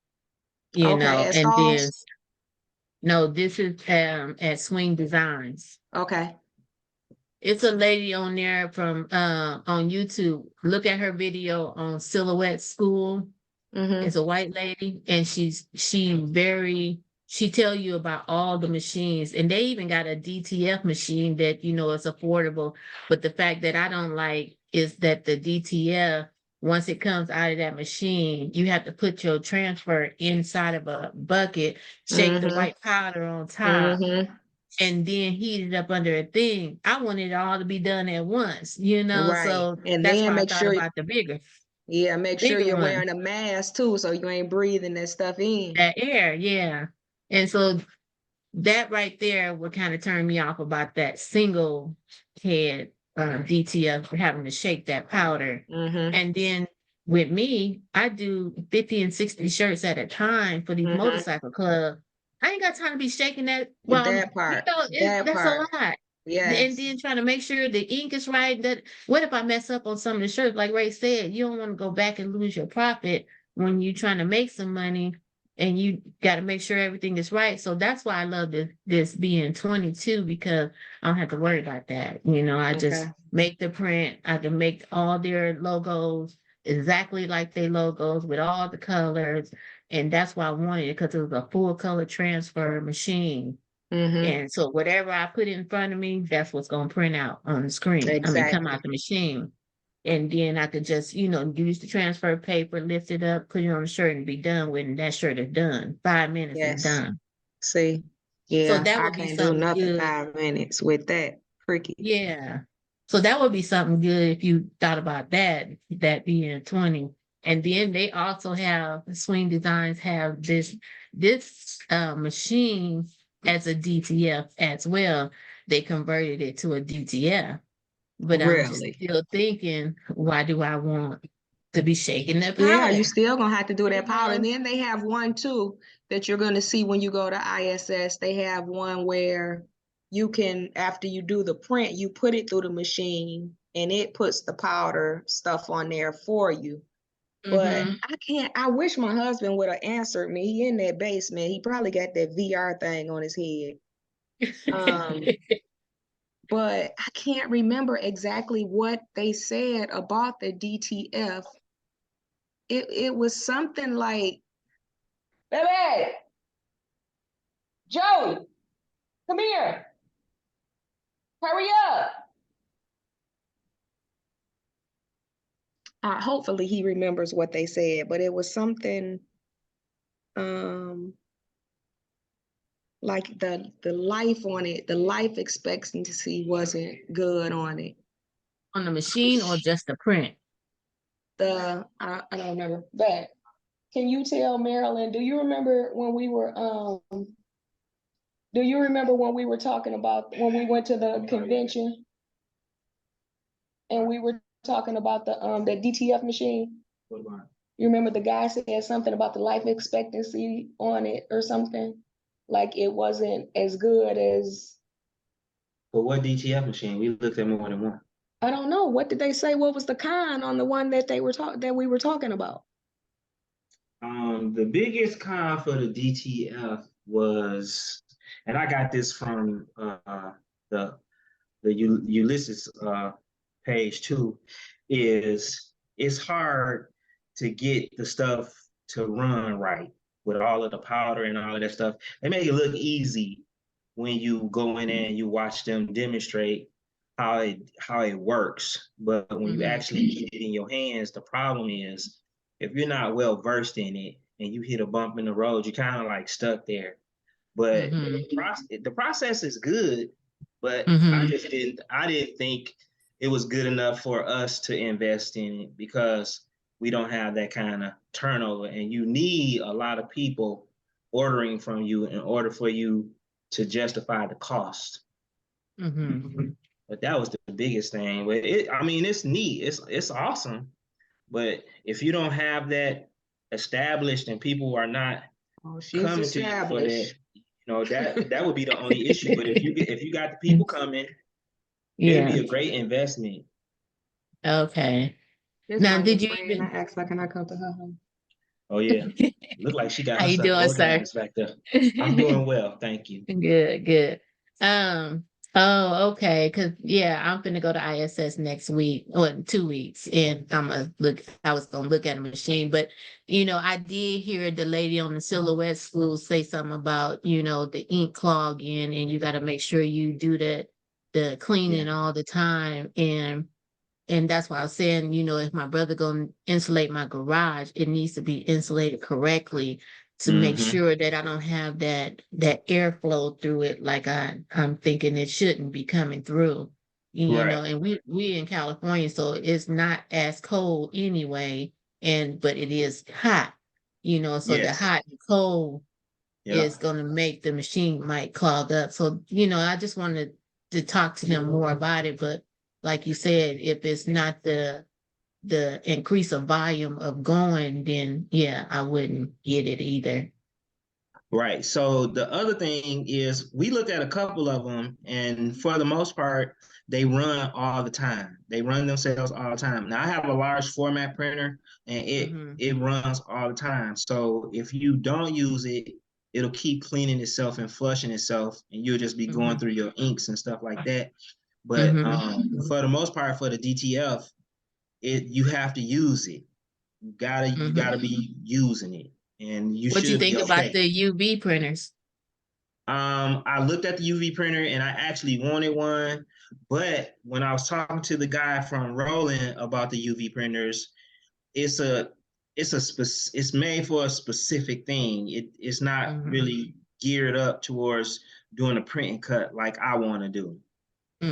you know. And then no, this is at Swing Designs. Okay. It's a lady on there from on YouTube. Look at her video on Silhouette School. It's a white lady, and she tell you about all the machines, and they even got a DTF machine that is affordable. But the fact that I don't like is that the DTF, once it comes out of that machine, you have to put your transfer inside of a bucket, shake the white powder on top. And then heat it up under a thing. I want it all to be done at once, Right. So and that's then why make I thought sure about the bigger. Yeah, make sure bigger you're one. wearing a mask too, so you ain't breathing that stuff in. That air, yeah. And so that right there would kind of turn me off about that single head DTF having to shake that powder. Mm-hmm. And then with me, I do 50 and 60 shirts at a time for these Mm-hmm. motorcycle clubs. I ain't got time to be shaking that. Well, That part. That that's a part. lot. And Yes. then trying to make sure the ink is right. That what if I mess up on some of the shirts? Like Ray said, you don't want to go back and lose your profit when you're trying to make some money, and you got to make sure everything is right. So that's why I love this being 22, because I don't have to worry about that. I just Okay. make the print. I can make all their logos exactly like their logos with all the colors. And that's why I wanted it, because it was a full color transfer machine. Mm-hmm. And so whatever I put in front of me, that's what's going to print out on the screen. I mean, come Exactly. out the machine. And then I could just, use the transfer paper, lift it up, put it on the shirt, and be done with it. And that shirt is done. 5 minutes is Yes. done. See, So yeah, that I would be can't do something nothing good. 5 minutes with that. Cricket. Yeah. So that would be something good if you thought about that being 20. And then they also have, Swing Designs have this machine as a DTF as well. They converted it to a DTF. But I'm just Really? still thinking, why do I want to be shaking the Yeah, you powder? still gonna have to do that You powder. And know? then they have one too that you're gonna see when you go to ISS. They have one where you can, after you do the print, you put it through the machine and it puts the powder stuff on there for you. But Mhm. I can't, I wish my husband would have answered me. He in that basement. He probably got that VR thing on his head. But I can't remember exactly what they said about the DTF. It was something like, baby, Joey, come here. Hurry up. Hopefully he remembers what they said, but it was something um like the life on it, the life expectancy wasn't good on it. On the machine or just the print? I don't remember. But can you tell Marilyn, do you remember when we were talking about when we went to the convention and we were talking about the DTF machine? What about? You remember the guy said something about the life expectancy on it or something? Like it wasn't as good as, But what DTF machine? We looked at more than one. I don't know. What did they say? What was the con on the one that we were talking about? The biggest con for the DTF was, and I got this from the Ulysses page too, is it's hard to get the stuff to run right with all of the powder and all of that stuff. They make it look easy when you go in there and you watch them demonstrate how it works. But when you actually get it in your hands, the problem is if you're not well versed in it and you hit a bump in the road, you're kind of like stuck there. But the process is good, but I didn't think it was good enough for us to invest in it because we don't have that kind of turnover, and you need a lot of people ordering from you in order for you to justify the cost. But that was the biggest thing. But it's neat. It's awesome. But if you don't have that established and people are not coming to you for that, that would be the only issue. But if you got the people coming, it'd be Yeah. a great investment. Okay. This Now, my did little you friend. even? I asked her, can I come to her home? Oh yeah, look like she got How you herself doing, sir? organized back there. I'm doing well, thank you. Good, good. Oh, okay. Cause yeah, I'm finna go to ISS next week or in 2 weeks, and I was gonna look at a machine, but I did hear the lady on the Silhouette school say something about the ink clogging, and you got to make sure you do the cleaning all the time, and that's why I was saying, if my brother gonna insulate my garage, it needs to be insulated correctly to make sure that I don't have that airflow through it like I'm thinking it shouldn't be coming through. you know, Right. and we in California, so it's not as cold anyway, but it is hot, you know, so the Yes. hot and cold Yeah. is going to make the machine might clog up. So, you know, I just wanted to talk to them more about it, but like you said, if it's not the increase of volume of going, then yeah, I wouldn't get it either. Right. So the other thing is we looked at a couple of them, and for the most part, they run all the time. They run themselves all the time. Now I have a large format printer, and Mm-hmm. it runs all the time. So if you don't use it, it'll keep cleaning itself and flushing itself, and you'll just be going Mm-hmm. through your inks and stuff like that. But Mm-hmm. for the most part, for the DTF, you have to use it. You Mm-hmm. gotta be using it, and you What you should be think about okay. the UV printers? I looked at the UV printer and I actually wanted one, but when I was talking to the guy from Roland about the UV printers, it's a it's made for a specific thing. It's not Mm-hmm. really geared up towards doing a print and cut like I want to do.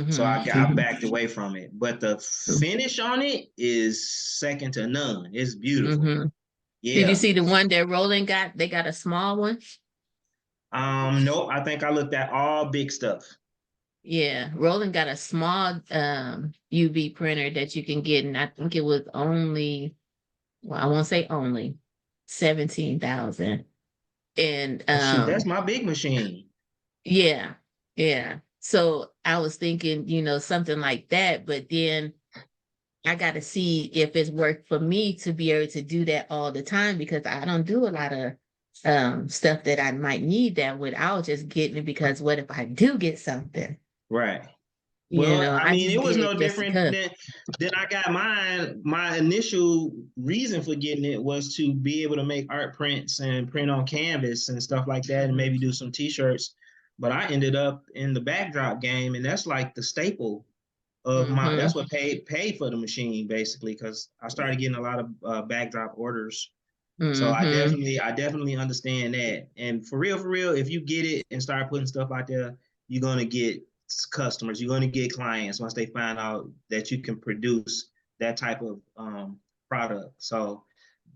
So I Mm-hmm. backed away from it. But the finish on it is second to none. It's beautiful. Mm-hmm. Did you Yeah. see the one that Roland got? They got a small one. Nope. I think I looked at all big stuff. Yeah, Roland got a small UV printer that you can get, and I think it was only, well, I won't say only 17,000. And Oh, shoot, that's my big machine. yeah, yeah. So I was thinking, you know, something like that, but then I got to see if it's work for me to be able to do that all the time because I don't do a lot of stuff that I might need that without just getting it because what if I do get something? Right. You Well, know, I I mean, just it was get no it just different because. than I got mine. My initial reason for getting it was to be able to make art prints and print on canvas and stuff like that, and maybe do some t-shirts. But I ended up in the backdrop game, and that's like the staple of my. Mm-hmm. That's what paid for the machine basically, because I started getting a lot of backdrop orders. So Mm-hmm. I definitely understand that. And for real, if you get it and start putting stuff out there, you're gonna get customers. You're gonna get clients once they find out that you can produce that type of product. So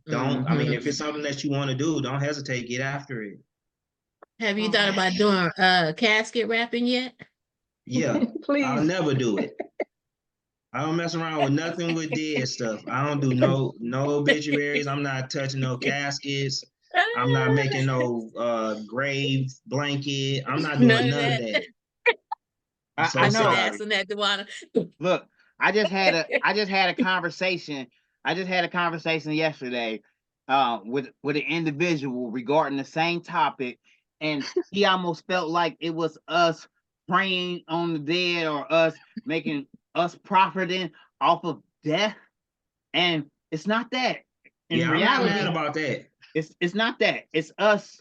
don't. I mean, Mm-hmm. if it's something that you want to do, don't hesitate. Get after it. Have you thought about doing casket wrapping yet? Yeah, I'll Please. never do it. I don't mess around with nothing with dead stuff. I don't do no obituaries. I'm not touching no caskets. I'm not making no grave blanket. I'm not None doing of none of that. that. I'm I so I've been know. sorry. asking that, Dewana. Look, I just had a conversation. I just had a conversation yesterday with an individual regarding the same topic, and he almost felt like it was us preying on the dead or us profiting off of death. And it's not that. In Yeah, I'm not mad reality, about that. it's not that. It's us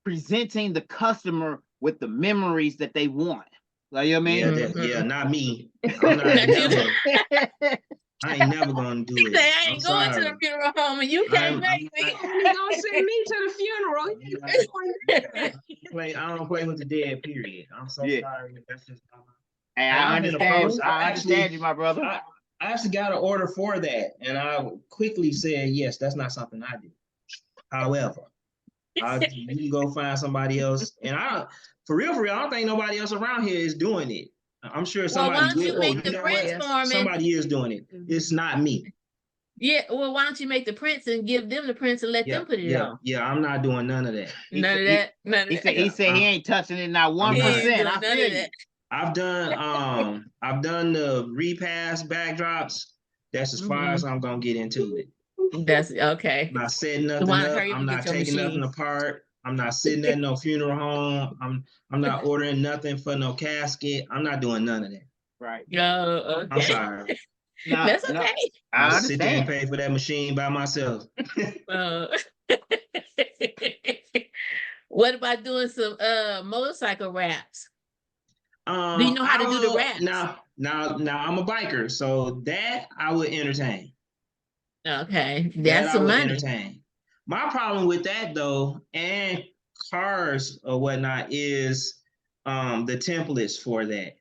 presenting the customer with the memories that they want. Like, you know what Yeah, Mm-hmm. not me. I'm not Not you. never. I mean? I ain't never gonna do He it. say, I I'm ain't going to the sorry. funeral home and you can't I'm make not. And he gonna send me to the funeral. He I'm not ain't going there. I don't play with the dead. Period. I'm so Yeah. sorry. That's just not my. Hey, And I I've been approached. understand. I understand you, my brother. I actually got an order for that, and I quickly said yes. That's not something I do. However, you can go find somebody else, and for real, I don't think nobody else around here is doing it. I'm sure Well, why somebody don't will. you Oh, make you the know prints what? Yes. for me? Somebody is doing it. It's not me. Yeah, well, why don't you make the prints and give them the prints and let Yeah, them put it on? I'm not doing none of that. None of that. None of that. He Yeah, said he ain't touching it not I'm He not. 1%. ain't doing I none feel of you. that. I've done the repass backdrops. That's as far as I'm gonna get into it. That's okay. I'm not setting You nothing want to up. hurry up I'm and not get your taking nothing machine. apart. I'm not sitting at no funeral home. I'm not ordering nothing for no casket. I'm not doing none of that. Right. Oh, I'm okay. sorry. No, That's no, okay. I'll I sit there and understand. pay for that machine by myself. Uh, what about doing some motorcycle wraps? Do you know how I to do the will wraps? now I'm a biker, so that I would entertain. Okay, That that's I some would money. entertain. My problem with that though, and cars or whatnot, is the templates for that.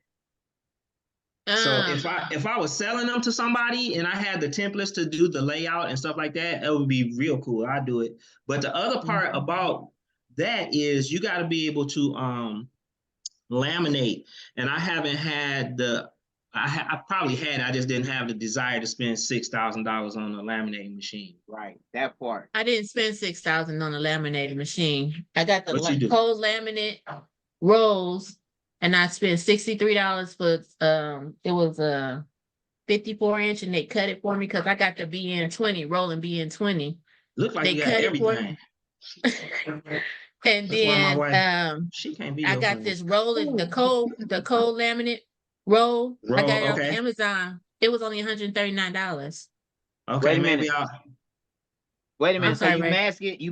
So if I was selling them to somebody and I had the templates to do the layout and stuff like that, that would be real cool. I'd do it. But the other part about that is you got to be able to laminate. And I haven't had I probably had, I just didn't have the desire to spend $6,000 on a laminating machine. Right, that part. I didn't spend $6,000 on a laminating machine. I got the What you do? cold laminate rolls, and I spent $63 for it was a 54-inch, and they cut it for me because I got the BN20 rolling BN20. Look like They you got cut it for everything. me. And That's why my then wife, she can't be I your got friend. this rolling the cold laminate roll. I got it off Okay. Amazon. It was only $139. Okay, Wait a maybe minute. I'll. Wait a I'm minute. So sorry, you Ray.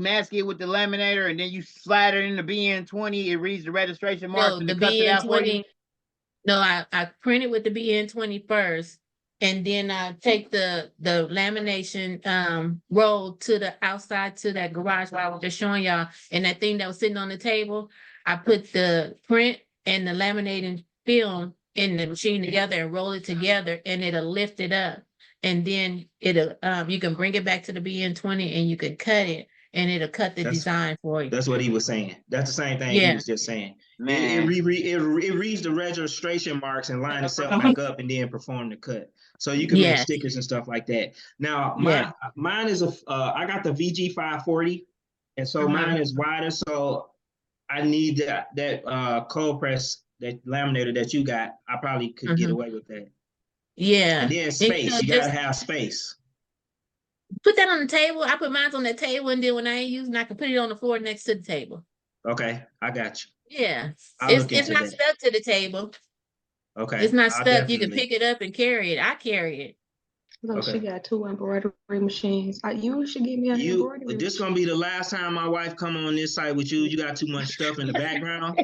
mask it with the laminator, and then you slide it in the BN20. It reads the registration mark No, and the it cuts it out for you. BN20. No, I printed with the BN20 first, and then I take the lamination roll to the outside to that garage where I was just showing y'all, and that thing that was sitting on the table, I put the print and the laminating film in the machine together and roll it together, and it'll lift it up, and then it'll you can bring it back to the BN20 and you can cut it, and it'll cut the design for you. That's what he was saying. That's the same thing he was just saying. It reads the registration marks and line itself back up and then perform the cut. So you can make stickers and stuff like that. Now, mine is I got the VG540, and so mine is wider. So I need that cold press, that laminator that you got. I probably could get away with that. Yeah. And then space. You gotta have space. Put that on the table. I put mine on the table, and then when I ain't using, I can put it on the floor next to the table. Okay, I got you. Yeah, it's not stuck to the table. Okay, it's not stuck. You can pick it up and carry it. I carry it. Look, she got 2 embroidery machines. You should give me an embroidery. This gonna be the last time my wife come on this site with you. You got too much stuff in the background.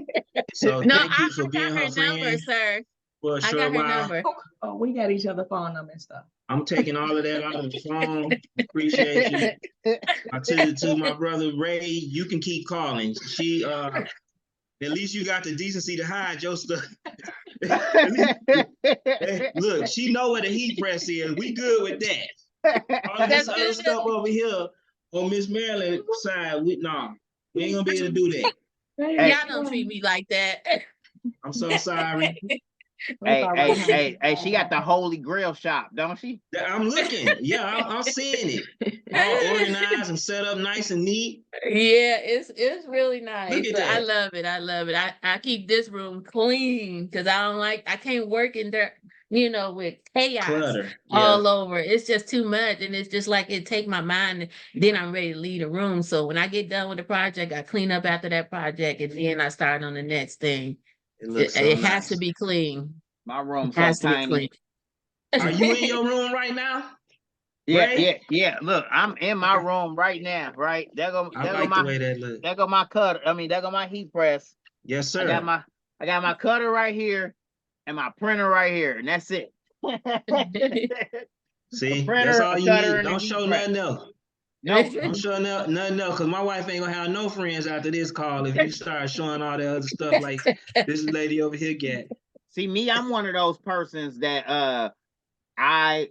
So thank you for being her friend. Number, sir. For a short while. Oh, we got each other phone number and stuff. I'm taking all of that out of the phone. Appreciate you. To my brother Ray, you can keep calling. She at least you got the decency to hide your stuff. Hey, look, she know where the heat press is. We good with that. All this other stuff over here on Miss Maryland's side, we ain't gonna be able to do that. Y'all don't treat me like that. I'm so sorry. Hey, she got the Holy Grail shop, don't she? I'm looking. Yeah, I'm seeing it. All organized and set up nice and neat. Yeah, it's really nice. Look at that. I love it. I love it. I keep this room clean because I can't work in there, with chaos Clutter. all over. It's just too much. And it's just like it take my mind. Then I'm ready to leave the room. So when I get done with the project, I clean up after that project, and then I start on the next thing. It has to be clean. My room's so tiny. Are you in your room right now? Yeah. Look, I'm in my room right now. Right, there go the way that looks. There go my cutter. There go my heat press. Yes, sir. I got my cutter right here, and my printer right here, and that's it. See, that's all you need. Don't show nothing else. No, don't show nothing else, because my wife ain't gonna have no friends after this call if you start showing all the other stuff like this lady over here got. See, me, I'm one of those persons that I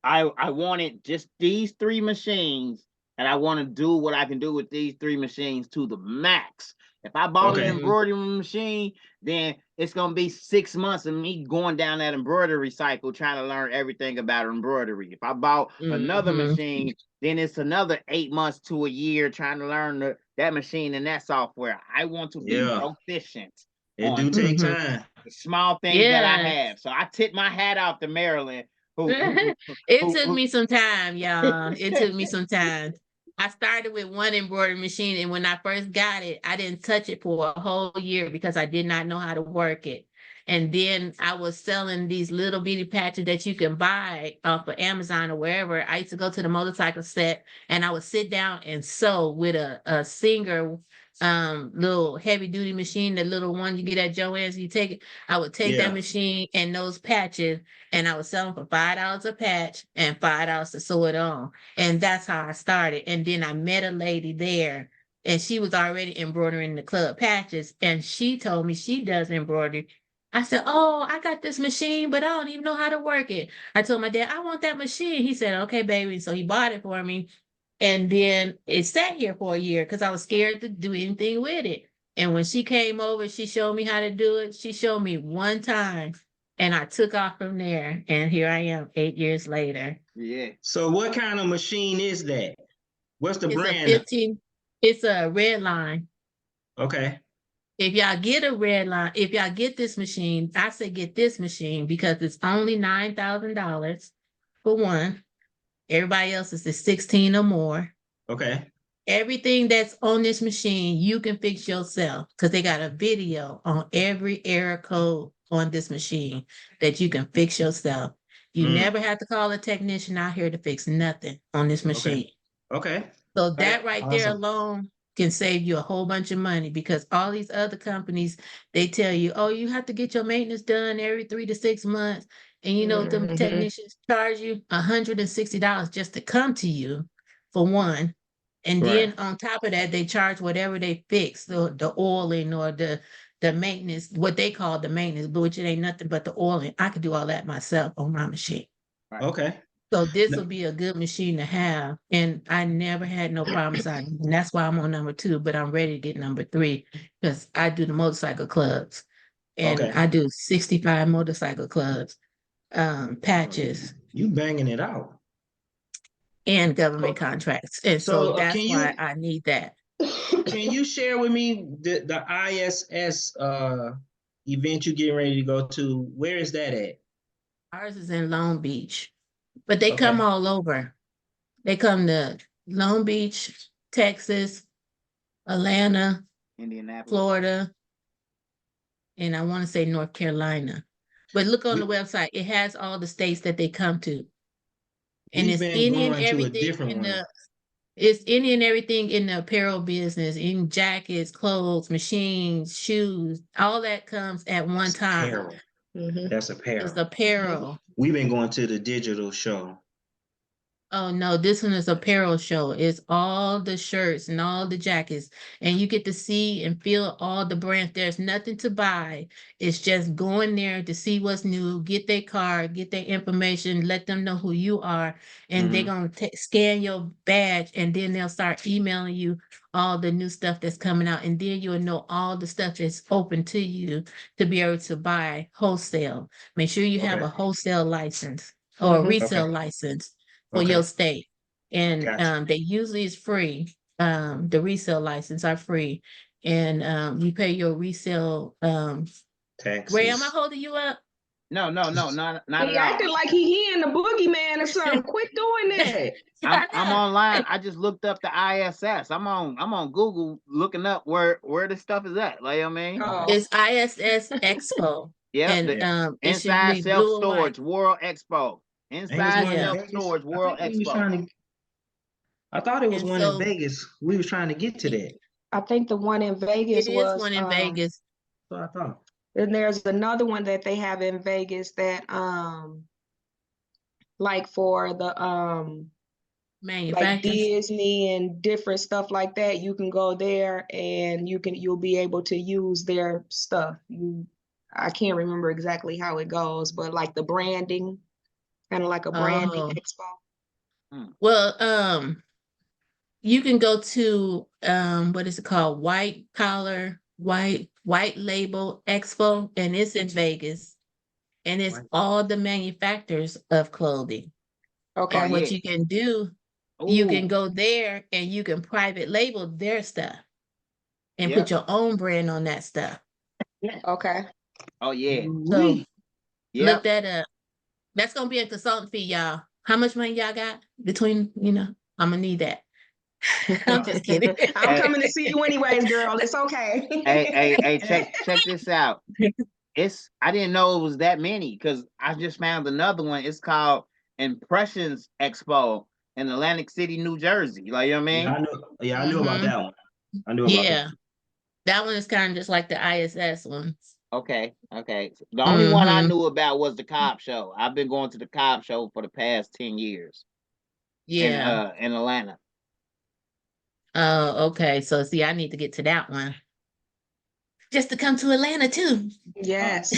wanted just these 3 machines, and I want to do what I can do with these 3 machines to the max. If I bought an embroidery machine, then it's gonna be 6 months of me going down that embroidery cycle trying to learn everything about embroidery. If I bought another machine, then it's another 8 months to a year trying to learn that machine and that software. I want to be proficient. It do take time. The small things that I have. So I tip my hat off to Marilyn. It took me some time, y'all. It took me some time. I started with one embroidery machine, and when I first got it, I didn't touch it for a whole year because I did not know how to work it. And then I was selling these little bitty patches that you can buy off of Amazon or wherever. I used to go to the motorcycle set, and I would sit down and sew with a Singer little heavy duty machine, the little one you get at Joann's. You take it. I would take that machine and those patches, and I would sell them for $5 a patch and $5 to sew it on. And that's how I started. And then I met a lady there, and she was already embroidering the club patches, and she told me she does embroidery. I said, oh, I got this machine, but I don't even know how to work it. I told my dad, I want that machine. He said, okay, baby. So he bought it for me. And then it sat here for a year because I was scared to do anything with it. And when she came over, she showed me how to do it. She showed me one time and I took off from there. And here I am 8 years later. Yeah. So what kind of machine is that? What's the It's a brand? 15, it's a red line. Okay. If y'all get a red line, if y'all get this machine, I say get this machine because it's only $9,000 for one. Everybody else is 16 or more. Okay. Everything that's on this machine, you can fix yourself because they got a video on every error code on this machine that you can fix yourself. You never have to call a technician out here to fix nothing on this machine. Okay. So that right there Awesome. alone can save you a whole bunch of money because all these other companies, they tell you, oh, you have to get your maintenance done every 3 to 6 months. And you know, the technicians charge you $160 just to come to you for one. And then Right. on top of that, they charge whatever they fix, the oiling or the maintenance, what they call the maintenance, but which it ain't nothing but the oiling. I could do all that myself on my machine. Okay. So this will be a good machine to have. And I never had no problems on it. And that's why I'm on number 2, but I'm ready to get number 3 because I do the motorcycle clubs and Okay. I do 65 motorcycle clubs, patches You banging it out. and government contracts. And so So that's why I need that. can you share with me the ISS event you're getting ready to go to? Where is that at? Ours is in Long Beach, but they Okay. come all over. They come to Long Beach, Texas, Atlanta, Indianapolis. Florida, and I want to say North Carolina. But look on the website, it has all the states that they come to. And We've it's been any and going to a everything different in one. it's any and everything in the apparel business, in jackets, clothes, machines, shoes, all that comes at one That's time. apparel. Mhm. That's It's apparel. apparel. We've been going to the digital show. Oh no, this one is apparel show. It's all the shirts and all the jackets, and you get to see and feel all the brands. There's nothing to buy. It's just going there to see what's new, get their card, get their information, let them know who you are, and they're gonna scan your badge, and then they'll start emailing you all the new stuff that's coming out, and then you'll know all the stuff that's open to you to be able to buy wholesale. Make sure you have Okay. a wholesale license or a Mhm. resale Okay. license for Okay. your state. And Gotcha. they usually is free. The resale license are free. And you pay your resale Ray, am I Taxes. holding you up? No, not at He all. acting like he in the boogeyman or something. Quit doing that. I'm I know. online. I just looked up the ISS. I'm on Google looking up where this stuff is at. Like I mean, Oh, It's ISS Expo. yep, And the Yeah. it should Inside be Self blue and white. Storage World Expo. Ain't this Inside one in Yeah. Self Vegas? Storage I World think we was Expo. trying to. I thought it was And one in so Vegas. We was trying to get to that. I think the one in Vegas it is was one in Vegas. So I thought. and there's another one that they have in Vegas that like for the like Manufacturers. Disney and different stuff like that, you can go there and you'll be able to use their stuff. I can't remember exactly how it goes, but like the branding, kind of like a branding Oh. expo. Well, you can go to what is it called? White Label Expo, and it's in Vegas. And it's all the manufacturers of clothing. Oh Okay. And what yeah. you can do, you can Ooh. go there and you can private label their stuff and Yep. put your own brand on that stuff. Okay. Oh yeah. So Ooh-wee. look Yep. that up. That's gonna be a consultant fee, y'all. How much money y'all got between, I'm gonna need that. I'm just kidding. I'm Hey, coming to see you anyways, girl. It's okay. hey, check this out. I didn't know it was that many because I just found another one. It's called Impressions Expo in Atlantic City, New Jersey. Like you know what I Yeah, mean? I knew. Yeah, I knew about Mhm. that one. I knew about Yeah, that. that one is kind of just like the ISS one. Okay. The only one I Mhm. knew about was the Cobb Show. I've been going to the Cobb Show for the past 10 years Yeah. in Atlanta. Oh, okay. So see, I need to get to that one. just to come to Atlanta too. Yes.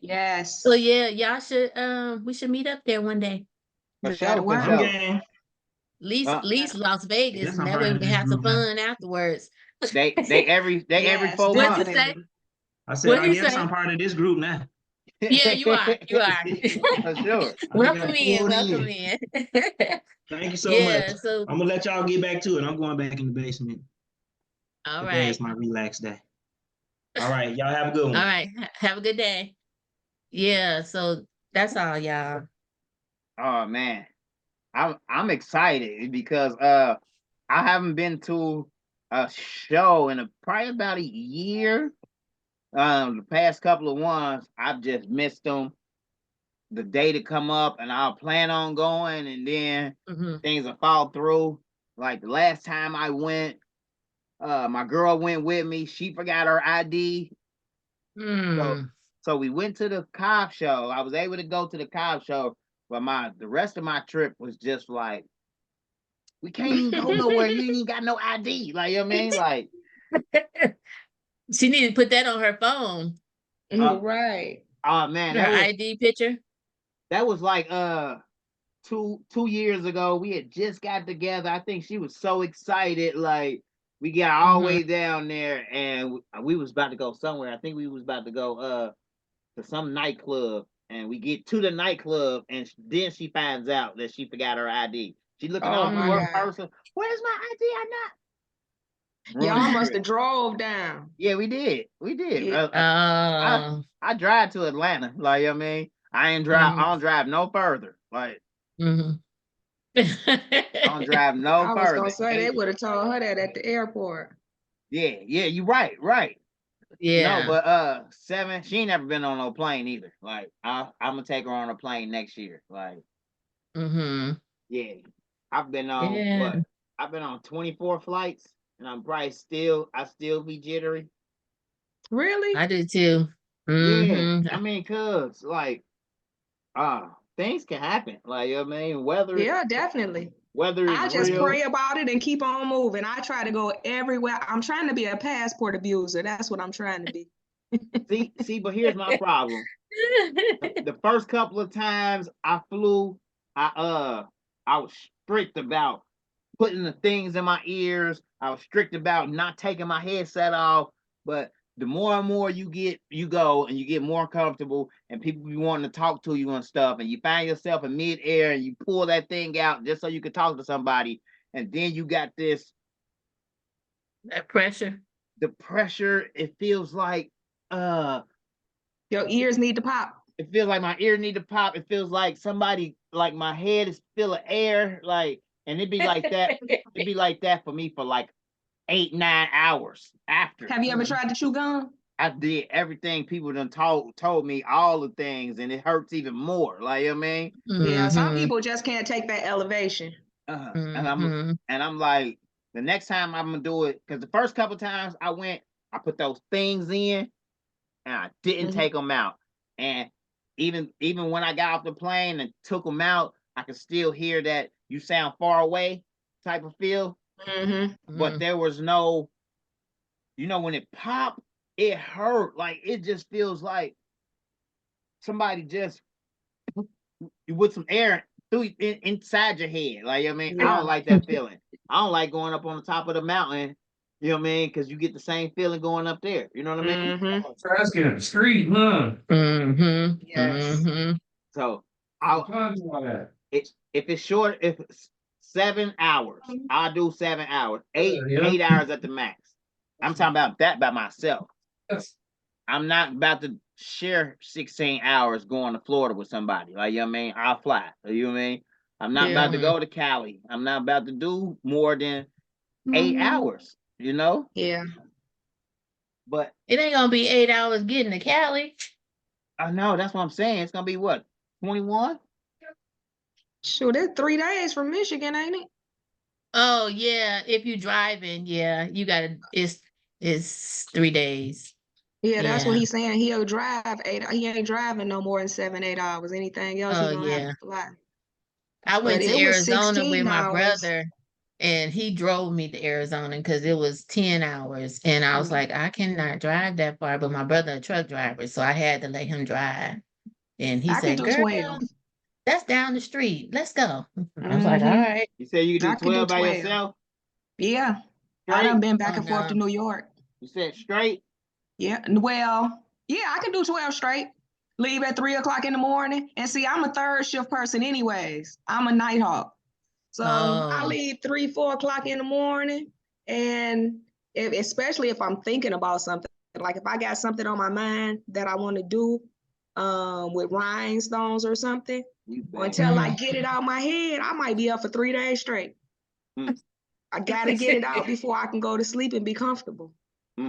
Yes. So yeah, y'all should we should meet up there one day. For That'll sure, for work. I'm sure. game. Least Las Vegas, Guess and I'm that way part we of can this have some group now. fun afterwards. They every Yes, 4 What you months. say? definitely. I said, What I you guess say? I'm part of this group now. Yeah, you are. You are. For sure. I think Welcome I'm in. pulled Welcome in. in. Thank you so Yeah. much. So I'm gonna let y'all get back to it. I'm going back in the basement. all Today right. is my relaxed day. All right, y'all have a good All one. right. Have a good day. Yeah. So that's all, y'all. Oh man, I'm excited because I haven't been to a show in probably about a year. The past couple of ones I've just missed them. The day to come up, and I'll plan on going, and then Mm-hmm. things will fall through. Like the last time I went, my girl went with me. She forgot her ID, so we went to the Cobb show. I was able to go to the Cobb show, but the rest of my trip was just like, we can't even go nowhere. You ain't even got no ID. Like, you know what I mean? Like, She needed to put that on her phone. Right. oh man, Her ID picture. that was like 2 years ago. We had just got together. I think she was so excited. Like, we got all the way down there, and we was about to go somewhere. I think we was about to go to some nightclub, and we get to the nightclub, and then she finds out that she forgot her ID. She looking all my through her God. person. Where's my ID? I not. Y'all must have drove down. Yeah, we did. We did. Yeah. I drive to Atlanta. Like, you know what I mean, I don't drive no further. Like, I don't drive no I was further. gonna say they would have told her that at the airport. Yeah, you're right. Yeah. No, but 7, she ain't never been on no plane either. Like, I'm gonna take her on a plane next year. Like, yeah, I've been on I've been on 24 flights, and I still be jittery. Really? I do too. Yeah, I mean, cause like, things can happen. Like, you know what I mean, Yeah, definitely. weather is I just real. pray about it and keep on moving. I try to go everywhere. I'm trying to be a passport abuser. That's what I'm trying to be. See, but here's my problem. The first couple of times I flew, I was strict about putting the things in my ears. I was strict about not taking my headset off. But the more and more you go and you get more comfortable, and people be wanting to talk to you and stuff, and you find yourself in midair and you pull that thing out just so you can talk to somebody, and then you got that pressure. the pressure. It feels like your ears need to pop. It feels like my ear need to pop. It feels like somebody, like my head is full of air, like, and it'd be like that. It'd be like that for me for like 8-9 hours after. Have you ever tried to chew gum? I did everything people done told me, all the things, and it hurts even more. Like, you know what I mean? Yeah, some people just can't take that elevation. And I'm like, the next time I'm gonna do it, because the first couple times I went, I put those things in, and I didn't take them out. And even when I got off the plane and took them out, I could still hear that you sound far away type of feel. But there was no, when it popped, it hurt. Like, it just feels like somebody just with some air through inside your head. Like, you know what I mean? I don't like that feeling. I don't like going up on the top of the mountain. You know what I mean? Because you get the same feeling going up there. You know what I mean? Asking up the street, huh? Yes. So if it's short, if it's 7 hours, I'll do 7 hours. 8 hours at the max. I'm talking about that by myself. I'm not about to share 16 hours going to Florida with somebody. Like, you know what I mean? I'll fly. You know what I mean? I'm not about to go to Cali. I'm not about to do more than 8 hours, you know? Yeah. But it ain't gonna be 8 hours getting to Cali. I know, that's what I'm saying. It's gonna be what, 21? Sure, that's 3 days from Michigan, ain't it? Oh yeah, if you driving, yeah, you gotta. It's 3 days. Yeah, that's what he's saying. He'll drive 8. He ain't driving no more than 7-8 hours. Anything else, he's gonna have to fly. I went to Arizona with my brother. And he drove me to Arizona because it was 10 hours. And I was Mhm. like, I cannot drive that far, but my brother a truck driver, so I had to let him drive. And he I can said, do girl, 12. that's down the street. Let's go. I was like, all Mm-hmm. right. You said you could I do can do 12 by 12. yourself? Yeah. I Straight? done been back Oh and forth to no. New York. You said straight? Yeah. Well, yeah, I can do 12 straight. Leave at 3 o'clock in the morning. And see, I'm a third shift person anyways. I'm a night hawk. So I Oh. leave 3, 4 o'clock in the morning. And especially if I'm thinking about something, like if I got something on my mind that I want to do with rhinestones or something, You bad. until I get it out my head, I might be up for 3 days straight. Mm. I gotta get it out before I can go to sleep and be comfortable.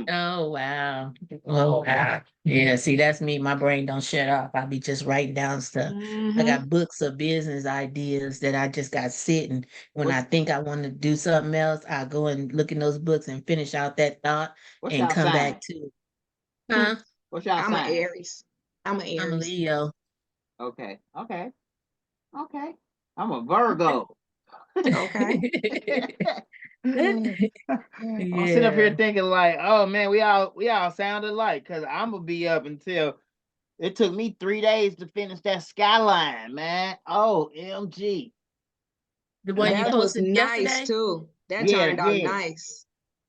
Oh wow. Oh wow. Yeah, see, that's me. My brain don't shut off. I be just writing down stuff. I Mm-hmm. got books of business ideas that I just got sitting. When I What's think I want to do something else, I go and look in those books and finish out that thought what's and y'all come sign? back to it. Huh? What's y'all I'm an sign? Aries. I'm an I'm a Aries. Leo. Okay. Okay. Okay. I'm a Virgo. Okay. I'm sitting up here Yeah. thinking like, oh man, we all sound alike because I'm gonna be up until it took me 3 days to finish that skyline, man. OMG. The one you That was posted nice yesterday? too. That Yeah, turned out yeah. nice.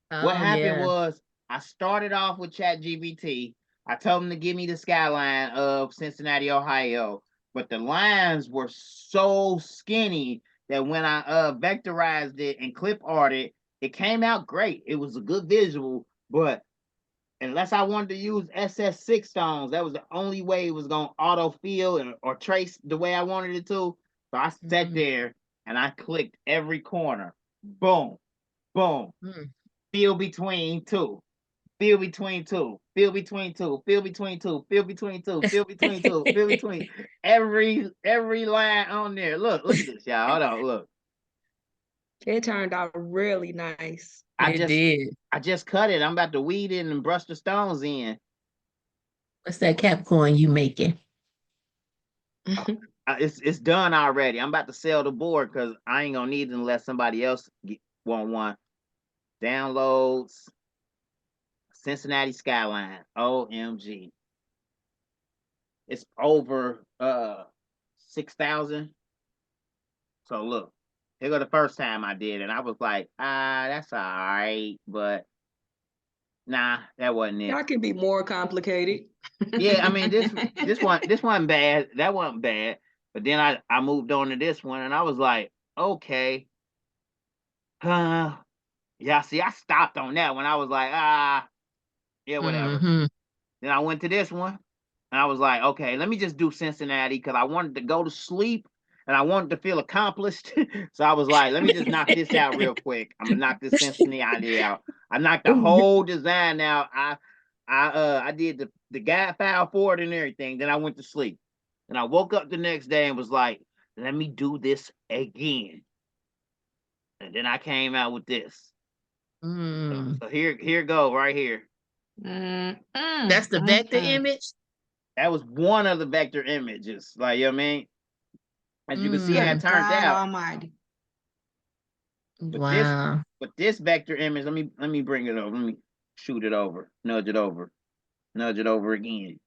What Oh happened yeah. was I started off with ChatGPT. I told him to give me the skyline of Cincinnati, Ohio, but the lines were so skinny that when I vectorized it and clip arted, it came out great. It was a good visual, but unless I wanted to use SS6 stones, that was the only way it was gonna auto fill or trace the way I wanted it to. So I sat Mm, there and I clicked every corner. Boom, boom. mm. Fill between two. Fill between two. Fill between two. Fill between two. Fill between two. Fill between two. Fill between every line on there. Look at this, y'all. Hold on, look. It turned out really nice. I It just did. I just cut it. I'm about to weed it and brush the stones in. What's that Capricorn you making? It's done already. I'm about to sell the board because I ain't gonna need it unless somebody else want one. Downloads Cincinnati skyline. OMG. It's over 6,000. So look, here go the first time I did, and I was like, that's all right, but nah, that wasn't it. That can be more complicated. Yeah, I mean this wasn't bad. That wasn't bad. But then I moved on to this one, and I was like, okay, yeah. See, I stopped on that one. I was like, yeah, whatever. Mm-hmm. Then I went to this one, and I was like, okay, let me just do Cincinnati because I wanted to go to sleep and I wanted to feel accomplished. So I was like, let me just knock this out real quick. I'm gonna knock this Cincinnati out. I knocked the whole design out. I did the guide file for it and everything. Then I went to sleep. And I woke up the next day and was like, let me do this again. And then I came out with this. Mm. So here go right here. That's the vector image? That was one of the vector images. Like, you know what I mean? As you can see how it Mm. turned God out. Almighty. But this Wow. vector image, let me bring it over. Let me shoot it over, nudge it over again.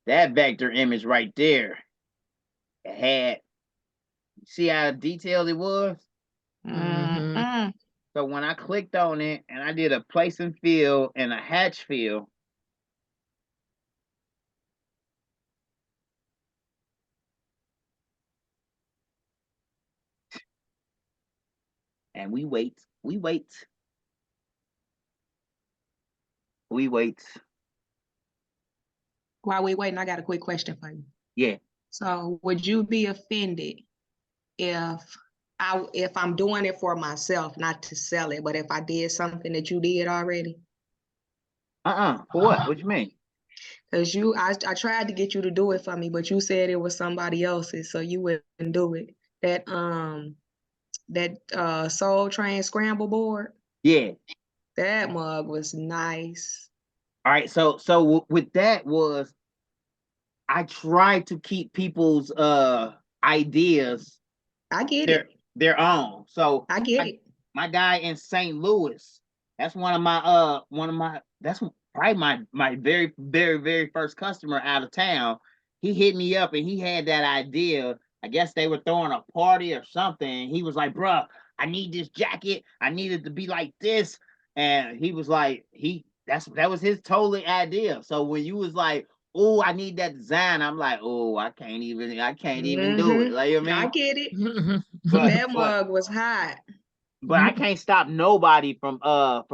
That vector image right there, it had, see how detailed it was? Mm-hmm. So when I clicked on it and I did a place and fill and a hatch fill, and we wait. While we waiting, I got a quick question for you. Yeah. So would you be offended if I'm doing it for myself, not to sell it, but if I did something that you did already? For what? What you mean? Because I tried to get you to do it for me, but you said it was somebody else's, so you wouldn't do it. That Soul Train scramble board, Yeah. that mug was nice. All right. So with that was I tried to keep people's ideas I get it. their own. So I get it. my guy in St. Louis, that's that's probably my very, very, very first customer out of town. He hit me up and he had that idea. I guess they were throwing a party or something. He was like, bruh, I need this jacket. I need it to be like this. And he was like, that was his totally idea. So when you was like, oh, I need that design, I'm like, oh, I can't even do it. Like, you know what I I mean? get it. But That mug was hot. but I can't stop nobody from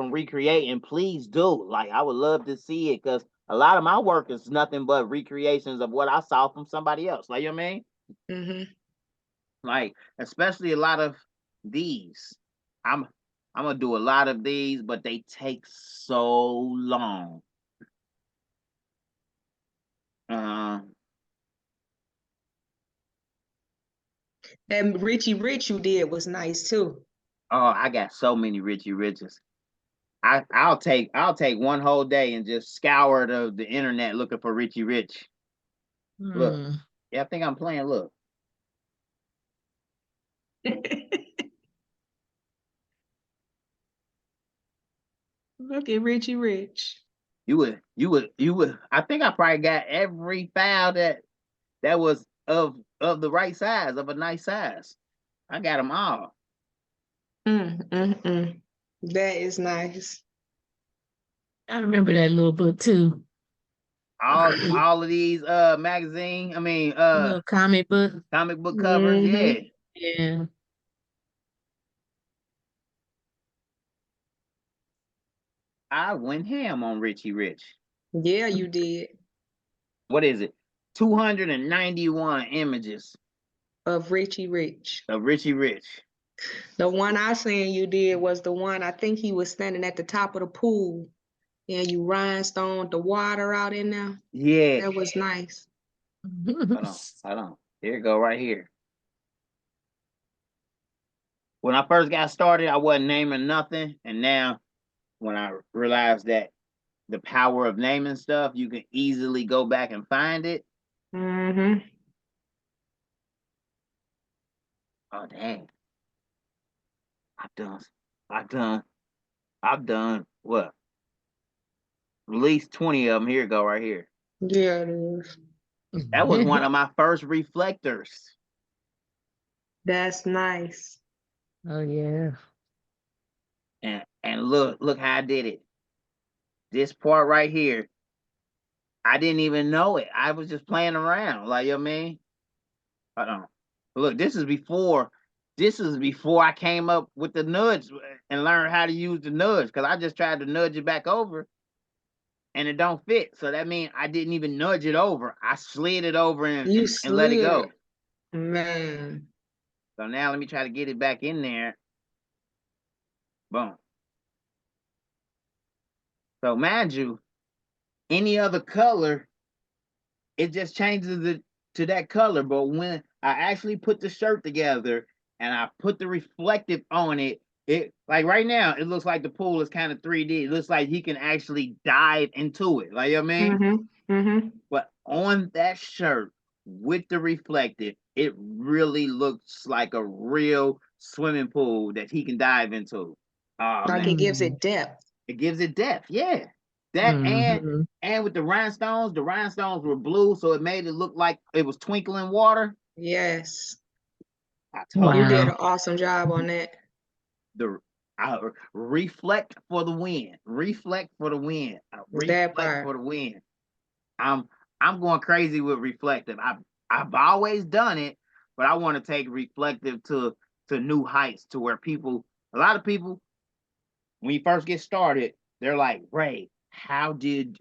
recreating. Please do. Like, I would love to see it, because a lot of my work is nothing but recreations of what I saw from somebody else. Like, you know what I mean? Mm-hmm. Like, especially a lot of these. I'm gonna do a lot of these, but they take so long. And Richie Rich you did was nice too. Oh, I got so many Richie Riches. I'll take one whole day and just scour the internet looking for Richie Rich. Look, yeah, I think I'm playing. Look, Look at Richie Rich. you would. I think I probably got every file that was of the right size, of a nice size. I got them all. That is nice. I remember that little book too. All of these magazine. I mean Little comic book. comic book covers. Yeah. Yeah. I went ham on Richie Rich. Yeah, you did. What is it? 291 images Of Richie Rich. of Richie Rich. The one I seen you did was the one, I think he was standing at the top of the pool and you rhinestoned the water out in there. Yeah. That was nice. Hold on. Here it go right here. When I first got started, I wasn't naming nothing. And now when I realized that the power of naming stuff, you can easily go back and find it. Mm-hmm. Oh, dang. I've done what? At least 20 of them. Here you go, right here. Yeah, it is. That was one of my first reflectors. That's nice. Oh yeah. And look how I did it. This part right here, I didn't even know it. I was just playing around. Like, you know what I mean? Hold on. Look, this is before I came up with the nudge and learned how to use the nudge, because I just tried to nudge it back over and it don't fit. So that means I didn't even nudge it over. I slid it over and let it go. Man. So now let me try to get it back in there. Boom. So mind you, any other color, it just changes it to that color. But when I actually put the shirt together and I put the reflective on it, like right now, it looks like the pool is kind of 3D. It looks like he can actually dive into it. Like, you know what I mean? But on that shirt with the reflective, it really looks like a real swimming pool that he can dive into. Oh, Like man. it gives it depth. It gives it depth, yeah. That and with the rhinestones were blue, so it made it look like it was twinkling water. Yes. Wow. You did an awesome job on that. Reflect for the win. Reflect for the win. That part. For the win. I'm going crazy with reflective. I've always done it, but I want to take reflective to new heights, to where a lot of people, when you first get started, they're like, Ray, how do you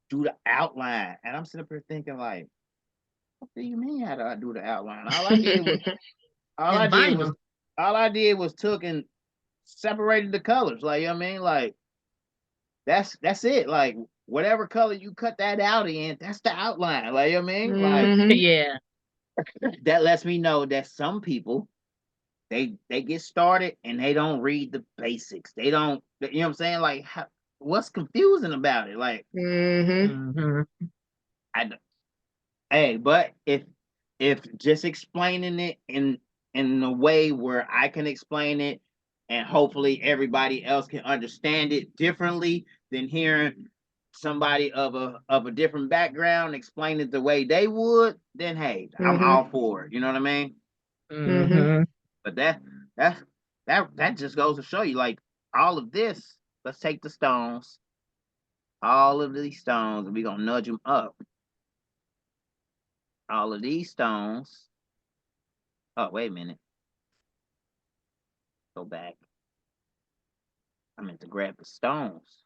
do the outline? And I'm sitting up here thinking, like, what do you mean, how do I do the outline? All I did was took and separated the colors. Like, you know what I mean? Like, that's it. Like, whatever color you cut that out in, that's the outline. Like, you know what I mean? Like, Yeah. that lets me know that some people, they get started and they don't read the basics. They don't, you know what I'm saying? Like, what's confusing about it? Like, hey, but if just explaining it in a way where I can explain it and hopefully everybody else can understand it differently than hearing somebody of a different background explain it the way they would, then hey, I'm all for it. You know what I mean? Mm-hmm. But that just goes to show you, like, all of this. Let's take the stones, all of these stones, and we're gonna nudge them up. All of these stones. Oh, wait a minute. Go back. I meant to grab the stones.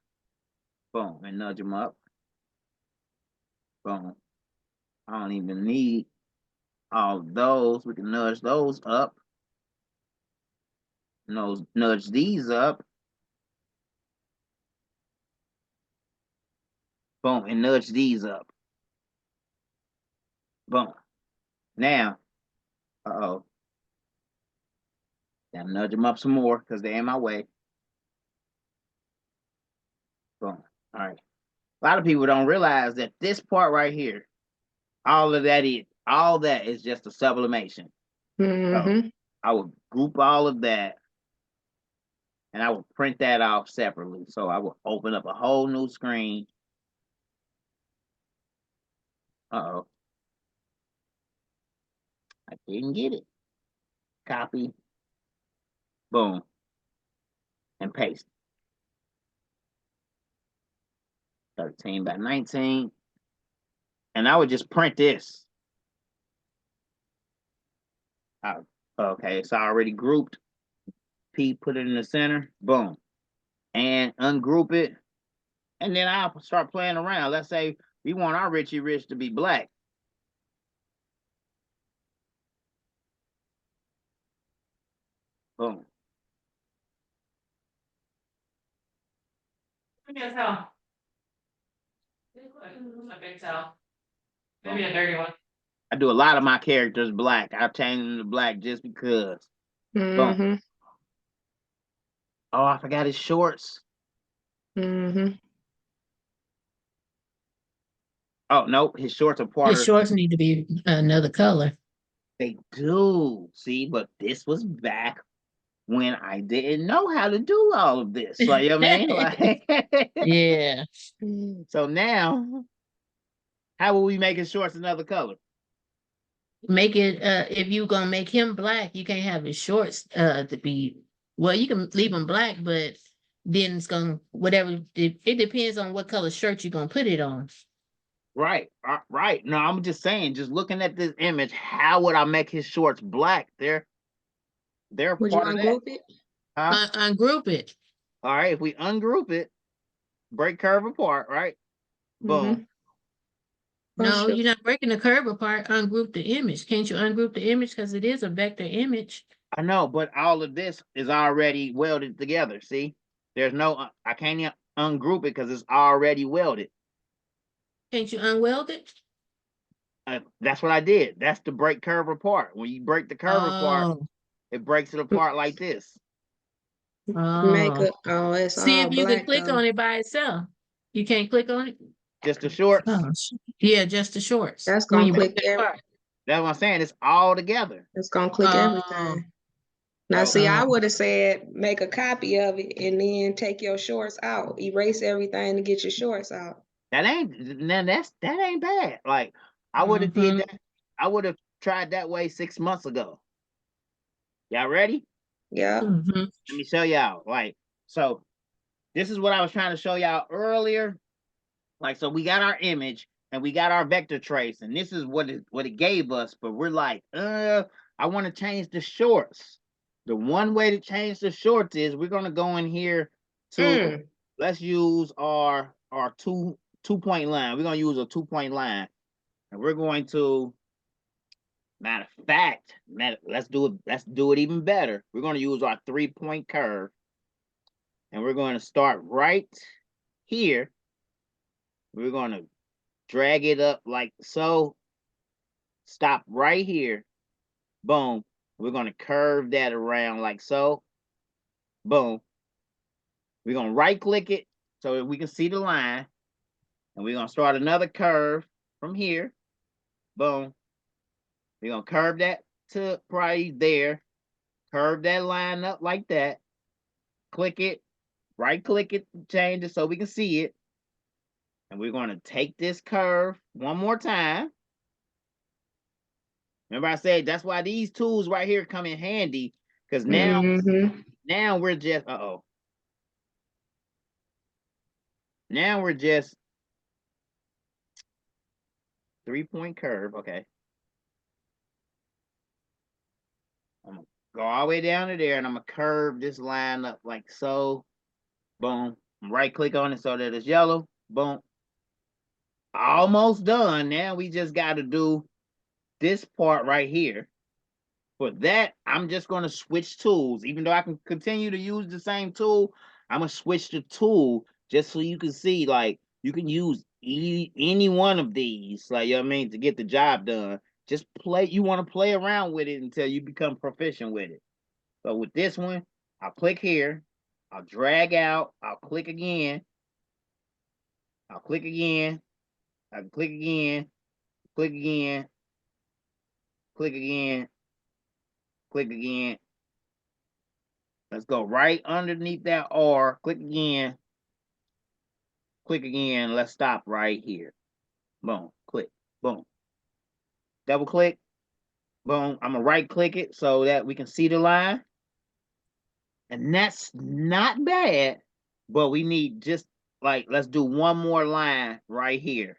Boom, and nudge them up. Boom. I don't even need all of those. We can nudge those up. Nudge these up. Boom, and nudge these up. Boom. Now, uh-oh. Now nudge them up some more because they're in my way. Boom. All right. A lot of people don't realize that this part right here, all that is just a sublimation. So I would group all of that and I will print that off separately. So I will open up a whole new screen. Uh-oh. I didn't get it. Copy. Boom. And paste. 13 by 19. And I would just print this. Okay, it's already grouped. P, put it in the center. Boom. And ungroup it. And then I'll start playing around. Let's say we want our Richie Rich to be black. Boom. Maybe a towel. A big towel. Maybe a dirty one. I do a lot of my characters black. I change them to black just because. Boom. Oh, I forgot his shorts. Oh, no, his shorts are part His shorts need to be another color. They do. See, but this was back when I didn't know how to do all of this. Like, you know what I mean? Like, yeah. So now, how will we make his shorts another color? Make it, if you're gonna make him black, you can't have his shorts to be, well, you can leave them black, but then it's gonna, whatever, it depends on what color shirt you're gonna put it on. Right, right. No, I'm just saying, just looking at this image, how would I make his shorts black? They're Would part you of ungroup that. it? Huh? Ungroup it. All right, if we ungroup it, break curve apart, right? Boom. No, you're not breaking the curve apart. Ungroup the image. Can't you ungroup the image because it is a vector image? I know, but all of this is already welded together. See, there's no, I can't ungroup it because it's already welded. Can't you unweld it? That's what I did. That's the break curve apart. When you break the curve apart, it breaks it apart like this. It's see all if you black, can click though. on it by itself. You can't click on it? Just the shorts? Yeah, just the shorts. That's gonna click That's what I'm saying. It's all together. It's gonna click everything. Now, see, I would have said make a copy of it and then take your shorts out. Erase everything to get your shorts out. That ain't bad. Like, I would have did that. I would have tried that way 6 months ago. Y'all ready? Yeah. Let me show y'all. Like, so this is what I was trying to show y'all earlier. Like, so we got our image and we got our vector trace, and this is what it gave us. But we're like, I want to change the shorts. The one way to change the shorts is we're gonna go in here to let's use our 2-point line. We're gonna use a 2-point line, and we're going to, matter of fact, let's do it even better. We're gonna use our 3-point curve, and we're going to start right here. We're going to drag it up like so. Stop right here. Boom. We're going to curve that around like so. Boom. We're going to right click it so that we can see the line. And we're going to start another curve from here. Boom. We're going to curve that. to probably there. Curve that line up like that. Click it, right click it, change it so we can see it. And we're going to take this curve one more time. Remember I said that's why these tools right here come in handy, because now, now we're just, now we're just 3-point curve. Okay. I'm gonna go all the way down to there, and I'm gonna curve this line up like so. Boom. Right click on it so that it's yellow. Boom. Almost done. Now we just got to do this part right here. For that, I'm just going to switch tools. Even though I can continue to use the same tool, I'm going to switch the tool just so you can see, like, you can use any one of these, like, you know what I mean, to get the job done. Just play, you want to play around with it until you become proficient with it. So with this one, I'll click here, I'll drag out, I'll click again, I'll click again, I can click again, click again, click again, click again. Let's go right underneath that R, click again, let's stop right here. Boom, click, boom. Double click, boom. I'm gonna right click it so that we can see the line. And that's not bad, but we need just like, let's do one more line right here.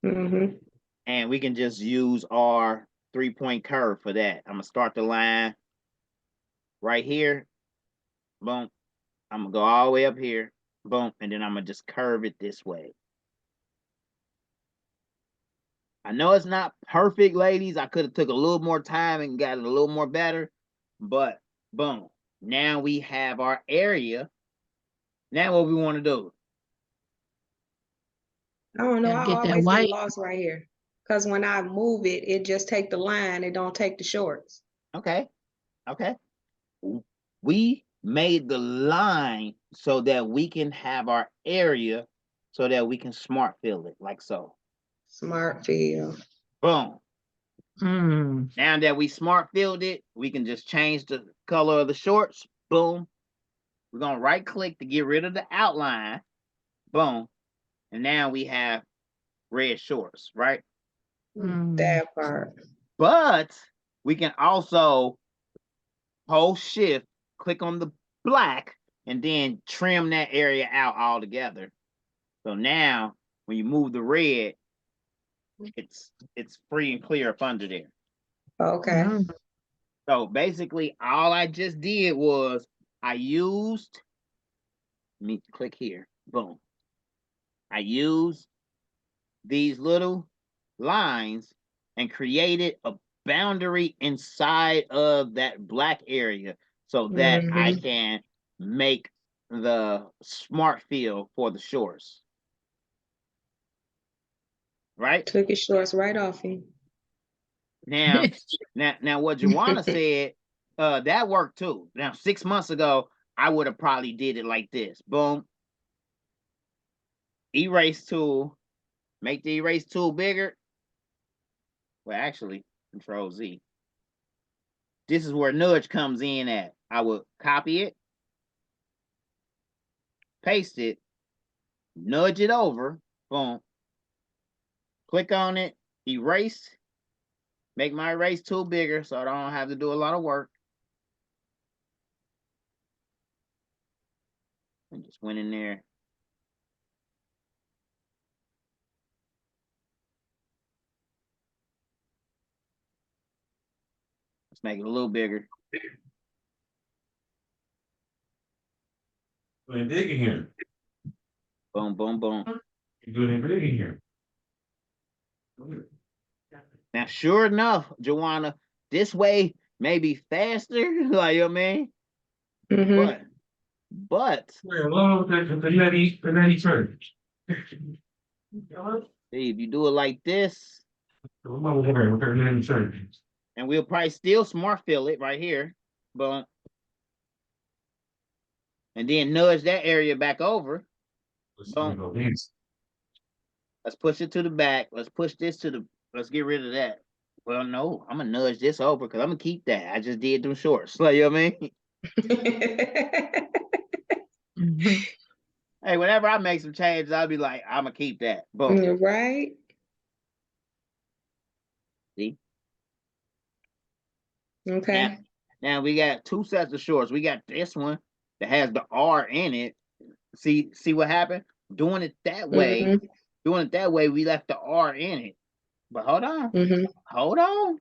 And we can just use our 3-point curve for that. I'm gonna start the line right here. Boom. I'm gonna go all the way up here. Boom. And then I'm gonna just curve it this way. I know it's not perfect, ladies. I could have took a little more time and got it a little more better, but boom. Now we have our area. Now what we want to do? I don't know. I Get that always white. get lost right here. Because when I move it, it just take the line. It don't take the shorts. Okay. Okay. We made the line so that we can have our area so that we can smart fill it like so. Smart fill. Boom. Now that we smart filled it, we can just change the color of the shorts. Boom. We're going to right click to get rid of the outline. Boom. And now we have red shorts, right? That part. But we can also hold shift, click on the black, and then trim that area out altogether. So now when you move the red, it's free and clear up under there. Okay. So basically all I just did was I used, let me click here, boom. I used these little lines and created a boundary inside of that black area so that I can make the smart fill for the shorts. Right? Took his shorts right off him. Now, now what Joanna said, that worked too. Now, 6 months ago, I would have probably did it like this. Boom. Erase tool. Make the erase tool bigger. Well, actually, Control Z. This is where nudge comes in at. I will copy it, paste it, nudge it over, boom. Click on it, erase. Make my erase tool bigger so I don't have to do a lot of work. I just went in there. Let's make it a little bigger. Doing big in here. Boom, boom, boom. You're doing big in here. Now, sure enough, Joanna, this way may be faster, like, you know what I mean? But Hello, the Nettie church. see, if you do it like this, Church. and we'll probably still smart fill it right here, boom. And then nudge that area back over. Boom. Let's push it to the back. Let's push this to the, let's get rid of that. Well, no, I'm gonna nudge this over because I'm gonna keep that. I just did them shorts. Like, you know what I mean? Mhm. Hey, whenever I make some changes, I'll be like, I'm gonna keep that. Boom. Right? See? Okay. Now we got two sets of shorts. We got this one that has the R in it. See what happened? Doing it that way, we left the R in it. But hold on. Mm-hmm. Hold on.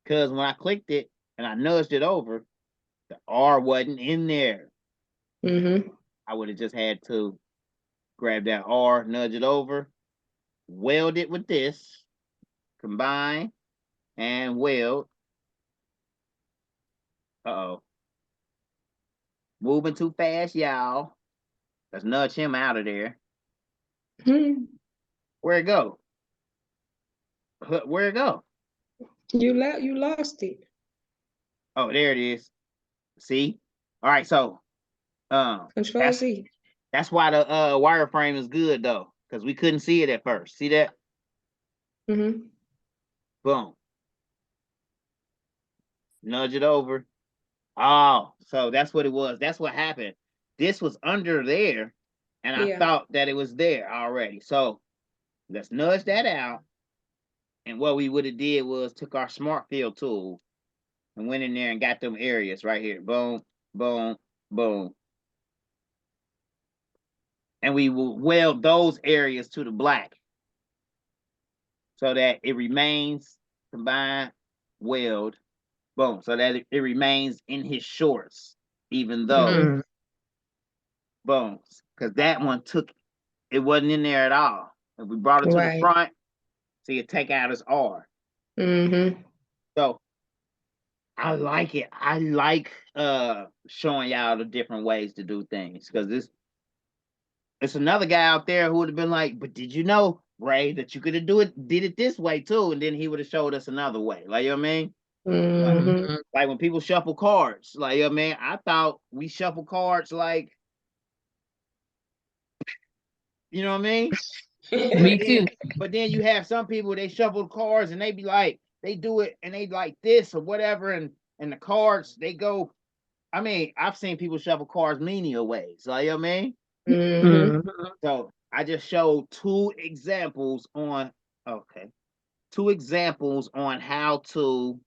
Because when I clicked it and I nudged it over, the R wasn't in there. Mm-hmm. I would have just had to grab that R, nudge it over, weld it with this, combine, and weld. Uh-oh. Moving too fast, y'all. Let's nudge him out of there. Hmm. Where'd it go? Where'd it go? You lost it. Oh, there it is. See? All right, so Control Z. that's why the wireframe is good though, because we couldn't see it at first. See that? Mm-hmm. Boom. Nudge it over. Oh, so that's what it was. That's what happened. This was under there, and I Yeah. thought that it was there already. So let's nudge that out. And what we would have did was took our smart fill tool and went in there and got them areas right here. Boom, boom, boom. And we will weld those areas to the black so that it remains combined, weld, boom, so that it remains in his shorts, even though, Mhm. boom, because that one it wasn't in there at all. If we brought it to the Right. front, so you take out his R. Mm-hmm. So I like it. I like showing y'all the different ways to do things because it's another guy out there who would have been like, but did you know, Ray, that you could have did it this way too, and then he would have showed us another way. Like, you know what I mean? Mm-hmm. Like when people shuffle cards, like, you know what I mean? I thought we shuffle cards like, you know what I mean? Me too. But then you have some people, they shuffle cards and they be like, they do it and they like this or whatever, and the cards they go. I mean, I've seen people shuffle cards menial ways. Like, you know what I mean? Mm-hmm. Mhm. So I just showed two examples on how to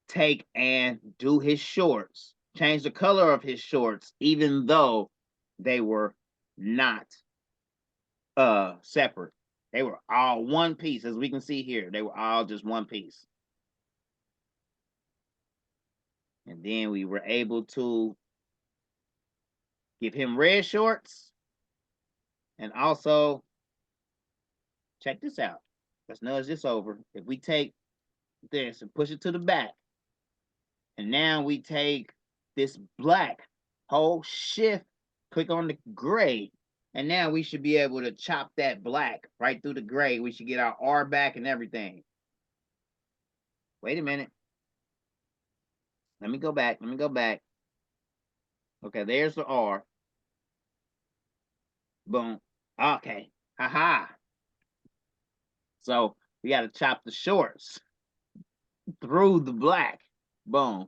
take and do his shorts, change the color of his shorts, even though they were not separate. They were all one piece, as we can see here. They were all just one piece. And then we were able to give him red shorts. And also, check this out. Let's nudge this over. If we take this and push it to the back, and now we take this black, hold shift, click on the gray, and now we should be able to chop that black right through the gray. We should get our R back and everything. Wait a minute. Let me go back. Okay, there's the R. Boom. Okay. Haha. So we got to chop the shorts through the black. Boom.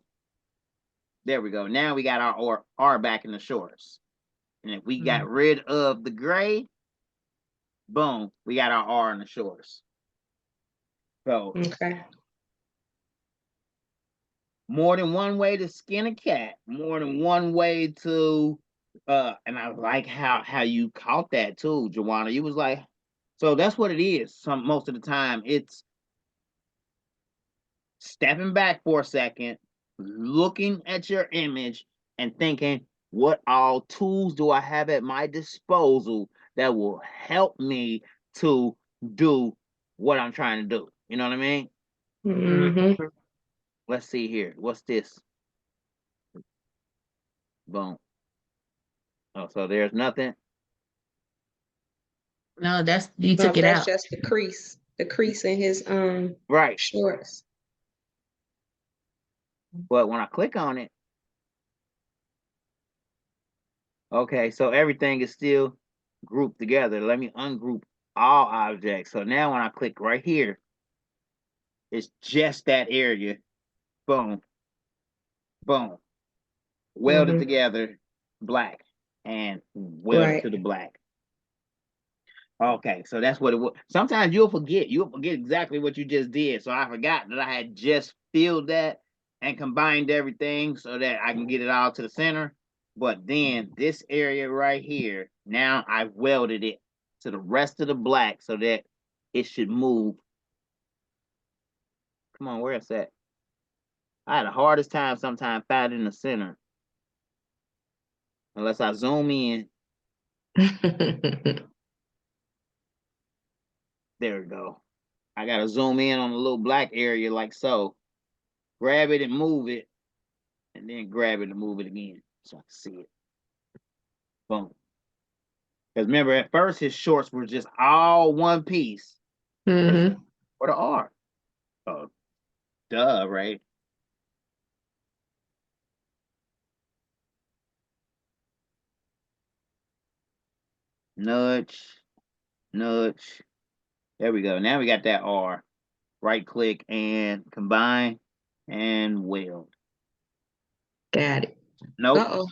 There we go. Now we got our R back in the shorts. And if we got rid of the gray, boom, we got our R in the shorts. So Okay. more than one way to skin a cat, more than one way to and I like how you caught that too, Joanna. You was like, so that's what it is. Most of the time it's stepping back for a second, looking at your image and thinking, what all tools do I have at my disposal that will help me to do what I'm trying to do? You know what I mean? Mm-hmm. Let's see here. What's this? Boom. Oh, so there's nothing. No, you No, took it that's out. just the crease in his Right. shorts. But when I click on it, okay, so everything is still grouped together. Let me ungroup all objects. So now when I click right here, it's just that area. Boom, boom. Welded together, black, and welded to the black. Okay, so that's what it was. Sometimes you'll forget exactly what you just did. So I forgot that I had just filled that and combined everything so that I can get it all to the center. But then this area right here, now I've welded it to the rest of the black so that it should move. Come on, where is that? I had the hardest time sometimes finding the center. Unless I zoom in. There we go. I gotta zoom in on the little black area like so. Grab it and move it, and then grab it and move it again so I can see it. Boom. Because remember, at first his shorts were just all one piece. For the R. Oh, duh, right? Nudge, nudge. There we go. Now we got that R. Right click and combine and weld. Got it. Nope. Uh-oh.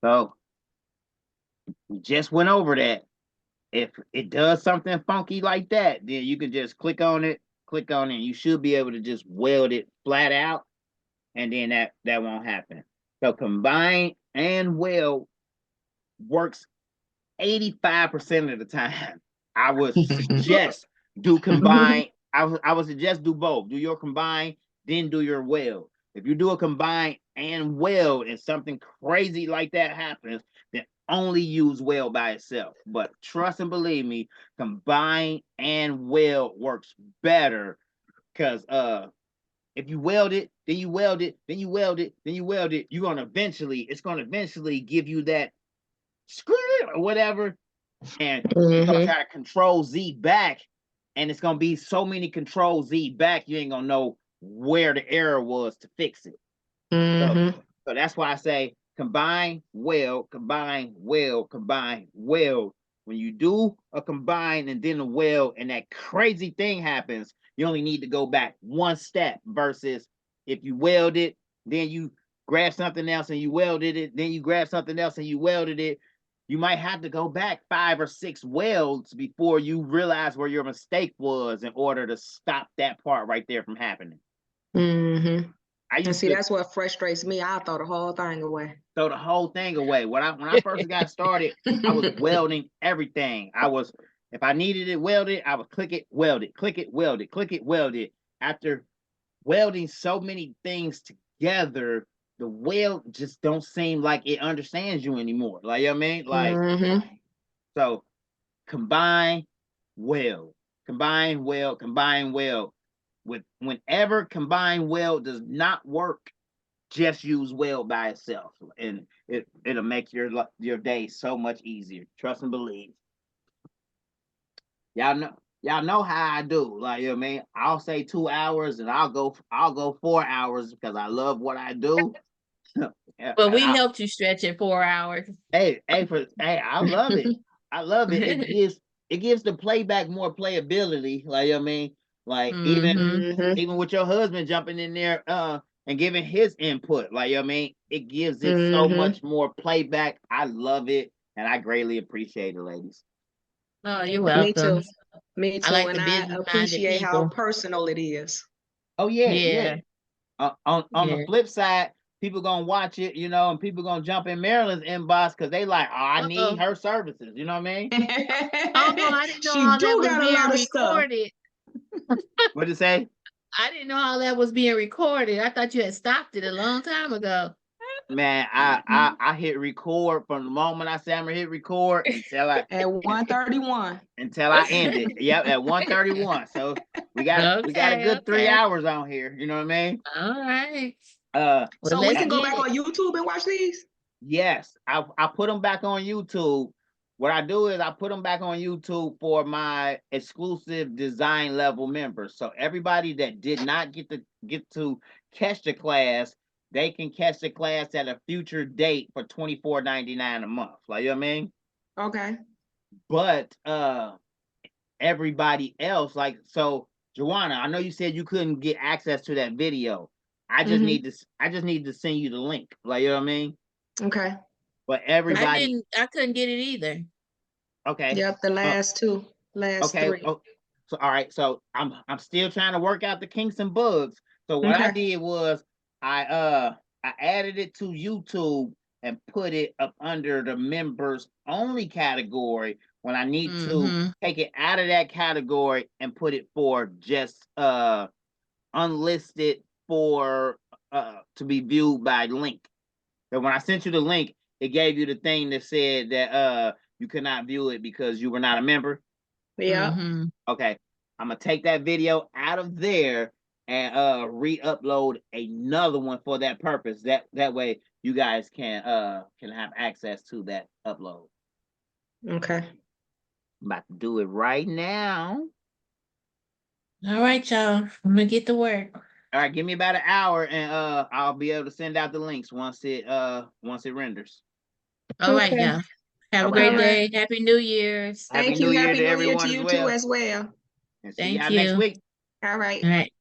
So we just went over that. If it does something funky like that, then you can just click on it, and you should be able to just weld it flat out, and then that won't happen. So combine and weld works 85% of the time. I would suggest do combine. I would suggest do both. Do your combine, then do your weld. If you do a combine and weld and something crazy like that happens, then only use weld by itself. But trust and believe me, combine and weld works better because if you weld it, then you weld it, then you weld it, then you weld it, it's gonna eventually give you that screw or whatever, and you're gonna try to control Z back, and it's gonna be so many control Z back, you ain't gonna know where the error was to fix it. So that's why I say combine, weld, combine, weld, combine, weld. When you do a combine and then a weld and that crazy thing happens, you only need to go back one step versus if you weld it, then you grab something else and you welded it, then you grab something else and you welded it. You might have to go back 5 or 6 welds before you realize where your mistake was in order to stop that part right there from happening. And see, that's what frustrates me. I throw the whole thing away. Throw the whole thing away. When I first got started, I was welding everything. If I needed it welded, I would click it, weld it, click it, weld it, click it, weld it. After welding so many things together, the weld just don't seem like it understands you anymore. Like, you know what I mean? Like, so combine, weld, combine, weld, combine, weld. Whenever combine weld does not work, just use weld by itself, and it'll make your day so much easier. Trust and believe. Y'all know how I do. Like, you know what I mean? I'll say 2 hours, and I'll go 4 hours because I love what I do. Well, we helped you stretch it 4 hours. Hey, I love it. I love it. It gives the playback more playability. Like, you know what I mean? Like, even with your husband jumping in there and giving his input, like, you know what I mean? It gives it so much more playback. I love it, and I greatly appreciate it, ladies. Oh, you're welcome. Me too. I like and the I appreciate how personal it is. Oh yeah. On the flip side, people gonna watch it, you know, and people gonna jump in Marilyn's inbox because they like, oh, I need her services. You know what I mean? Oh no, I didn't know all that was being recorded. What'd you say? I didn't know all that was being recorded. I thought you had stopped it a long time ago. Man, I hit record from the moment I said I'm gonna hit record until I at 1:31 until I end it. Yep, at 1:31. So we got a good 3 hours on here. You know what I mean? All right. So we can go back on YouTube and watch these? Yes, I put them back on YouTube. What I do is I put them back on YouTube for my exclusive design level members. So everybody that did not get to catch the class, they can catch the class at a future date for $24.99 a month. Like, you know what I mean? Okay. But everybody else, like, so Joanna, I know you said you couldn't get access to that video. I just need to send you the link. Like, you know what I mean? Okay. But everybody, I couldn't get it either. okay. Yep, the last last Okay. three. Oh, so all right. So I'm still trying to work out the kinks and bugs. So what I Okay. did was I added it to YouTube and put it up under the members only category when I need to take it out of that category and put it for just unlisted for to be viewed by link. So when I sent you the link, it gave you the thing that said that you could not view it because you were not a member. Yeah. Okay, I'm gonna take that video out of there and re-upload another one for that purpose. That way you guys can have access to that upload. Okay. I'm about to do it right now. All right, y'all. I'm gonna get to work. All right, give me about an hour and I'll be able to send out the links once it renders. All right, Okay. y'all. Have a All great right. day. Happy New Year's. Happy Thank New you. Year Happy to New Year everyone to as you well. too as well. And see Thank y'all next you. week. All right. All right.